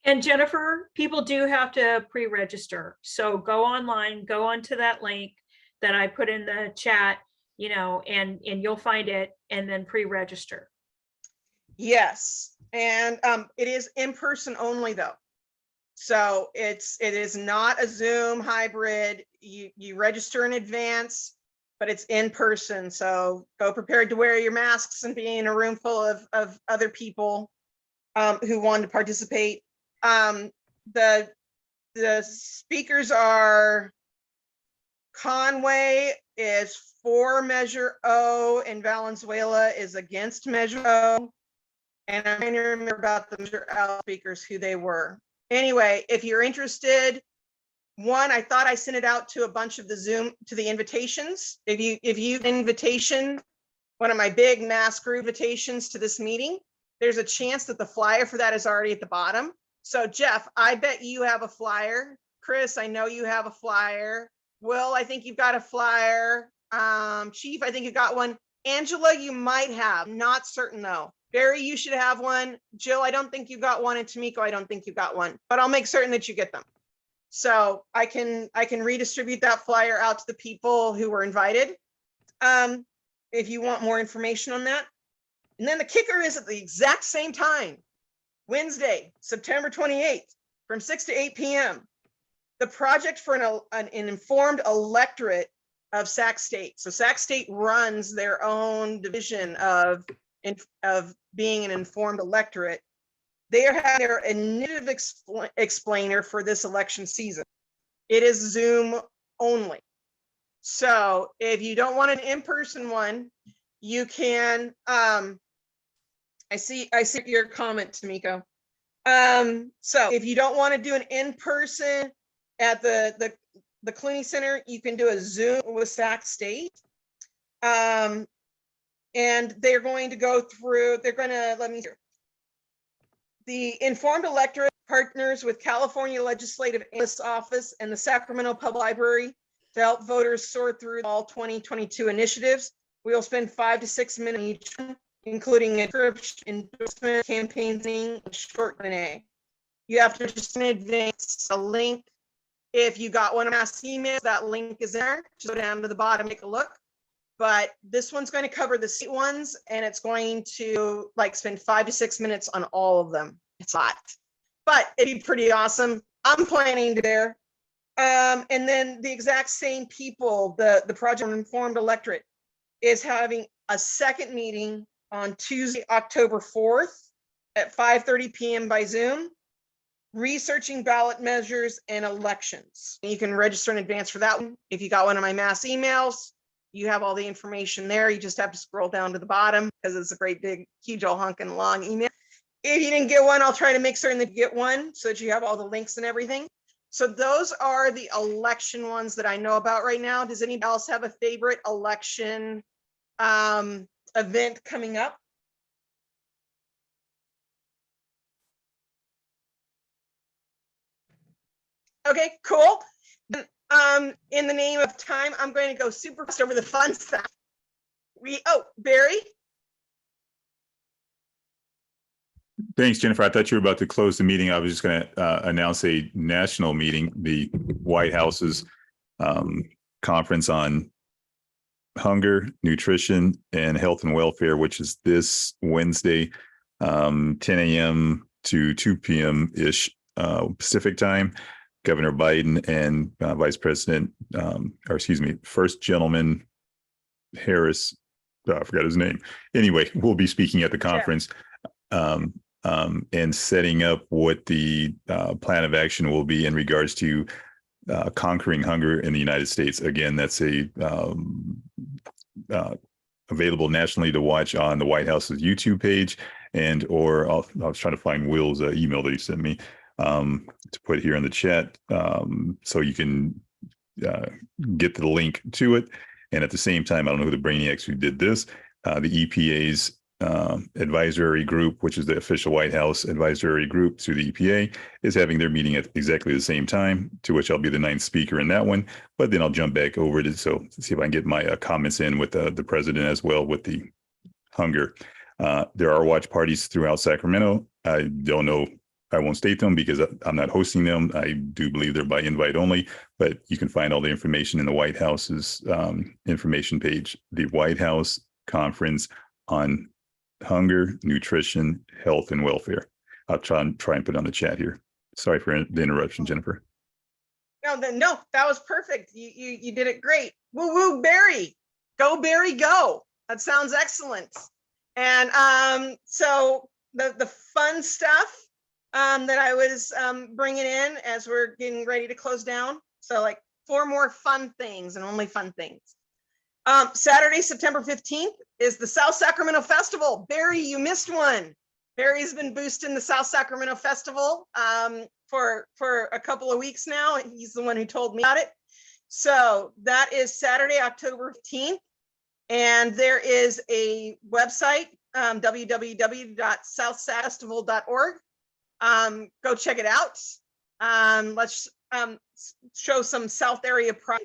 And Jennifer, people do have to pre-register. So go online, go onto that link that I put in the chat, you know, and you'll find it, and then pre-register. Yes, and it is in person only though. So it is not a Zoom hybrid. You register in advance, but it's in person. So go prepared to wear your masks and be in a room full of other people who want to participate. The speakers are Conway is for Measure O and Valenzuela is against Measure O. And I'm trying to remember about the Measure L speakers, who they were. Anyway, if you're interested, one, I thought I sent it out to a bunch of the invitations. If you invitation, one of my big mass group invitations to this meeting, there's a chance that the flyer for that is already at the bottom. So Jeff, I bet you have a flyer. Chris, I know you have a flyer. Will, I think you've got a flyer. Chief, I think you got one. Angela, you might have, not certain though. Barry, you should have one. Jill, I don't think you got one. And Tamiko, I don't think you got one, but I'll make certain that you get them. So I can redistribute that flyer out to the people who were invited. If you want more information on that. And then the kicker is at the exact same time, Wednesday, September 28th, from 6 to 8 p.m. The Project for an Informed Electorate of Sac State. So Sac State runs their own division of being an informed electorate. They are having their initiative explainer for this election season. It is Zoom only. So if you don't want an in-person one, you can, I see your comment, Tamiko. So if you don't want to do an in-person at the Clooney Center, you can do a Zoom with Sac State. And they're going to go through, let me hear. The Informed Electorate partners with California Legislative Analyst's Office and the Sacramento Public Library to help voters sort through all 2022 initiatives. We will spend 5 to 6 minutes each, including description, endorsement, campaigning, and short Q&A. You have to just in advance a link. If you got one of mass emails, that link is there. Just go down to the bottom, take a look. But this one's going to cover the state ones, and it's going to spend 5 to 6 minutes on all of them. It's a lot, but it'd be pretty awesome. I'm planning to there. And then the exact same people, the Project Informed Electorate is having a second meeting on Tuesday, October 4th at 5:30 p.m. by Zoom, researching ballot measures and elections. You can register in advance for that one. If you got one of my mass emails, you have all the information there. You just have to scroll down to the bottom because it's a great big, huge, old hunkin' long email. If you didn't get one, I'll try to make certain that you get one so that you have all the links and everything. So those are the election ones that I know about right now. Does anybody else have a favorite election event coming up? Okay, cool. In the name of time, I'm going to go super fast over the fun stuff. Barry? Thanks, Jennifer. I thought you were about to close the meeting. I was just going to announce a national meeting, the White House's conference on hunger, nutrition, and health and welfare, which is this Wednesday, 10 a.m. to 2 p.m.-ish Pacific time. Governor Biden and Vice President, First Gentleman Harris, I forgot his name. Anyway, we'll be speaking at the conference. Sure. And setting up what the plan of action will be in regards to conquering hunger in the United States. Again, that's available nationally to watch on the White House's YouTube page, I was trying to find Will's email that he sent me to put here in the chat, so you can get the link to it. And at the same time, I don't know who the brainiacs who did this, the EPA's advisory group, which is the official White House advisory group to the EPA, is having their meeting at exactly the same time, to which I'll be the 9th speaker in that one. But then I'll jump back over to see if I can get my comments in with the president as well with the hunger. There are watch parties throughout Sacramento. I don't know. I won't state them because I'm not hosting them. I do believe they're by invite only, but you can find all the information in the White House's information page, the White House Conference on Hunger, Nutrition, Health, and Welfare. I'll try and put it on the chat here. Sorry for the interruption, Jennifer. No, that was perfect. You did it great. Woo woo, Barry. Go, Barry, go. That sounds excellent. And so the fun stuff that I was bringing in as we're getting ready to close down. So like 4 more fun things and only fun things. Saturday, September 15th is the South Sacramento Festival. Barry, you missed one. Barry's been boosting the South Sacramento Festival for a couple of weeks now. He's the one who told me about it. So that is Saturday, October 15th. And there is a website, www.southsacfestival.org. Go check it out. Let's show some South area pride.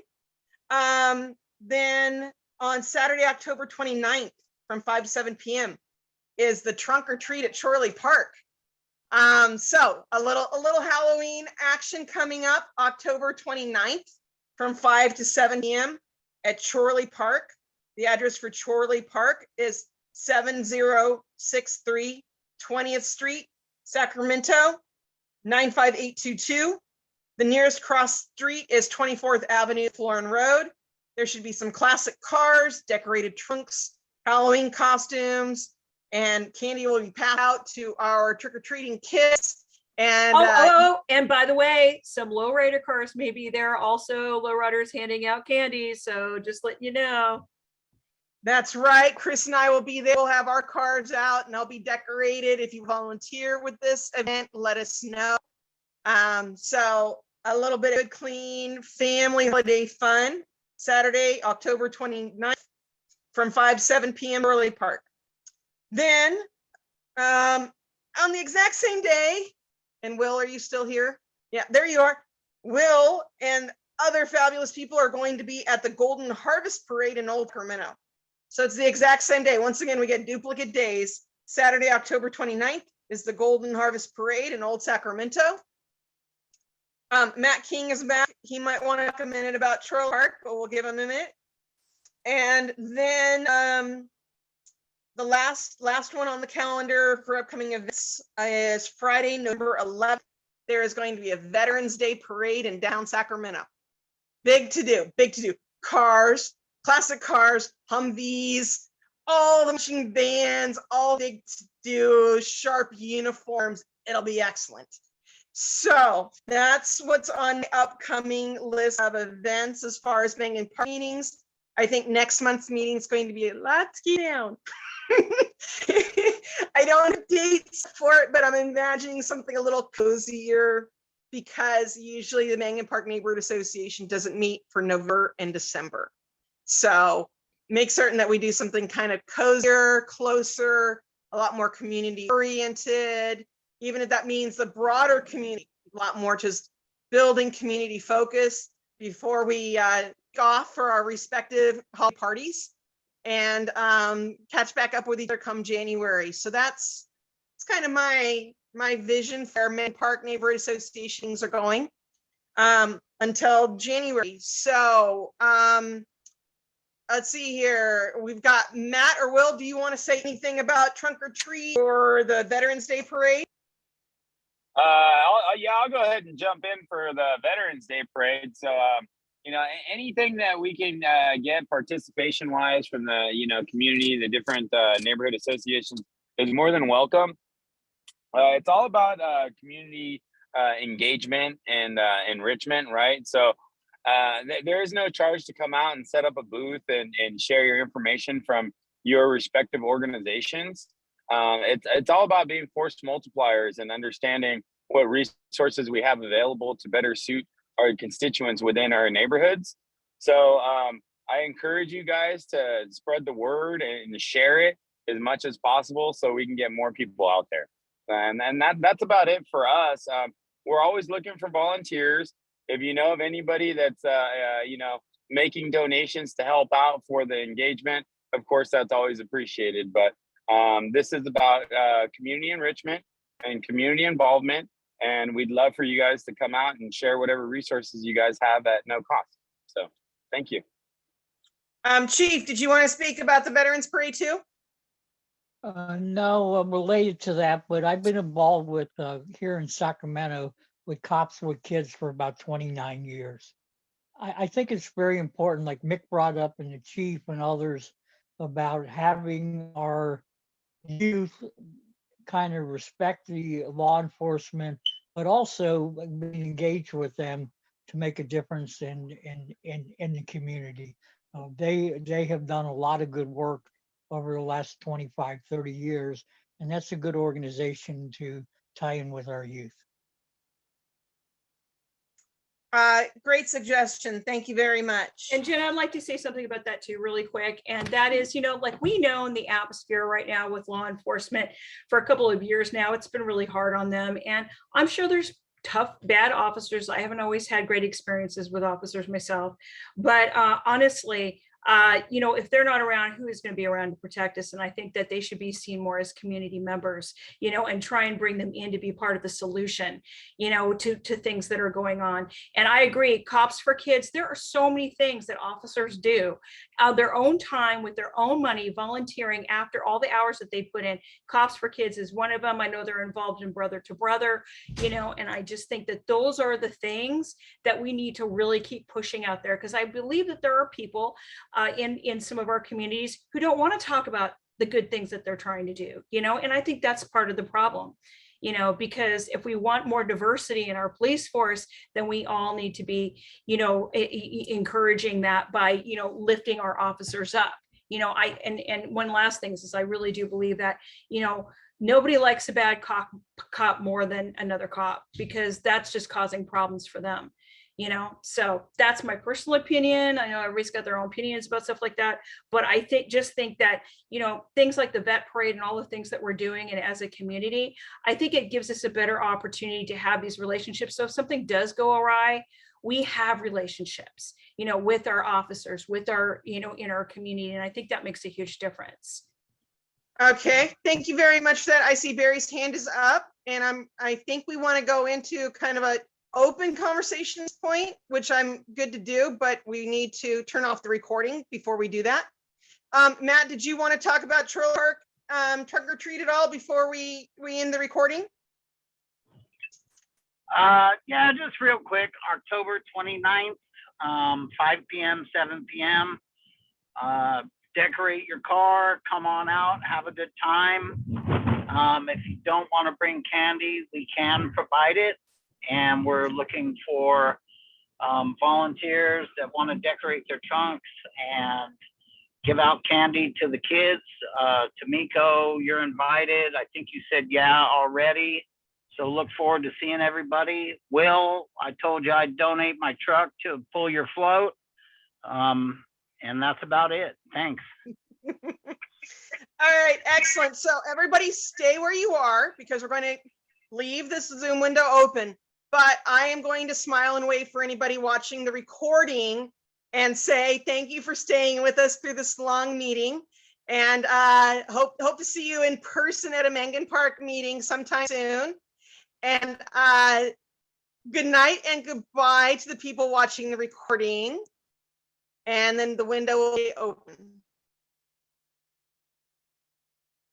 Then on Saturday, October 29th from 5 to 7 p.m. is the trunk or treat at Chorley Park. So a little Halloween action coming up October 29th from 5 to 7 p.m. at Chorley Park. The address for Chorley Park is 7063 20th Street, Sacramento, 95822. The nearest cross street is 24th Avenue, Florin Road. There should be some classic cars, decorated trunks, Halloween costumes, and candy will be passed out to our trick-or-treating kids. And and by the way, some lowrider cars may be there also, lowriders handing out candy. So just letting you know. That's right. Chris and I will be there. We'll have our cars out and they'll be decorated. If you volunteer with this event, let us know. So a little bit of good, clean family holiday fun. Saturday, October 29th from 5 to 7 p.m. Chorley Park. Then on the exact same day, and Will, are you still here? Yeah, there you are. Will and other fabulous people are going to be at the Golden Harvest Parade in Old Sacramento. So it's the exact same day. Once again, we get duplicate days. Saturday, October 29th is the Golden Harvest Parade in Old Sacramento. Matt King is back. He might want to comment about Chorley Park, but we'll give him a minute. And then the last one on the calendar for upcoming events is Friday, November 11th. There is going to be a Veterans Day parade in down Sacramento. Big to do. Cars, classic cars, Humvees, all the marching bands, all big to do, sharp uniforms. It'll be excellent. So that's what's on the upcoming list of events as far as being in park meetings. I think next month's meeting is going to be a lot to get down. I don't have dates for it, but I'm imagining something a little cozier, because usually the Mangan Park Neighborhood Association doesn't meet for November and December. So make certain that we do something kind of cozier, closer, a lot more community oriented, even if that means the broader community, a lot more just building community focus before we go off for our respective holiday parties and catch back up with each other come January. So that's kind of my vision for Mangan Park Neighborhood Associations are going until January. So let's see here. We've got Matt or Will. Do you want to say anything about trunk or treat or the Veterans Day Parade? I'll go ahead and jump in for the Veterans Day Parade. So, anything that we can get participation wise from the, community, the different neighborhood associations is more than welcome. It's all about community engagement and enrichment, right? So there is no charge to come out and set up a booth and share your information from your respective organizations. It's all about being force multipliers and understanding what resources we have available to better suit our constituents within our neighborhoods. So I encourage you guys to spread the word and share it as much as possible so we can get more people out there. And that's about it for us. We're always looking for volunteers. If you know of anybody that's making donations to help out for the engagement, of course, that's always appreciated. But this is about community enrichment and community involvement. And we'd love for you guys to come out and share whatever resources you guys have at no cost. So thank you. Chief, did you want to speak about the Veterans Parade too? No, I'm related to that, but I've been involved with here in Sacramento with Cops with Kids for about 29 years. I think it's very important, like Mick brought up and the chief and others, about having our youth kind of respect the law enforcement, but also being engaged with them to make a difference in the community. They have done a lot of good work over the last 25, 30 years, and that's a good organization to tie in with our youth. Great suggestion. Thank you very much. And Jen, I'd like to say something about that too, really quick. And that is, like we know in the atmosphere right now with law enforcement for a couple of years now, it's been really hard on them. And I'm sure there's tough, bad officers. I haven't always had great experiences with officers myself, but honestly, if they're not around, who is going to be around to protect us? And I think that they should be seen more as community members, and try and bring them in to be part of the solution, to things that are going on. And I agree, Cops for Kids, there are so many things that officers do on their own time with their own money, volunteering after all the hours that they put in. Cops for Kids is one of them. I know they're involved in Brother to Brother, and I just think that those are the things that we need to really keep pushing out there, because I believe that there are people in some of our communities who don't want to talk about the good things that they're trying to do, and I think that's part of the problem, because if we want more diversity in our police force, then we all need to be, encouraging that by, lifting our officers up. And one last thing is I really do believe that, nobody likes a bad cop more than another cop, because that's just causing problems for them. So that's my personal opinion. I know everybody's got their own opinions about stuff like that, but I think that, things like the vet parade and all the things that we're doing, and as a community, I think it gives us a better opportunity to have these relationships. So if something does go awry, we have relationships, with our officers, with our, in our community. And I think that makes a huge difference. Okay, thank you very much for that. I see Barry's hand is up, and I think we want to go into kind of a open conversations point, which I'm good to do, but we need to turn off the recording before we do that. Matt, did you want to talk about Trailer Park trunk or treat at all before we end the recording? Yeah, just real quick, October 29th, 5 p.m., 7 p.m. Decorate your car, come on out, have a good time. If you don't want to bring candy, we can provide it. And we're looking for volunteers that want to decorate their trunks and give out candy to the kids. Tamiko, you're invited. I think you said yeah already. So look forward to seeing everybody. Will, I told you I'd donate my truck to pull your float. And that's about it. Thanks. All right, excellent. So everybody stay where you are because we're going to leave this Zoom window open. But I am going to smile and wave for anybody watching the recording and say thank you for staying with us through this long meeting. And hope to see you in person at a Mengen Park meeting sometime soon. And good night and goodbye to the people watching the recording. And then the window will be open.